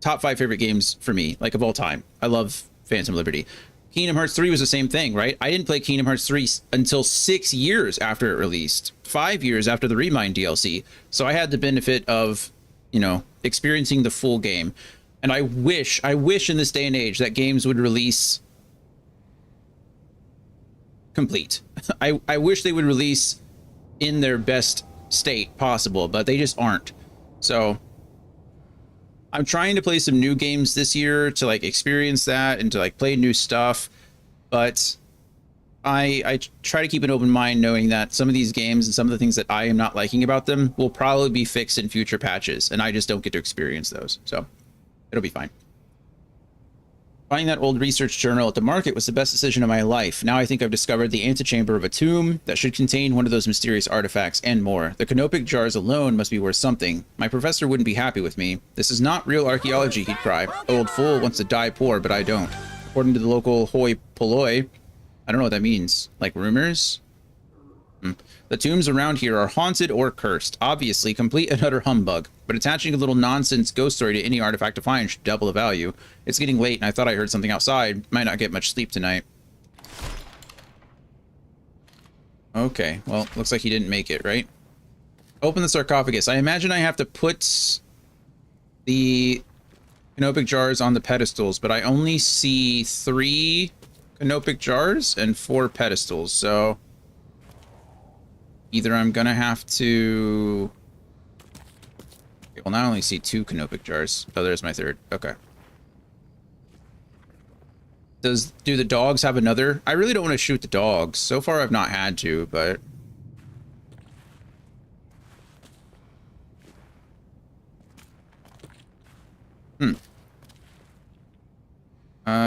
top 5 favorite games for me, like, of all time. I love Phantom Liberty. Kingdom Hearts 3 was the same thing, right? I didn't play Kingdom Hearts 3 until 6 years after it released, 5 years after the Remind DLC. So I had the benefit of, you know, experiencing the full game. And I wish in this day and age that games would release complete. I wish they would release in their best state possible, but they just aren't. So I'm trying to play some new games this year to like experience that and to like play new stuff, but I try to keep an open mind, knowing that some of these games and some of the things that I am not liking about them will probably be fixed in future patches, and I just don't get to experience those. So it'll be fine. Finding that old research journal at the market was the best decision of my life. Now I think I've discovered the antechamber of a tomb that should contain one of those mysterious artifacts and more. The canopic jars alone must be worth something. My professor wouldn't be happy with me. This is not real archaeology, he'd cry. Old fool wants to die poor, but I don't. According to the local hoi polloi, I don't know what that means. Like rumors? The tombs around here are haunted or cursed. Obviously, complete and utter humbug. But attaching a little nonsense ghost story to any artifact to find should double the value. It's getting late and I thought I heard something outside. Might not get much sleep tonight. Okay, well, looks like he didn't make it, right? Open the sarcophagus. I imagine I have to put the canopic jars on the pedestals, but I only see 3 canopic jars and 4 pedestals, so either I'm gonna have to Well, now I only see 2 canopic jars. Oh, there's my third. Okay. Do the dogs have another? I really don't want to shoot the dogs. So far, I've not had to, but...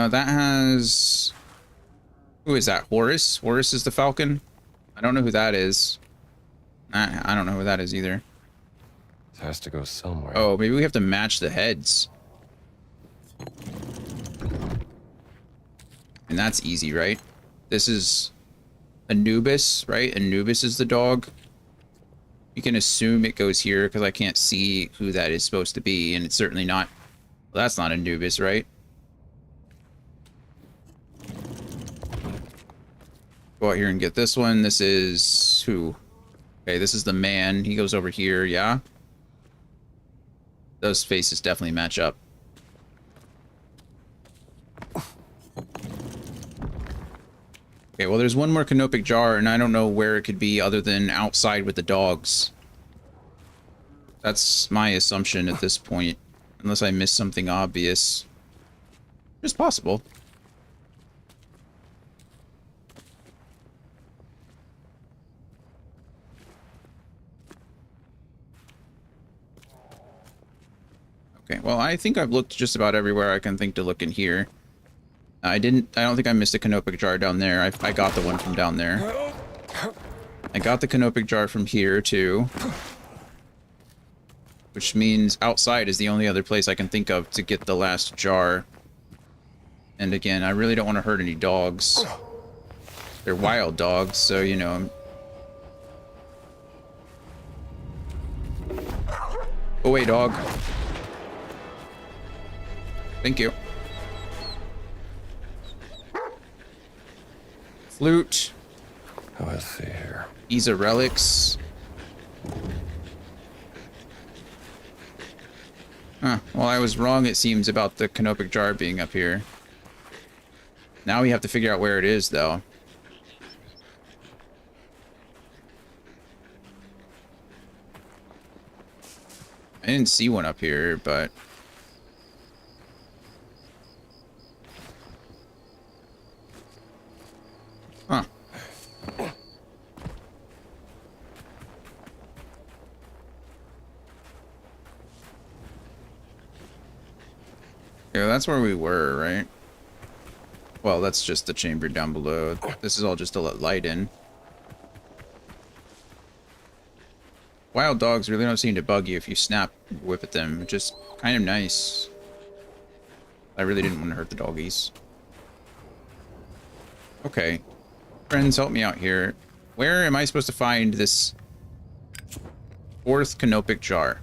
That has... Who is that? Horus? Horus is the falcon? I don't know who that is. I don't know who that is either. It has to go somewhere. Oh, maybe we have to match the heads. And that's easy, right? This is Anubis, right? Anubis is the dog. You can assume it goes here because I can't see who that is supposed to be, and it's certainly not... Well, that's not Anubis, right? Go out here and get this one. This is... who? Okay, this is the man. He goes over here, yeah? Those faces definitely match up. Okay, well, there's one more canopic jar, and I don't know where it could be other than outside with the dogs. That's my assumption at this point. Unless I missed something obvious. It's possible. Okay, well, I think I've looked just about everywhere I can think to look in here. I don't think I missed a canopic jar down there. I got the one from down there. I got the canopic jar from here, too. Which means outside is the only other place I can think of to get the last jar. And again, I really don't want to hurt any dogs. They're wild dogs, so, you know. Go away, dog. Thank you. Flute. Oh, let's see here. These are relics. Huh. Well, I was wrong, it seems, about the canopic jar being up here. Now we have to figure out where it is, though. I didn't see one up here, but... Huh. Yeah, that's where we were, right? Well, that's just the chamber down below. This is all just to let light in. Wild dogs really don't seem to bug you if you snap whip at them. Just kind of nice. I really didn't want to hurt the doggies. Okay. Friends, help me out here. Where am I supposed to find this 4th canopic jar?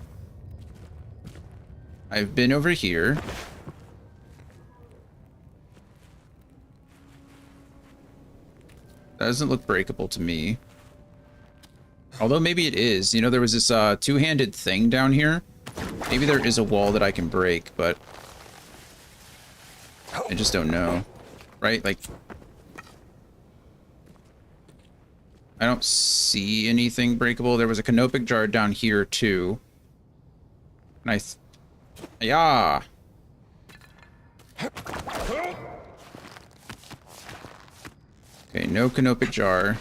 I've been over here. That doesn't look breakable to me. Although maybe it is. You know, there was this two-handed thing down here. Maybe there is a wall that I can break, but I just don't know. Right? Like, I don't see anything breakable. There was a canopic jar down here, too. And yeah. Okay, no canopic jar.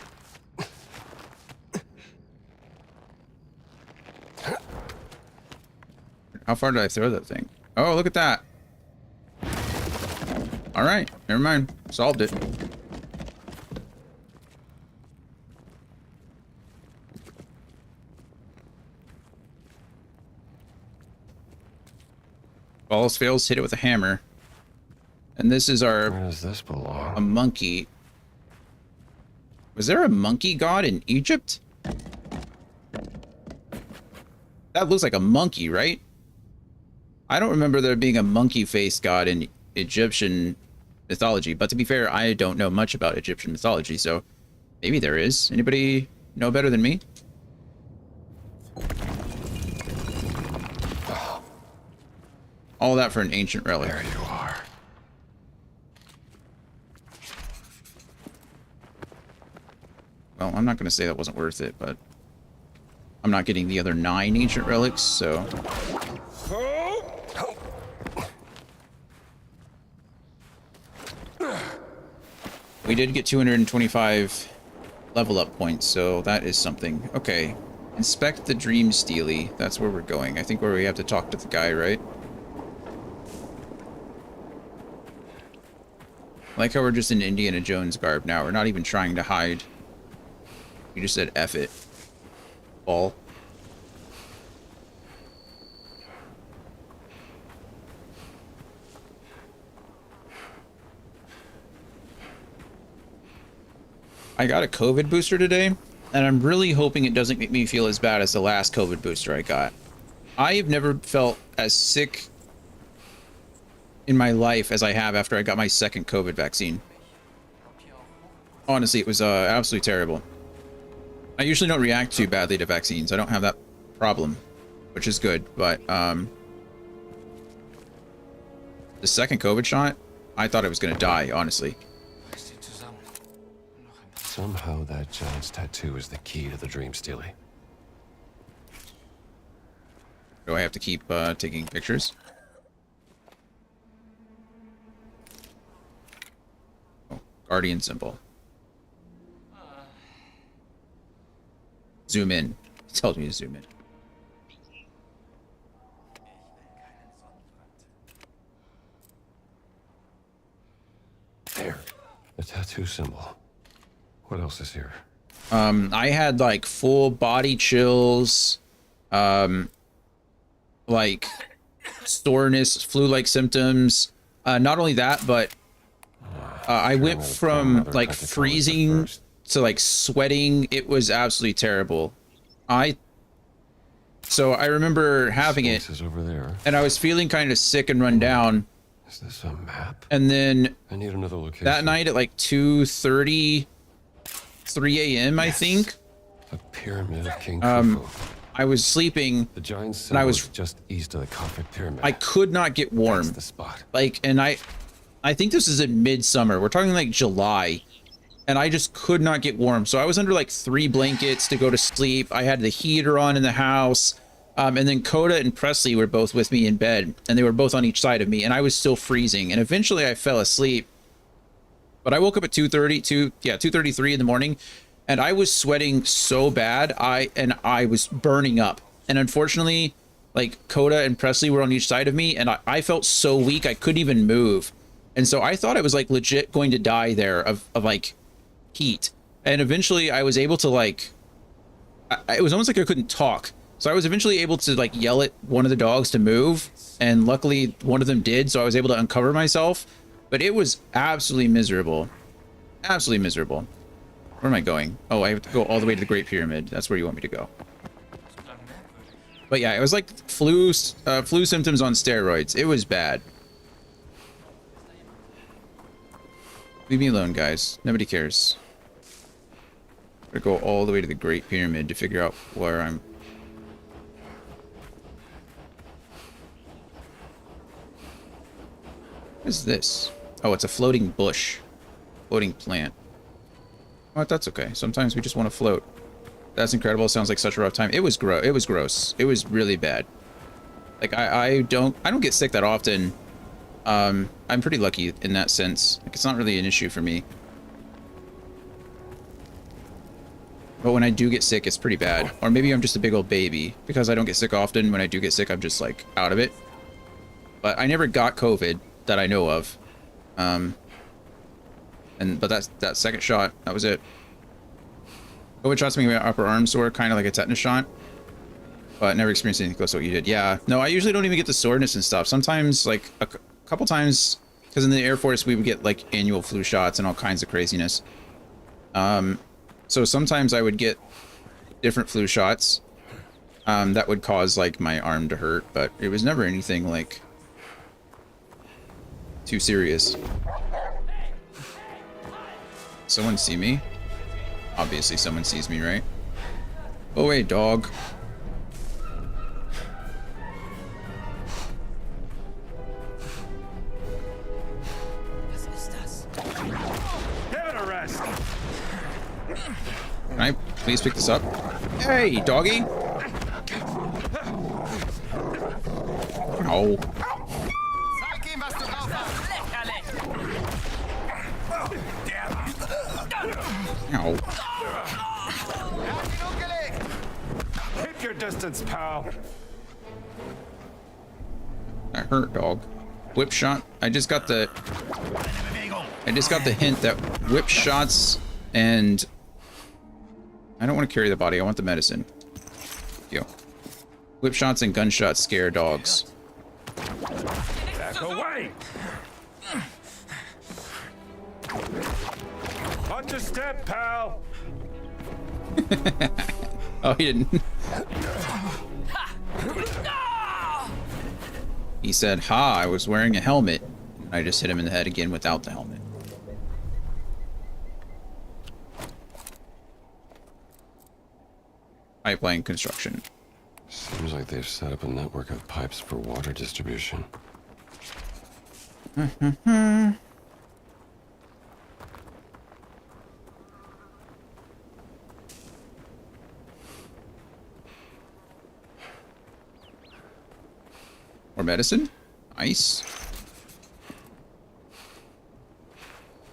How far did I throw that thing? Oh, look at that. All right, never mind. Solved it. All else fails, hit it with a hammer. And this is our... Where does this belong? A monkey. Was there a monkey god in Egypt? That looks like a monkey, right? I don't remember there being a monkey-faced god in Egyptian mythology, but to be fair, I don't know much about Egyptian mythology, so maybe there is. Anybody know better than me? All that for an ancient relic. There you are. Well, I'm not going to say that wasn't worth it, but I'm not getting the other 9 ancient relics, so We did get 225 level up points, so that is something. Okay. Inspect the Dream Steely. That's where we're going. I think where we have to talk to the guy, right? I like how we're just in Indiana Jones garb now. We're not even trying to hide. We just said F it. Ball. I got a COVID booster today, and I'm really hoping it doesn't make me feel as bad as the last COVID booster I got. I have never felt as sick in my life as I have after I got my second COVID vaccine. Honestly, it was absolutely terrible. I usually don't react too badly to vaccines. I don't have that problem, which is good, but the second COVID shot, I thought I was going to die, honestly. Somehow that giant's tattoo is the key to the Dream Steely. Do I have to keep taking pictures? Oh, Guardian symbol. Zoom in. It tells me to zoom in. There. The tattoo symbol. What else is here? I had like full body chills, like soreness, flu-like symptoms. Not only that, but I went from like freezing to like sweating. It was absolutely terrible. So I remember having it, over there. And I was feeling kind of sick and run down. Is this a map? And then I need another location. That night at like 2:30, 3 a.m. I think. A pyramid of King Khufu. I was sleeping. The giant and symbol I was just east of the Khafre pyramid. I could not get warm. That's the spot. Like, and I think this is in midsummer. We're talking like July. And I just could not get warm. So I was under like 3 blankets to go to sleep. I had the heater on in the house. And then Coda and Presley were both with me in bed. And they were both on each side of me. And I was still freezing. And eventually I fell asleep. But I woke up at 2:33 in the morning. And I was sweating so bad. I was burning up. And unfortunately, like Coda and Presley were on each side of me. And I felt so weak. I couldn't even move. And so I thought I was like legit going to die there of like heat. And eventually I was able to like, it was almost like I couldn't talk. So I was eventually able to like yell at one of the dogs to move. And luckily one of them did. So I was able to uncover myself. But it was absolutely miserable. Absolutely miserable. Where am I going? Oh, I have to go all the way to the Great Pyramid. That's where you want me to go. But yeah, it was like flu symptoms on steroids. It was bad. Leave me alone, guys. Nobody cares. I'm gonna go all the way to the Great Pyramid to figure out where I'm. What is this? Oh, it's a floating bush. Floating plant. Oh, that's okay. Sometimes we just want to float. That's incredible. It sounds like such a rough time. It was gross. It was gross. It was really bad. Like I don't get sick that often. I'm pretty lucky in that sense. Like it's not really an issue for me. But when I do get sick, it's pretty bad. Or maybe I'm just a big old baby because I don't get sick often. When I do get sick, I'm just like out of it. But I never got COVID that I know of. But that's that second shot. That was it. COVID shots make my upper arm sore, kind of like a tetanus shot. But never experienced anything close to what you did. Yeah. No, I usually don't even get the soreness and stuff. Sometimes, like a couple times, because in the Air Force we would get like annual flu shots and all kinds of craziness. So sometimes I would get different flu shots that would cause like my arm to hurt, but it was never anything like too serious. Someone see me? Obviously someone sees me, right? Oh wait, dog. Give it a rest. Can I please pick this up? Hey, doggy! Oh. Ow. Keep your distance, pal. That hurt, dog. Whip shot. I just got the hint that whip shots and I don't want to carry the body. I want the medicine. Yo. Whip shots and gunshots scare dogs. Back away. Watch your step, pal. Oh, he didn't. He said, "Ha, I was wearing a helmet." I just hit him in the head again without the helmet. Pipeline construction. Seems like they've set up a network of pipes for water distribution. More medicine? Nice.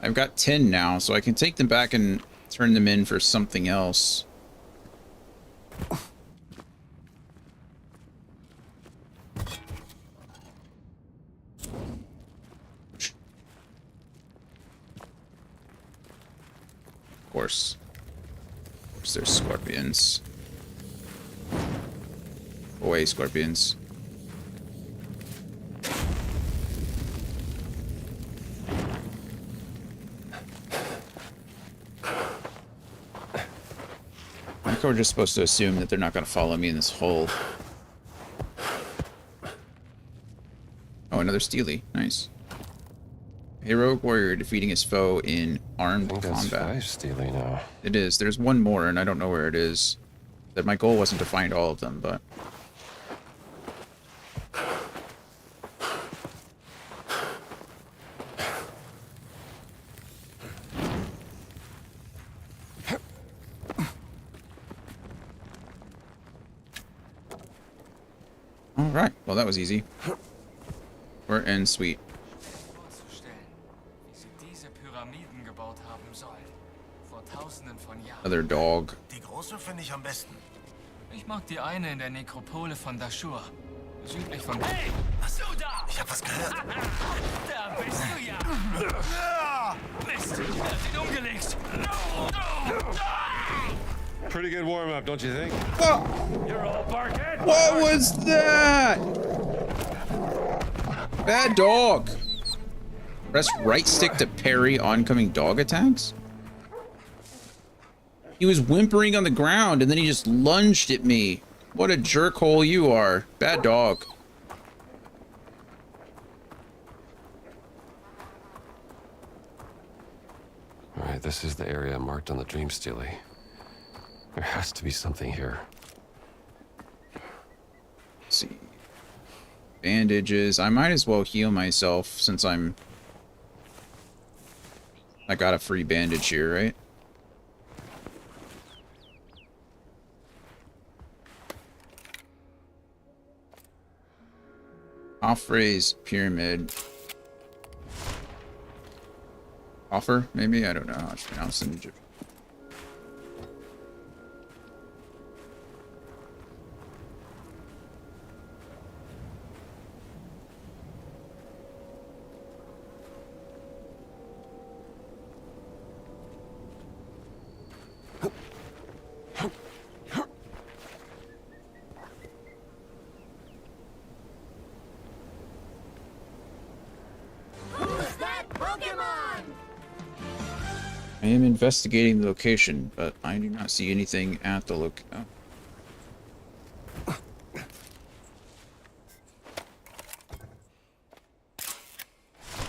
I've got 10 now, so I can take them back and turn them in for something else. Of course. Of course there's scorpions. Away, scorpions. I think we're just supposed to assume that they're not going to follow me in this hole. Oh, another Steely. Nice. Heroic warrior defeating his foe in armed combat. That's 5 Steely now. It is. There's one more, and I don't know where it is. That my goal wasn't to find all of them, but... Alright, well that was easy. Short and sweet. Another dog. Die große finde ich am besten. Ich mag die eine in der Nekropole von Dashur. Südlich von... Hey! Was du da? Ich hab was gehört. Da bist du ja. Mist, er hat ihn umgelegt. Pretty good warm-up, don't you think? Oh. You're all barking. What was that? Bad dog. Press right stick to parry oncoming dog attacks? He was whimpering on the ground and then he just lunged at me. What a jerkhole you are. Bad dog. Alright, this is the area marked on the Dream Steely. There has to be something here. Let's see. Bandages. I might as well heal myself since I got a free bandage here, right? Offray's pyramid. Offer, maybe? I don't know how it's pronounced in Egypt. I am investigating the location, but I do not see anything at the oh.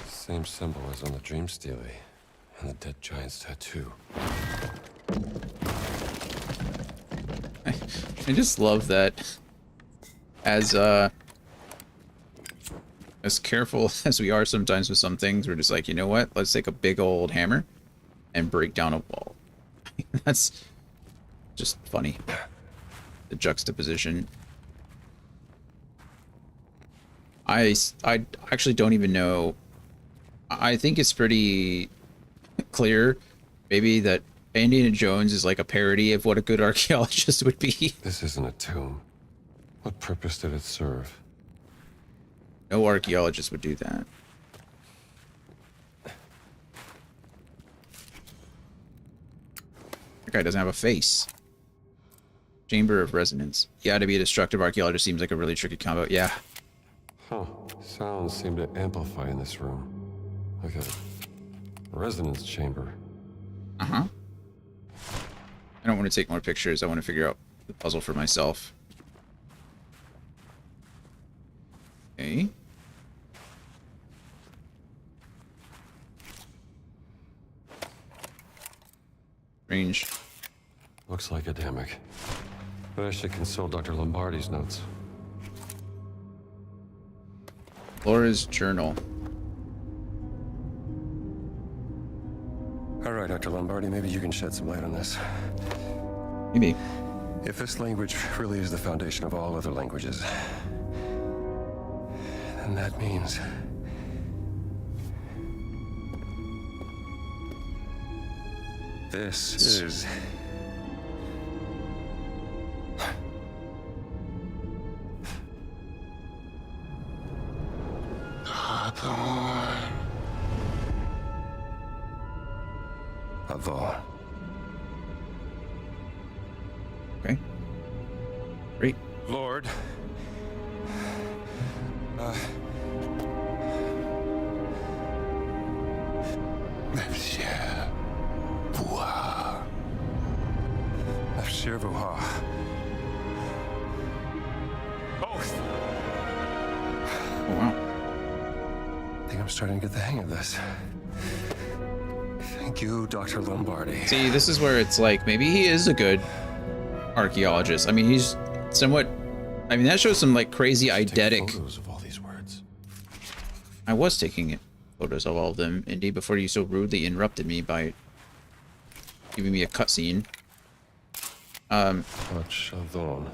Same symbol as on the Dream Steely and the Dead Giant's tattoo. I just love that as careful as we are sometimes with some things, we're just like, you know what? Let's take a big old hammer and break down a wall. That's just funny. The juxtaposition. I actually don't even know. I think it's pretty clear, maybe, that Indiana Jones is like a parody of what a good archaeologist would be. This isn't a tomb. What purpose did it serve? No archaeologist would do that. That guy doesn't have a face. Chamber of Resonance. Yeah, to be a destructive archaeologist seems like a really tricky combo. Yeah. Huh. Sounds seem to amplify in this room. Like a resonance chamber. Uh-huh. I don't want to take more pictures. I want to figure out the puzzle for myself. Okay. Strange. Looks like Adamic. But I should consult Dr. Lombardi's notes. Laura's journal. All right, Dr. Lombardi, maybe you can shed some light on this. Maybe. If this language really is the foundation of all other languages, then that means... this is... Hathor. Okay. Great. Lord. Monsieur Vuha. Monsieur Vuha. Oath. Oh, wow. I think I'm starting to get the hang of this. Thank you, Dr. Lombardi. See, this is where it's like, maybe he is a good archaeologist. I mean, he's somewhat... I mean, that shows some, like, crazy eidetic... Photos of all these words. I was taking photos of all of them, Indy, before you so rudely interrupted me by giving me a cutscene. Chardon.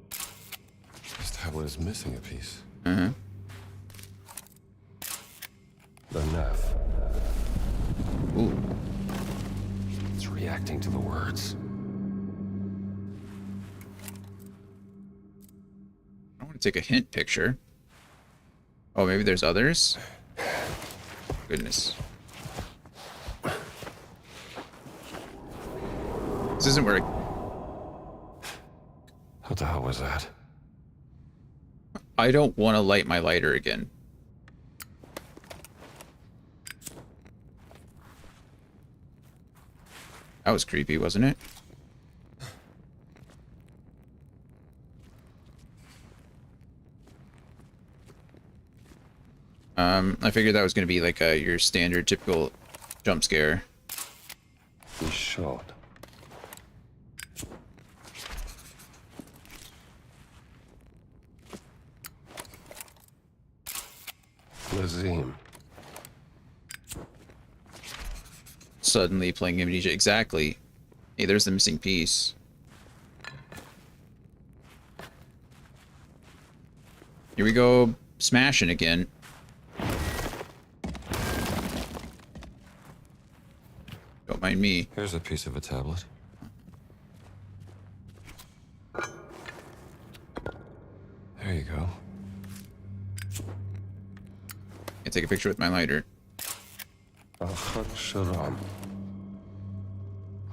This tablet is missing a piece. Uh-huh. The Nef. Ooh. It's reacting to the words. I want to take a hint picture. Oh, maybe there's others? Goodness. This isn't where... What the hell was that? I don't want to light my lighter again. That was creepy, wasn't it? I figured that was going to be like your standard, typical jump scare. He's shot. Lazim. Suddenly playing Amnesia. Exactly. Hey, there's the missing piece. Here we go, smashing again. Don't mind me. Here's a piece of a tablet. There you go. I take a picture with my lighter. Achat Sharam.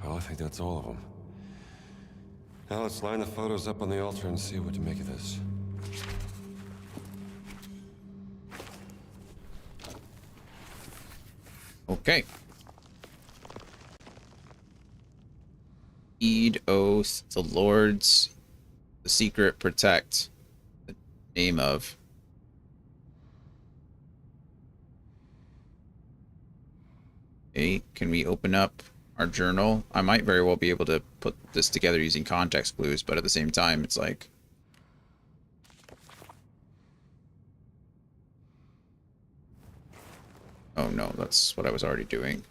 Well, I think that's all of them. Now let's line the photos up on the altar and see what to make of this. Okay. Heed oath, the Lords, the secret protect, the name of. Okay, can we open up our journal? I might very well be able to put this together using context clues, but at the same time, it's like... Oh no, that's what I was already doing.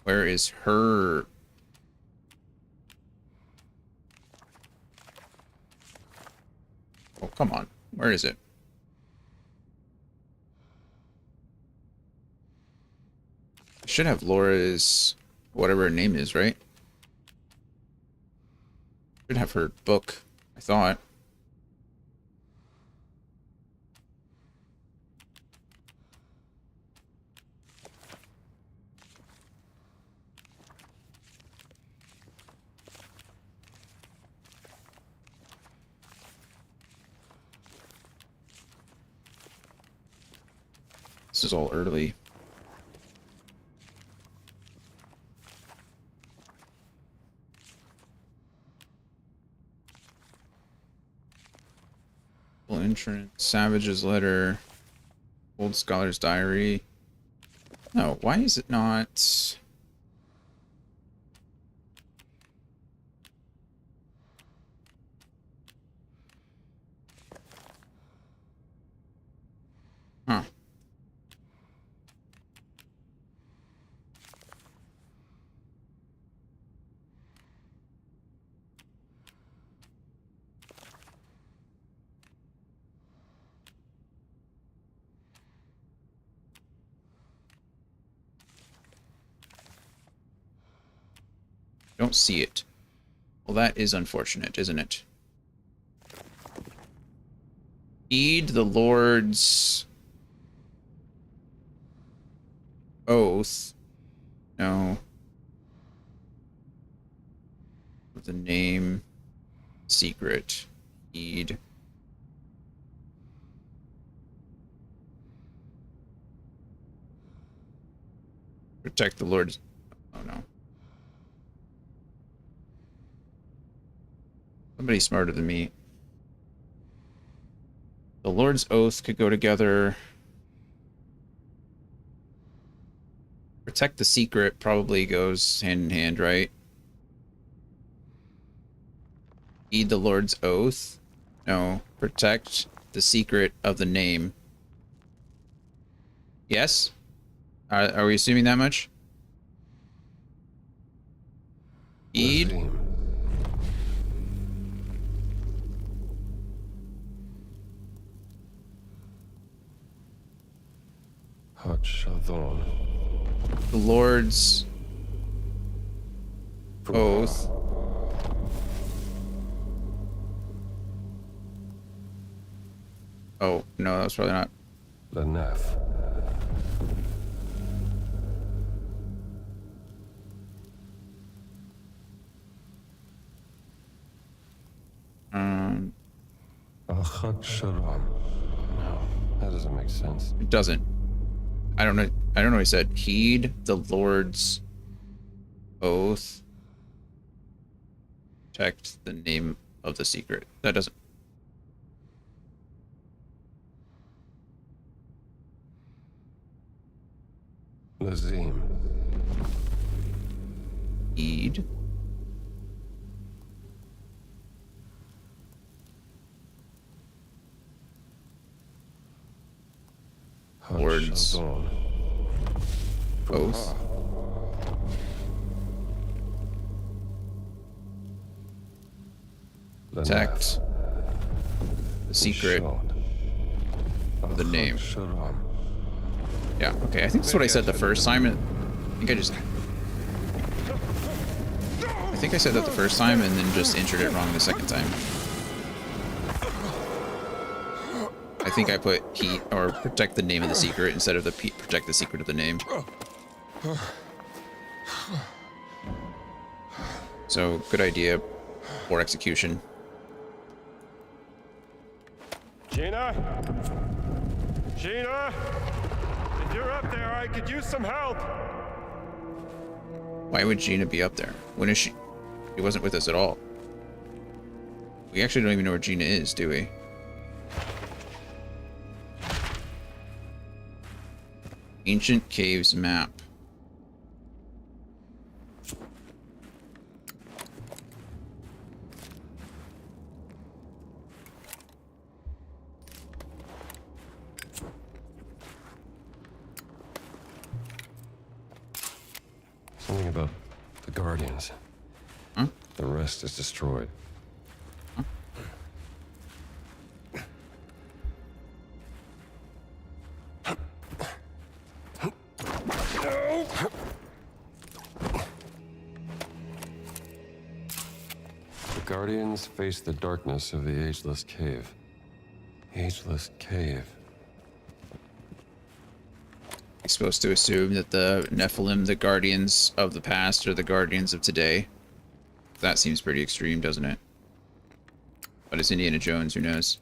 Where is her? Oh, come on. Where is it? Should have Laura's whatever her name is, right? Should have her book, I thought. This is all early. Full insurance, Savage's letter, Old Scholar's diary. No, why is it not? Huh. Don't see it. Well, that is unfortunate, isn't it? Heed the Lord's oath. No. The name. Secret. Heed. Protect the Lord's... Oh, no. Somebody smarter than me. The Lord's oath could go together. Protect the secret probably goes hand in hand, right? Heed the Lord's oath? No. Protect the secret of the name. Yes? Are we assuming that much? Heed? The Lord's oath. Oh, no, that was probably not. Lenef. Achat Sharam. No, that doesn't make sense. It doesn't. I don't know. I don't know what he said. Heed the Lord's oath. Protect the name of the secret. That doesn't. Lazim. Heed. Lord's oath. Protect the secret of the name. Yeah, okay, I think that's what I said the first time. I think I said that the first time and then just entered it wrong the second time. I think I put heat or protect the name of the secret instead of the protect the secret of the name. So, good idea. Poor execution. Gina? Gina? If you're up there, I could use some help. Why would Gina be up there? When is she? She wasn't with us at all. We actually don't even know where Gina is, do we? Ancient Caves map. Something about the Guardians. Huh? The rest is destroyed. Huh? Guardians face the darkness of the Ageless Cave. Ageless Cave. You're supposed to assume that the Nephilim, the guardians of the past, are the guardians of today. That seems pretty extreme, doesn't it? But it's Indiana Jones, who knows?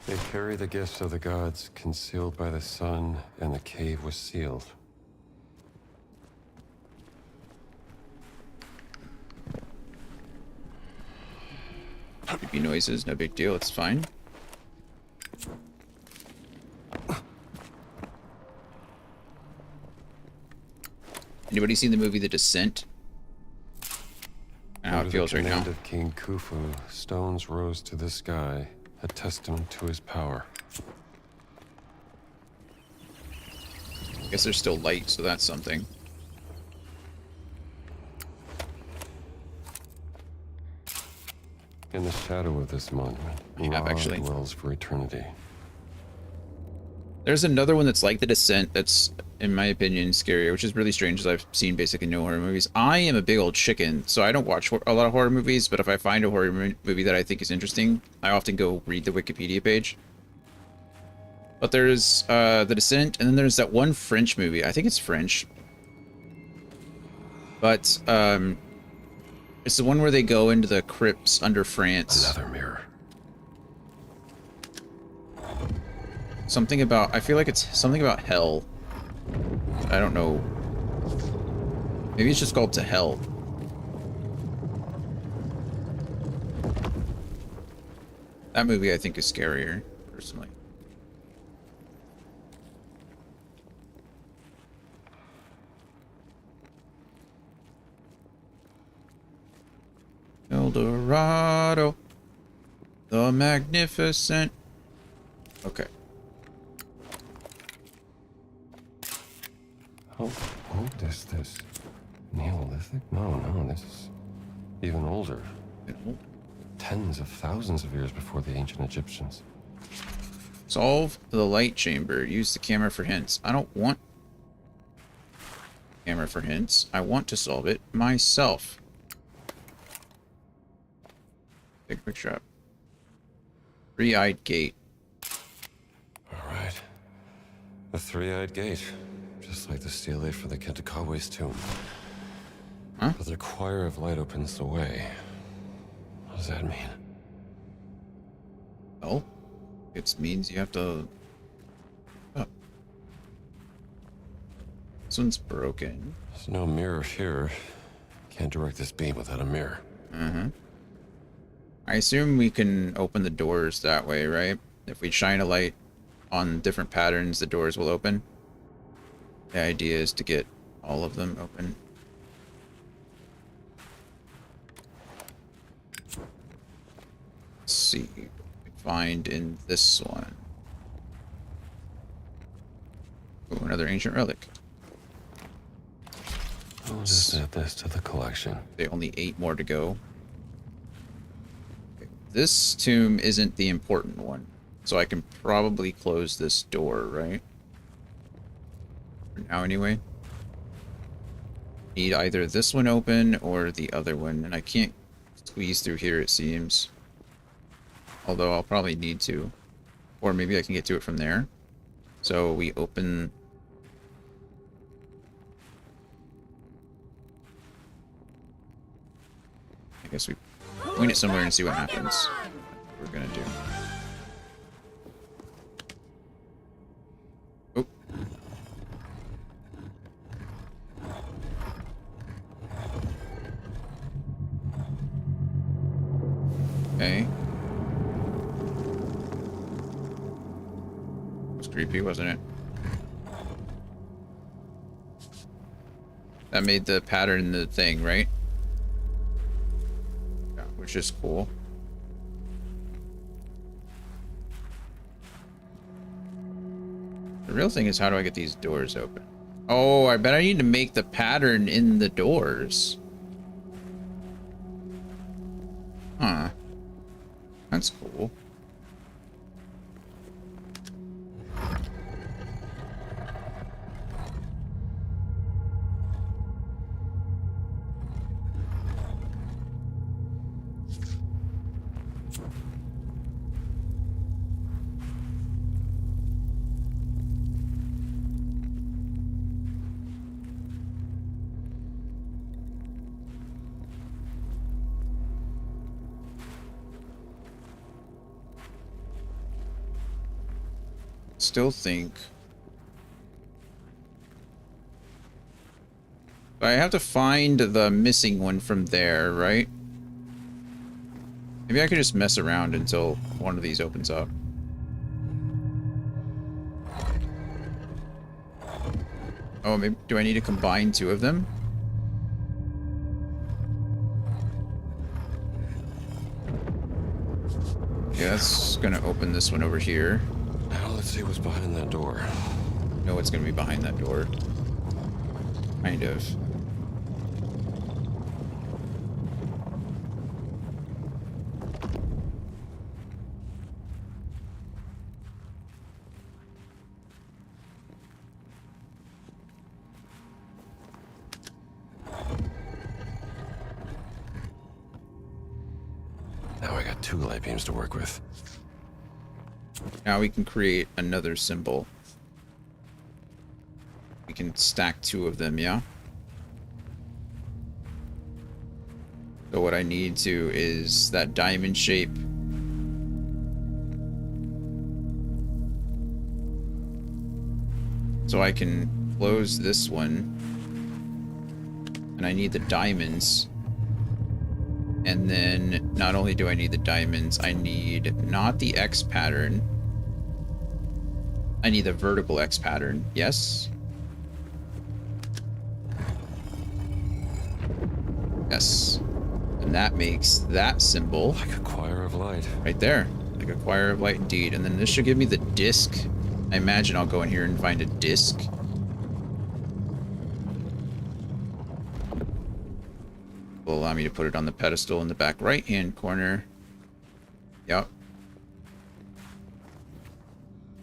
They carry the gifts of the gods concealed by the sun, and the cave was sealed. Creepy noises, no big deal, it's fine. Anybody seen the movie The Descent? And how it feels right now. Under the command of King Khufu, stones rose to the sky, a testament to his power. I guess there's still light, so that's something. In the shadow of this monument, Ra dwells for eternity. There's another one that's like The Descent that's, in my opinion, scarier, which is really strange, as I've seen basically no horror movies. I am a big old chicken, so I don't watch a lot of horror movies, but if I find a horror movie that I think is interesting, I often go read the Wikipedia page. But there's The Descent, and then there's that one French movie. I think it's French. But it's the one where they go into the crypts under France. Another mirror. Something about, I feel like it's something about hell. I don't know. Maybe it's just called To Hell. That movie I think is scarier, personally. El Dorado, the Magnificent. Okay. How old is this? Neolithic? No, this is even older. Tens of thousands of years before the ancient Egyptians. Solve the light chamber. Use the camera for hints. I don't want camera for hints. I want to solve it myself. Take a picture up. Three-eyed gate. All right. The three-eyed gate. Just like the stele for the Kentakawe's tomb. Huh? But the choir of light opens the way. What does that mean? Well, it means you have to... Oh. This one's broken. There's no mirror here. Can't direct this beam without a mirror. Mm-hmm. I assume we can open the doors that way, right? If we shine a light on different patterns, the doors will open. The idea is to get all of them open. Let's see what we can find in this one. Ooh, another ancient relic. I'll just add this to the collection. They only 8 more to go. Okay. This tomb isn't the important one, so I can probably close this door, right? For now, anyway. Need either this one open or the other one, and I can't squeeze through here, it seems. Although I'll probably need to. Or maybe I can get to it from there. So we open... I guess we point it somewhere and see what happens. What we're gonna do. Oh. Okay. It was creepy, wasn't it? That made the pattern the thing, right? Yeah, which is cool. The real thing is, how do I get these doors open? Oh, I bet I need to make the pattern in the doors. Huh. That's cool. Still think. I have to find the missing one from there, right? Maybe I could just mess around until one of these opens up. Oh, maybe do I need to combine two of them? Yeah, that's gonna open this one over here. Now let's see what's behind that door. Know what's gonna be behind that door. Kind of. Now I got 2 light beams to work with. Now we can create another symbol. We can stack 2 of them, yeah? So what I need to is that diamond shape. So I can close this one. And I need the diamonds. And then not only do I need the diamonds, I need not the X pattern. I need the vertical X pattern. Yes? Yes. And that makes that symbol. Like a choir of light. Right there. Like a choir of light indeed. And then this should give me the disc. I imagine I'll go in here and find a disc. Will allow me to put it on the pedestal in the back right hand corner. Yep.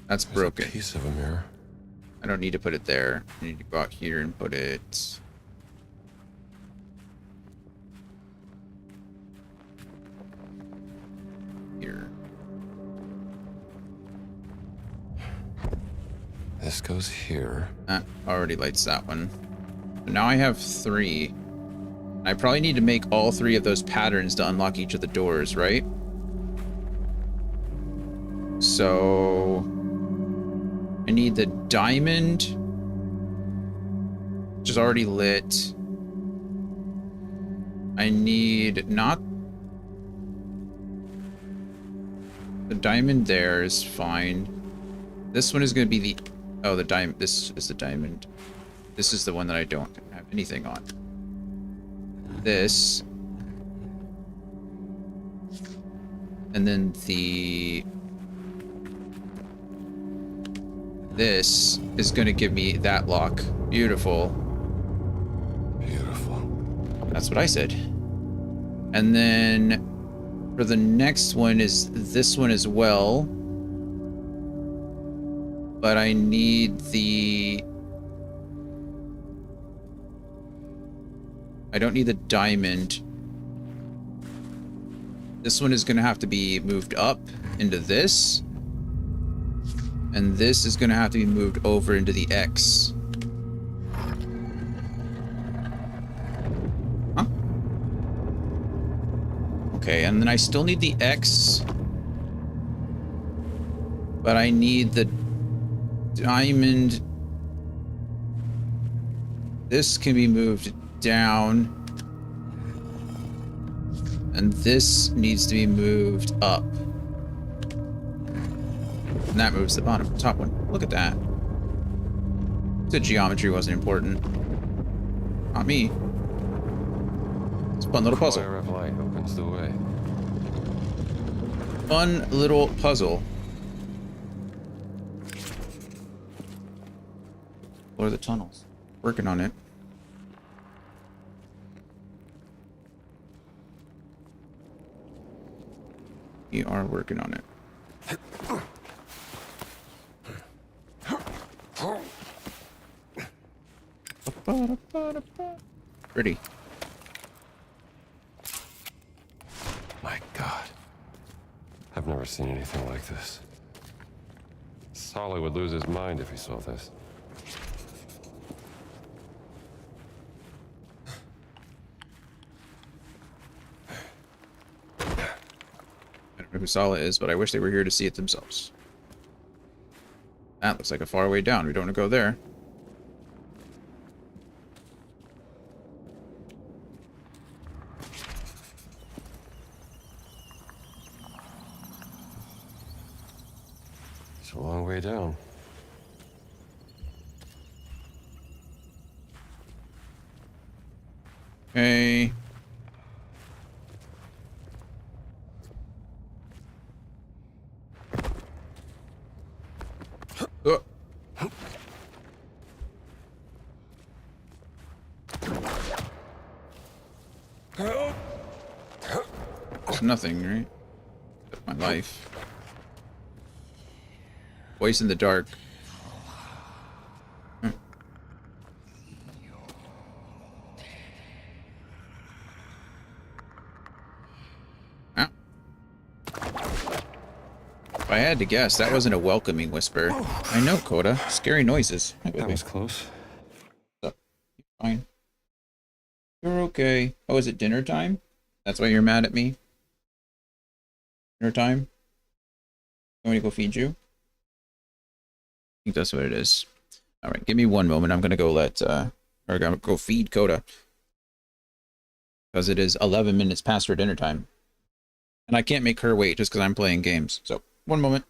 That's broken. A piece of a mirror. I don't need to put it there. I need to go out here and put it here. This goes here. That already lights that one. So now I have 3. I probably need to make all 3 of those patterns to unlock each of the doors, right? So I need the diamond, which is already lit. I need not the diamond there is fine. This one is going to be the the diamond. This is the diamond. This is the one that I don't have anything on. This, and then this is going to give me that lock. Beautiful. Beautiful. That's what I said. And then for the next one is this one as well, but I need the I don't need the diamond. This one is going to have to be moved up into this. And this is going to have to be moved over into the X. Huh? Okay, and then I still need the X. But I need the diamond. This can be moved down, and this needs to be moved up, and that moves the top one. Look at that. The geometry wasn't important. Not me. It's a fun little puzzle. Choir of light opens the way. Fun little puzzle. What are the tunnels? Working on it. We are working on it. Pretty. My God. I've never seen anything like this. Solly would lose his mind if he saw this. I don't know who Sala is, but I wish they were here to see it themselves. That looks like a far way down. We don't want to go there. It's a long way down. Okay. Oh. There's nothing, right? That's my life. Voice in the dark. Ow. If I had to guess, that wasn't a welcoming whisper. I know, Coda. Scary noises. That was close. You're fine. You're okay. Oh, is it dinner time? That's why you're mad at me? Dinner time? You want me to go feed you? I think that's what it is. Alright, give me one moment. I'm gonna go or I'm gonna go feed Coda. Because it is 11 minutes past her dinner time. And I can't make her wait just because I'm playing games. So, one moment.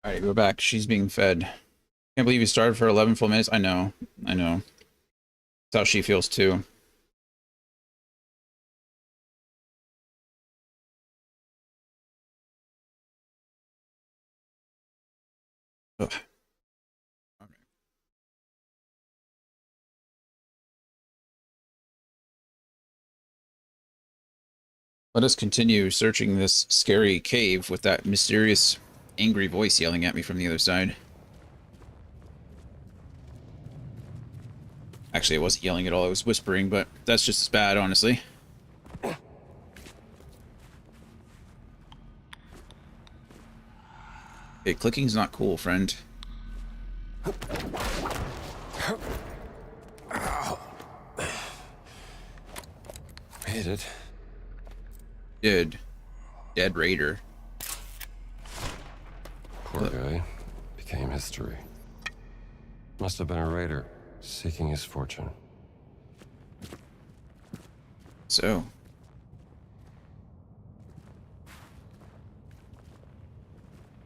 Alright, we're back. She's being fed. Can't believe you started for 11 full minutes. I know. I know. That's how she feels too. Ugh. Okay. Let us continue searching this scary cave with that mysterious, angry voice yelling at me from the other side. Actually, I wasn't yelling at all. I was whispering, but that's just as bad, honestly. Okay, clicking's not cool, friend. Made it. Did. Dead raider. Poor guy. Became history. Must have been a raider, seeking his fortune. So.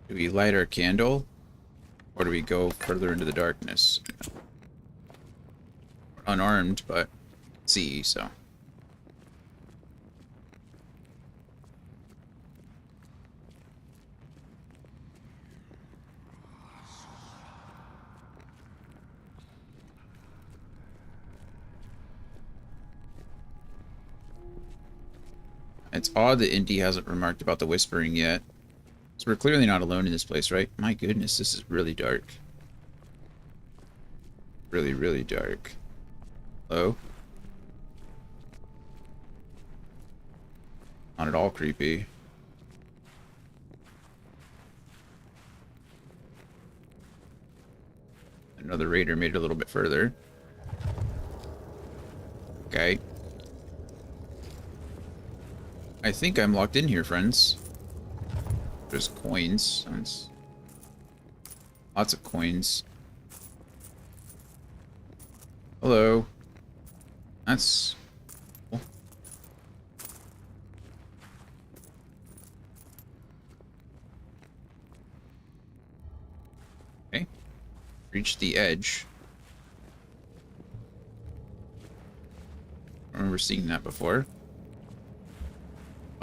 Do we light our candle? Or do we go further into the darkness? We're unarmed, but see, so. It's odd that Indy hasn't remarked about the whispering yet. So we're clearly not alone in this place, right? My goodness, this is really dark. Really, really dark. Hello? Not at all creepy. Another raider made it a little bit further. Okay. I think I'm locked in here, friends. There's coins. Sounds... Lots of coins. Hello. That's cool. Okay. Reached the edge. I remember seeing that before.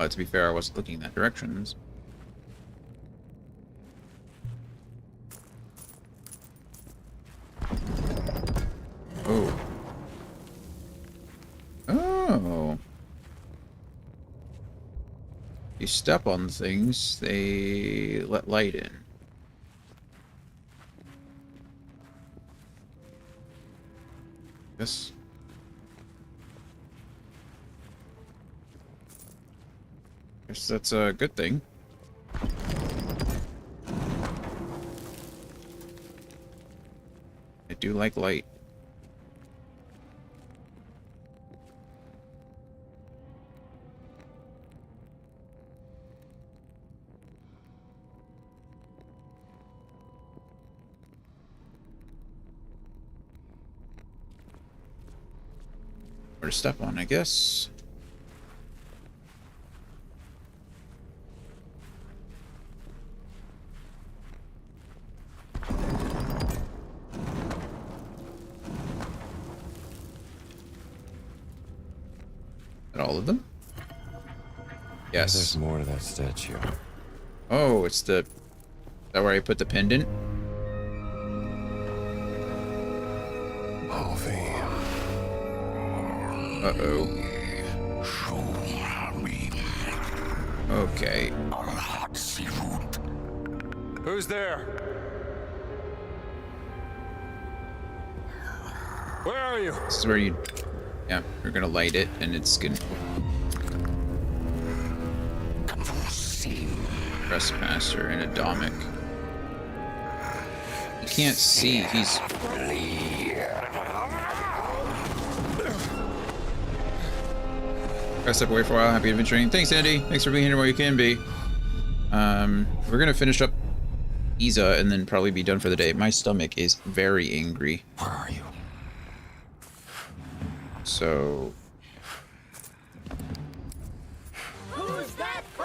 To be fair, I wasn't looking in that direction. Oh. Oh. You step on things, they let light in. Yes. Guess that's a good thing. I do like light. Where to step on, I guess. All of them? Yes. There's more to that statue. Oh, it's the... Is that where I put the pendant? Uh-oh. Okay. Who's there? Where are you? This is where you... Yeah, you're gonna light it, and it's gonna... Trespasser and Adomic. You can't see, he's... Gotta step away for a while, happy adventuring. Thanks, Andy. Thanks for being here while you can be. We're gonna finish up Isa and then probably be done for the day. My stomach is very angry. Where are you? So...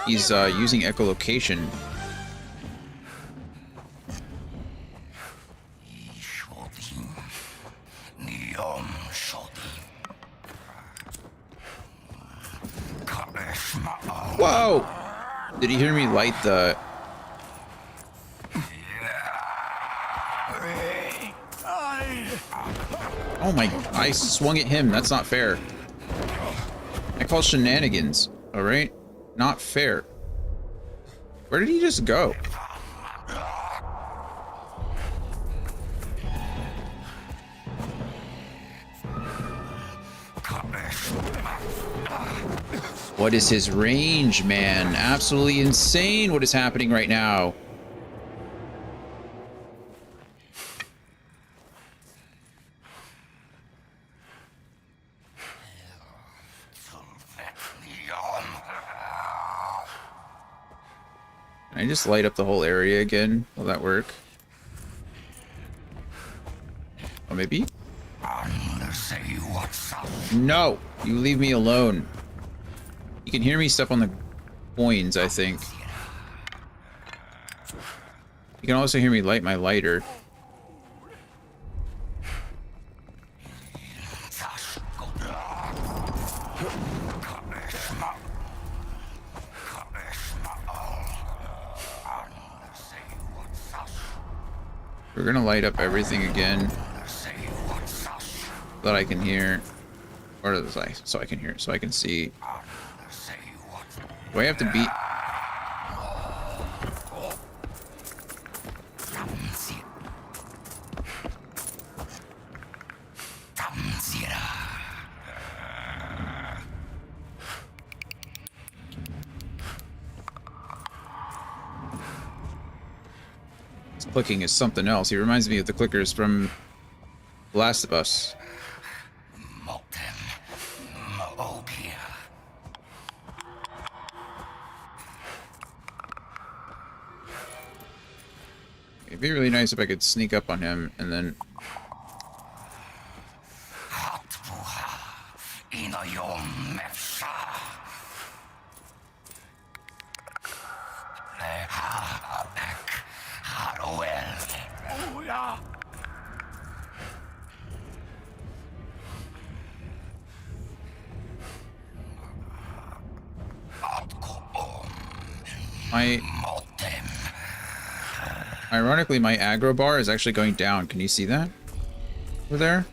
He's using echolocation. Whoa! Did he hear me light the... Oh my... I swung at him. That's not fair. I call shenanigans. Alright? Not fair. Where did he just go? What is his range, man? Absolutely insane what is happening right now. Can I just light up the whole area again? Will that work? Oh, maybe? No! You leave me alone. You can hear me step on the coins, I think. You can also hear me light my lighter. We're gonna light up everything again that I can hear, or so I can hear, so I can see. Do I have to beat? This clicking is something else. He reminds me of the clickers from The Last of Us. It'd be really nice if I could sneak up on him and then... Ironically, my aggro bar is actually going down. Can you see that? Over there?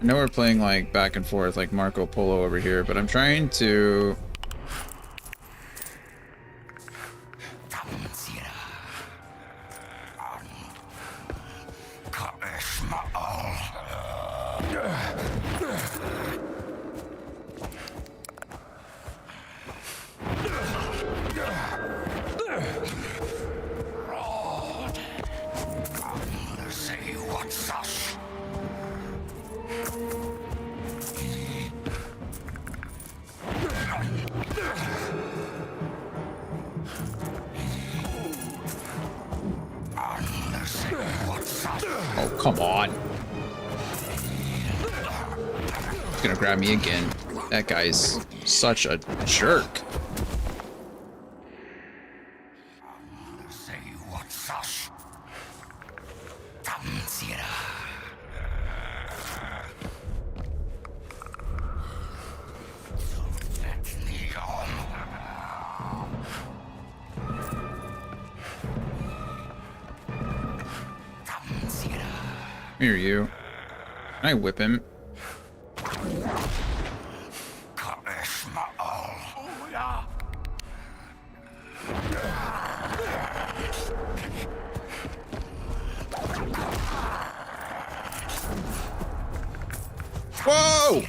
I know we're playing like back and forth like Marco Polo over here, but I'm trying to... Oh, come on. He's gonna grab me again. That guy's such a jerk. Here, you. Can I whip him? Whoa!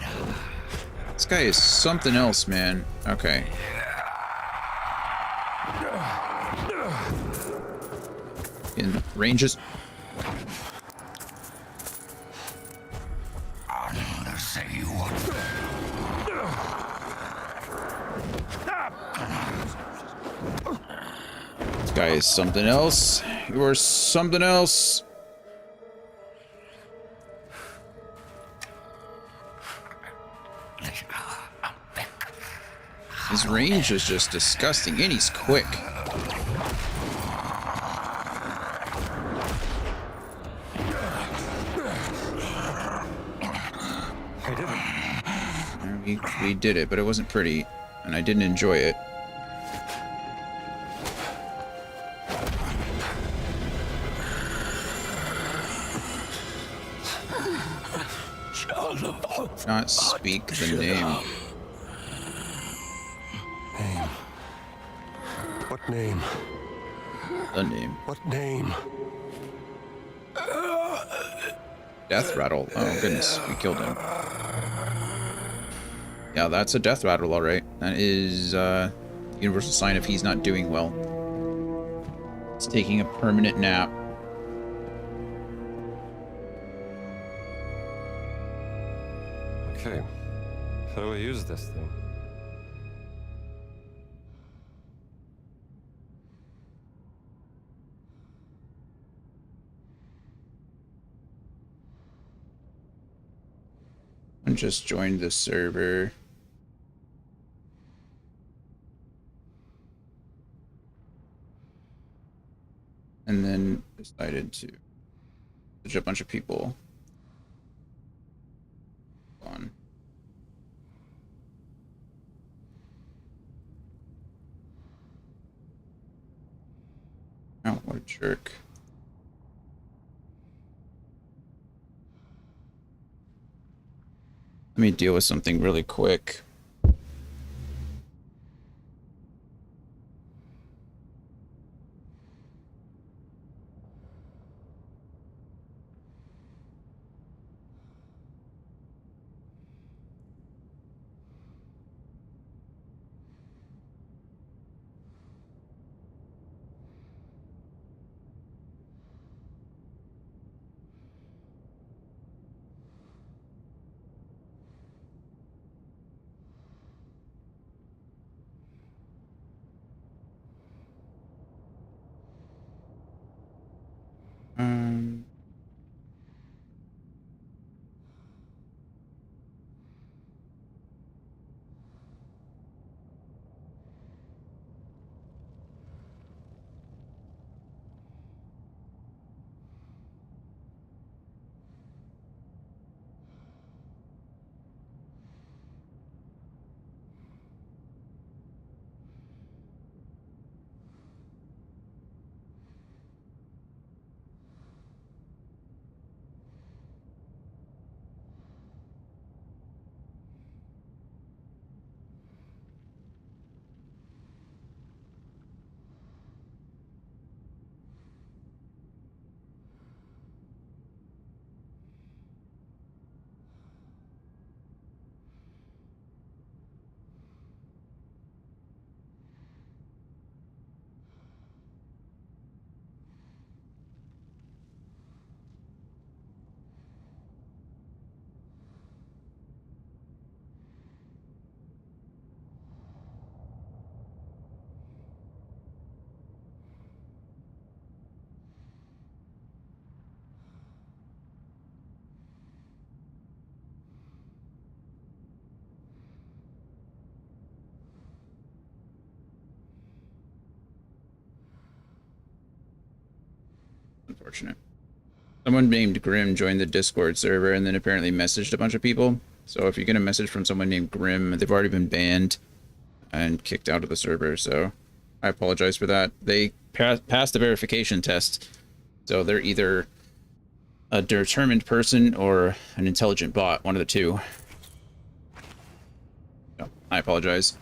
This guy is something else, man. Okay. In ranges. This guy is something else. You are something else. His range is just disgusting, and he's quick. We did it, but it wasn't pretty, and I didn't enjoy it. Not speak the name. Name. What name? The name. What name? Death rattle. Oh goodness, we killed him. Yeah, that's a death rattle, all right. That is universal sign of he's not doing well. It's taking a permanent nap. Okay. How do I use this thing? And just joined the server. And then decided to message a bunch of people. On. Oh, what a jerk. Let me deal with something really quick. Unfortunate. Someone named Grim joined the Discord server and then apparently messaged a bunch of people. So if you get a message from someone named Grim, they've already been banned and kicked out of the server. So I apologize for that. They passed the verification test. So they're either a determined person or an intelligent bot, one of the two. So I apologize.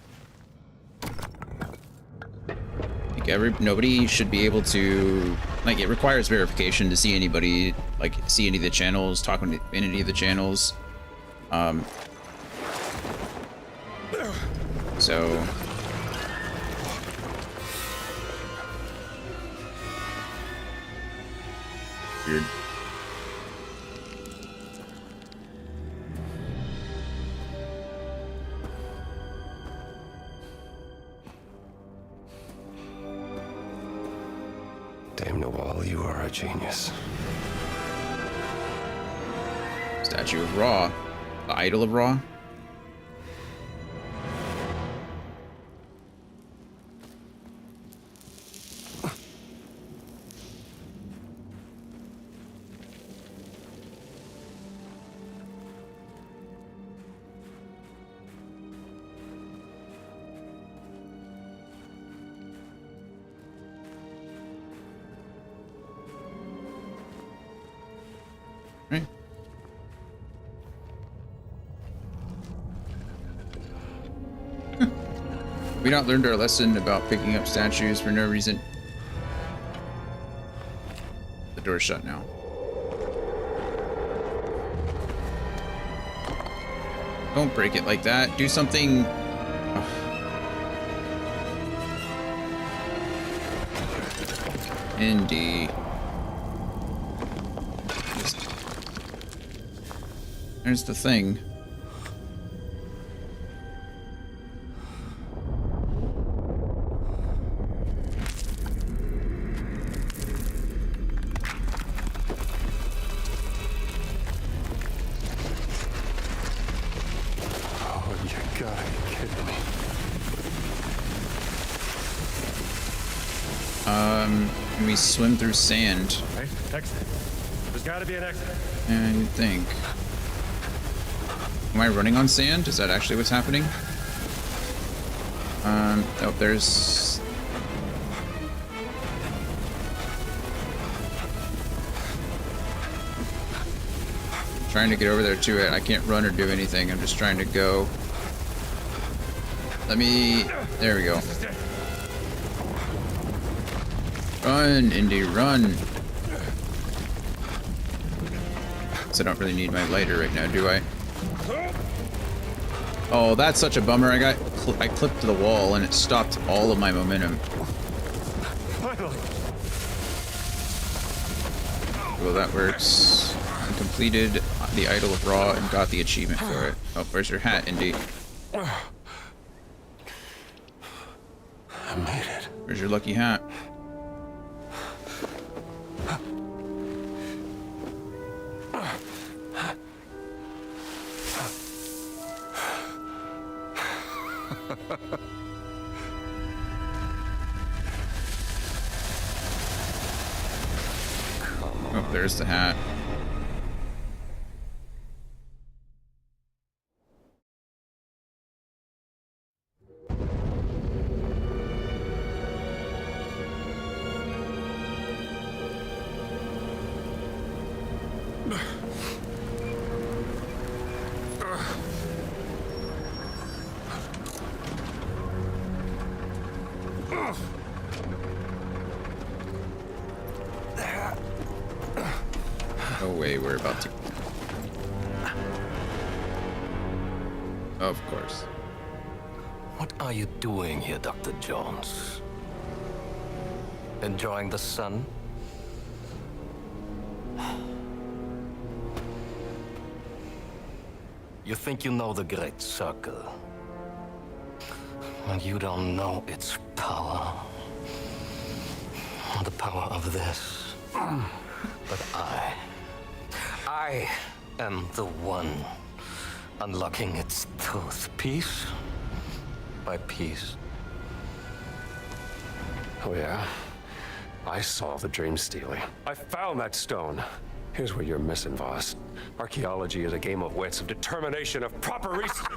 Nobody should be able to, like, it requires verification to see anybody, like, see any of the channels, talk in any of the channels. So weird. Dame Noel, you are a genius. Statue of Ra. The idol of Ra. We not learned our lesson about picking up statues for no reason. The door's shut now. Don't break it like that. Do something. Oh. Indy. There's the thing. Can we swim through sand? Hey, exit. There's gotta be an exit. I would think. Am I running on sand? Is that actually what's happening? Oh, there's... Trying to get over there too. I can't run or do anything. I'm just trying to go. Let me... There we go. Run, Indy, run. So I don't really need my lighter right now, do I? Oh, that's such a bummer. I clipped the wall and it stopped all of my momentum. Well, that works. I completed the Idol of Ra and got the achievement for it. Oh, where's your hat, Indy? I made it. Where's your lucky hat? Oh, there's the hat. No way we're about to. Of course. What are you doing here, Dr. Jones? Enjoying the sun? You think you know the Great Circle, and you don't know its power. The power of this. But I am the one unlocking its truth, piece by piece. Oh, yeah? I saw the dream stealing. I found that stone. Here's what you're missing, Voss. Archaeology is a game of wits, of determination, of proper research.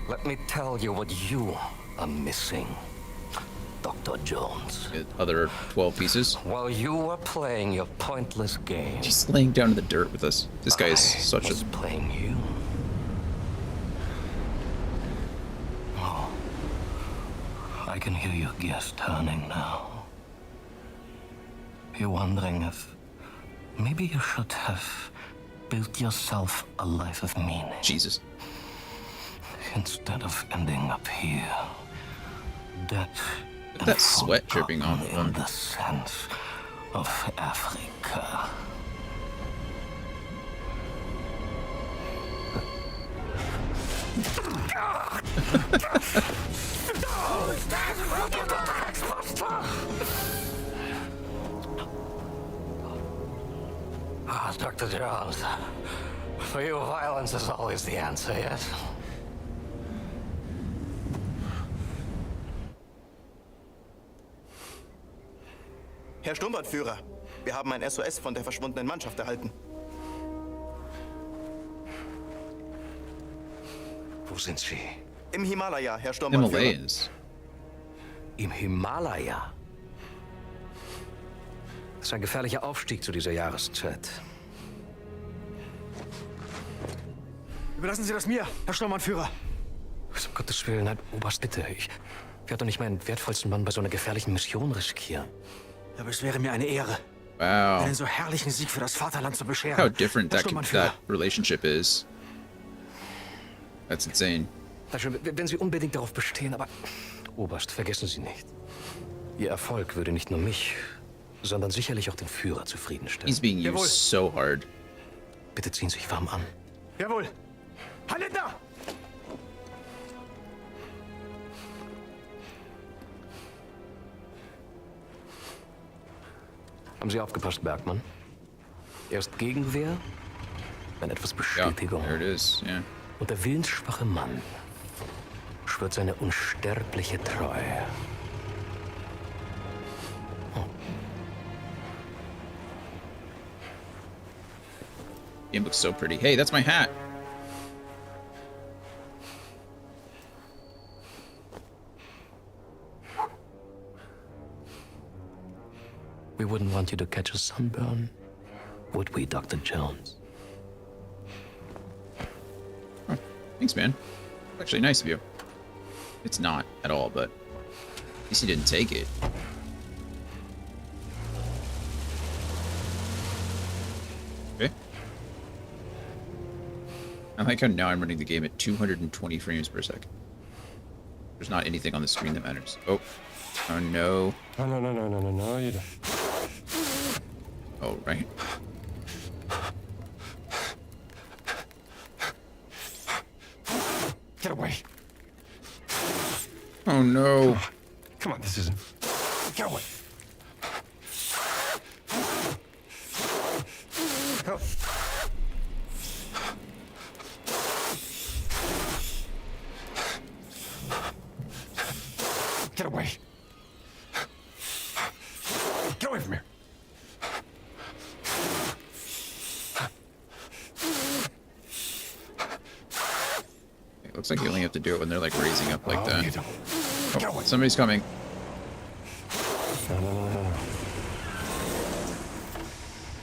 Let me tell you what you are missing, Dr. Jones. Other 12 pieces. While you were playing your pointless game, He's laying down in the dirt with us. This guy is such a... playing you. Oh, I can hear your gears turning now. You're wondering if maybe you should have built yourself a life of meaning. Jesus. Instead of ending up here, dead. That sweat dripping off of him. In the sense of Africa. Dr. Jones, for you, violence is always the answer, yes? Herr Sturmbannführer, wir haben ein SOS von der verschwundenen Mannschaft erhalten. Wo sind Sie? Im Himalaya, Herr Sturmbannführer. Himalayas. Im Himalaya? Das ist ein gefährlicher Aufstieg zu dieser Jahreszeit. Überlassen Sie das mir, Herr Sturmbannführer. Um Gottes Willen, nein, Oberst, bitte. Ich werde doch nicht meinen wertvollsten Mann bei so einer gefährlichen Mission riskieren. Aber es wäre mir eine Ehre, Wow. einen so herrlichen Sieg für das Vaterland zu bescheren. How different Herr that Sturmbannführer. relationship is. That's insane. Schön, wenn Sie unbedingt darauf bestehen, aber Oberst, vergessen Sie nicht. Ihr Erfolg würde nicht nur mich, sondern sicherlich auch den Führer zufriedenstellen. He's being Jawohl. used so hard. Bitte ziehen Sie sich warm an. Jawohl. Herr Lindner! Haben Sie aufgepasst, Bergmann? Erst Gegenwehr, dann etwas Yeah, Bestätigung. there it is. Yeah. Und der willensschwache Mann beschwört seine unsterbliche Treue. Game looks so pretty. Hey, that's my hat. We wouldn't want you to catch a sunburn, would we, Dr. Jones? Oh, thanks, man. Actually, nice of you. It's not at all, but at least he didn't take it. Okay. I like how now I'm running the game at 220 frames per second. There's not anything on the screen that matters. Oh. Oh, no. No, you don't. Oh, right. Get away. Oh, no. Come on, this isn't... Get away. Help. Get away. Get away from here. It looks like you only have to do it when they're like raising up like that. You don't. Oh, somebody's coming. No.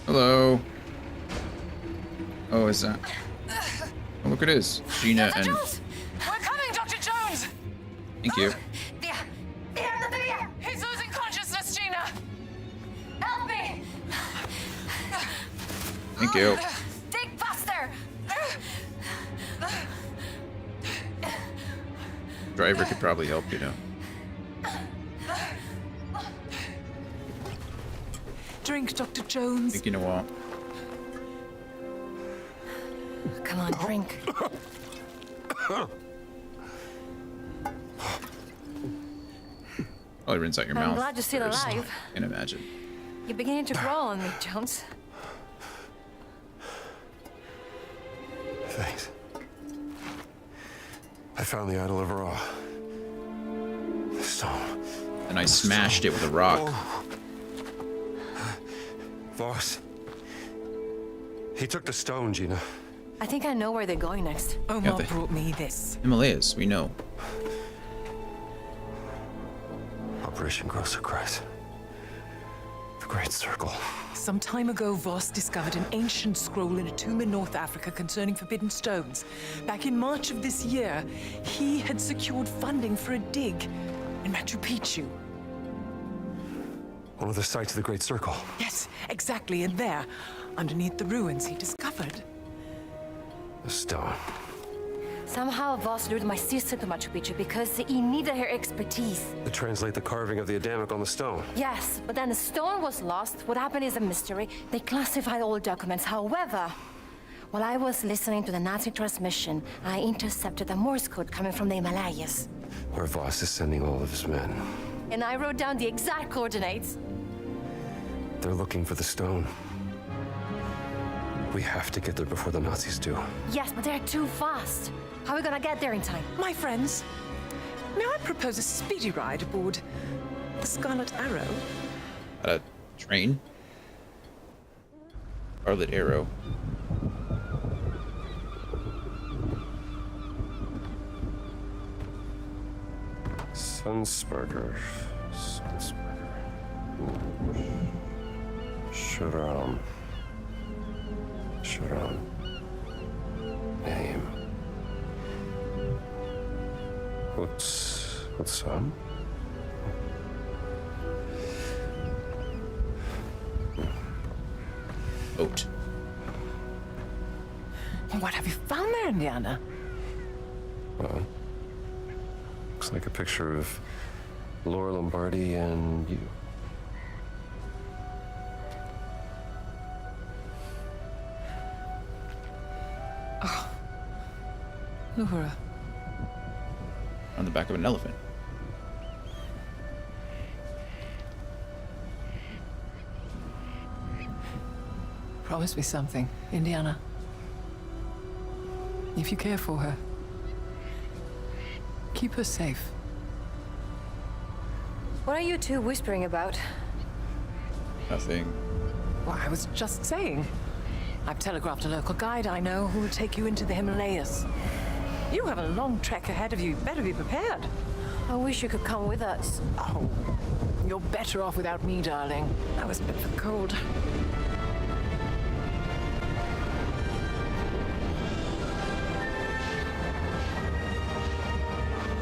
Hello. Oh, is that? Oh, look, it is. Gina and... Jones! We're coming, Dr. Jones! Thank you. He's losing consciousness, Gina! Help me! Thank you. Dig faster! Driver could probably help, you know. Drink, Dr. Jones. Think you know what? Come on, drink. Probably rinse out your I'm mouth. glad you're still first. alive. Can imagine. You're beginning to grow on me, Jones. Thanks. I found the Idol of Ra. The stone. And I smashed it with a rock. Voss. He took the stone, Gina. I think I know where they're going next. Omar brought me this. Himalayas, we know. Operation Grosser Kreis. The Great Circle. Some time ago, Voss discovered an ancient scroll in a tomb in North Africa concerning forbidden stones. Back in March of this year, he had secured funding for a dig in Machu Picchu. One of the sites of the Great Circle. Yes, exactly. And there, underneath the ruins, he discovered The stone. Somehow Voss lured my sister to Machu Picchu because he needed her expertise. To translate the carving of the Adamic on the stone. Yes, but then the stone was lost. What happened is a mystery. They classified all documents. However, while I was listening to the Nazi transmission, I intercepted a Morse code coming from the Himalayas. Where Voss is sending all of his men. And I wrote down the exact coordinates. They're looking for the stone. We have to get there before the Nazis do. Yes, but they're too fast. How are we gonna get there in time? My friends, may I propose a speedy ride aboard the Scarlet Arrow? A train? Scarlet Arrow. Sunsparker. Sharam. Name. What's up? Boat. What have you found there, Indiana? Well, looks like a picture of Laura Lombardi and you. Laura. On the back of an elephant. Promise me something, Indiana. If you care for her, Keep her safe. What are you two whispering about? Nothing. Well, I was just saying. I've telegraphed a local guide I know who will take you into the Himalayas. You have a long trek ahead of you. You better be prepared. I wish you could come with us. Oh, you're better off without me, darling. I was a bit of a cold.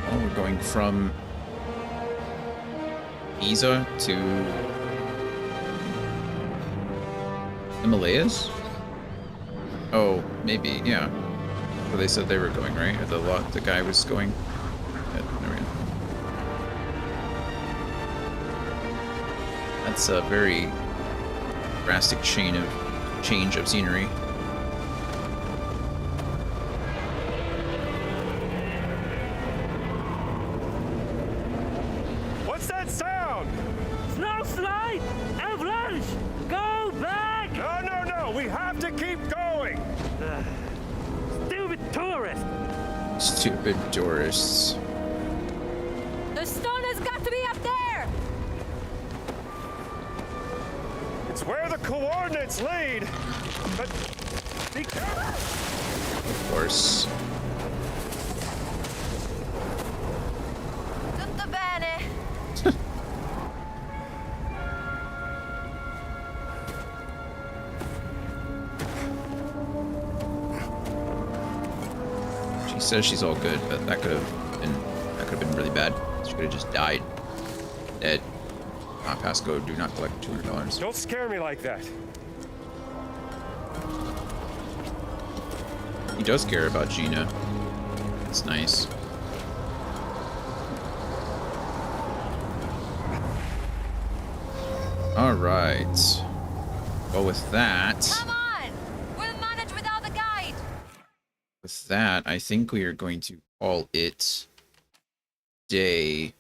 Oh, we're going from Giza to Himalayas? Oh, maybe, yeah. Well, they said they were going, right? Or the guy was going. Yeah, there we go. That's a very drastic change of scenery. What's that sound? Snowslide! Avalanche! Go back! No. We have to keep going. Stupid tourist! Stupid tourists. The stone has got to be up there! It's where the coordinates lead. But be careful. Of course. Tutto bene. She says she's all good, but that could have been really bad. She could have just died. Dead. Passcode, do not collect $200. Don't scare me like that. He does care about Gina. It's nice. Alright. Well, with that... Come on! We'll manage without the guide! With that, I think we are going to call it day.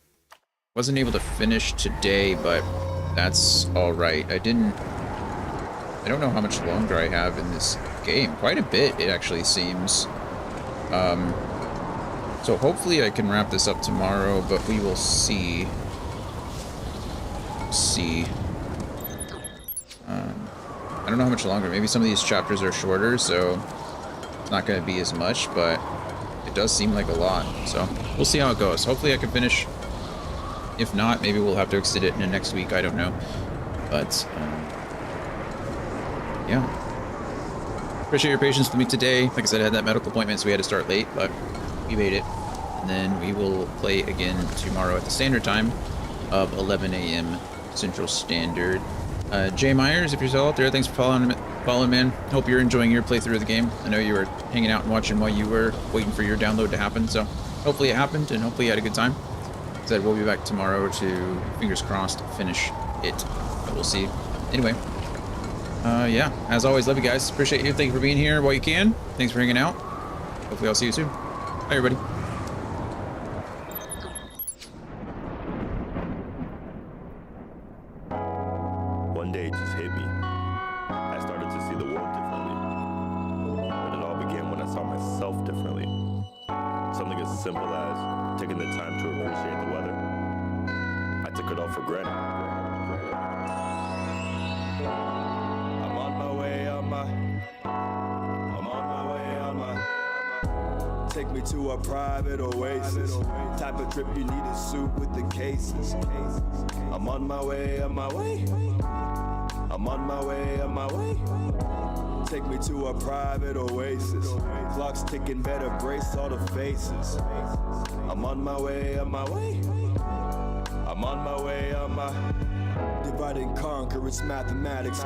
Wasn't able to finish today, but that's alright. I don't know how much longer I have in this game. Quite a bit, it actually seems. So hopefully I can wrap this up tomorrow, but we will see. I don't know how much longer. Maybe some of these chapters are shorter, so it's not going to be as much, but it does seem like a lot. So we'll see how it goes. Hopefully I can finish. If not, maybe we'll have to extend it into next week. I don't know. But, yeah. Appreciate your patience with me today. Like I said, I had that medical appointment, so we had to start late, but we made it. And then we will play again tomorrow at the standard time of 11 a.m. Central Standard. Jay Myers, if you're still out there, thanks for following, man. Hope you're enjoying your playthrough of the game. I know you were hanging out and watching while you were waiting for your download to happen, so hopefully it happened, and hopefully you had a good time. Like I said, we'll be back tomorrow to, fingers crossed, finish it. But we'll see. Anyway, yeah, as always, love you guys. Appreciate you. Thank you for being here while you can. Thanks for hanging out. Hopefully I'll see you soon. Bye, everybody. One day it just hit me. I started to see the world differently. But it all began when I saw myself differently. Something as simple as taking the time to appreciate the weather. I took it all for granted. I'm on my way, I'm on my way, take me to a private oasis. Type of trip you need a suit with the cases. I'm on my way, I'm on my way. Take me to a private oasis. Clock's ticking, better brace all the faces. I'm on my way, I'm on my way. Divide and conquer, it's mathematics.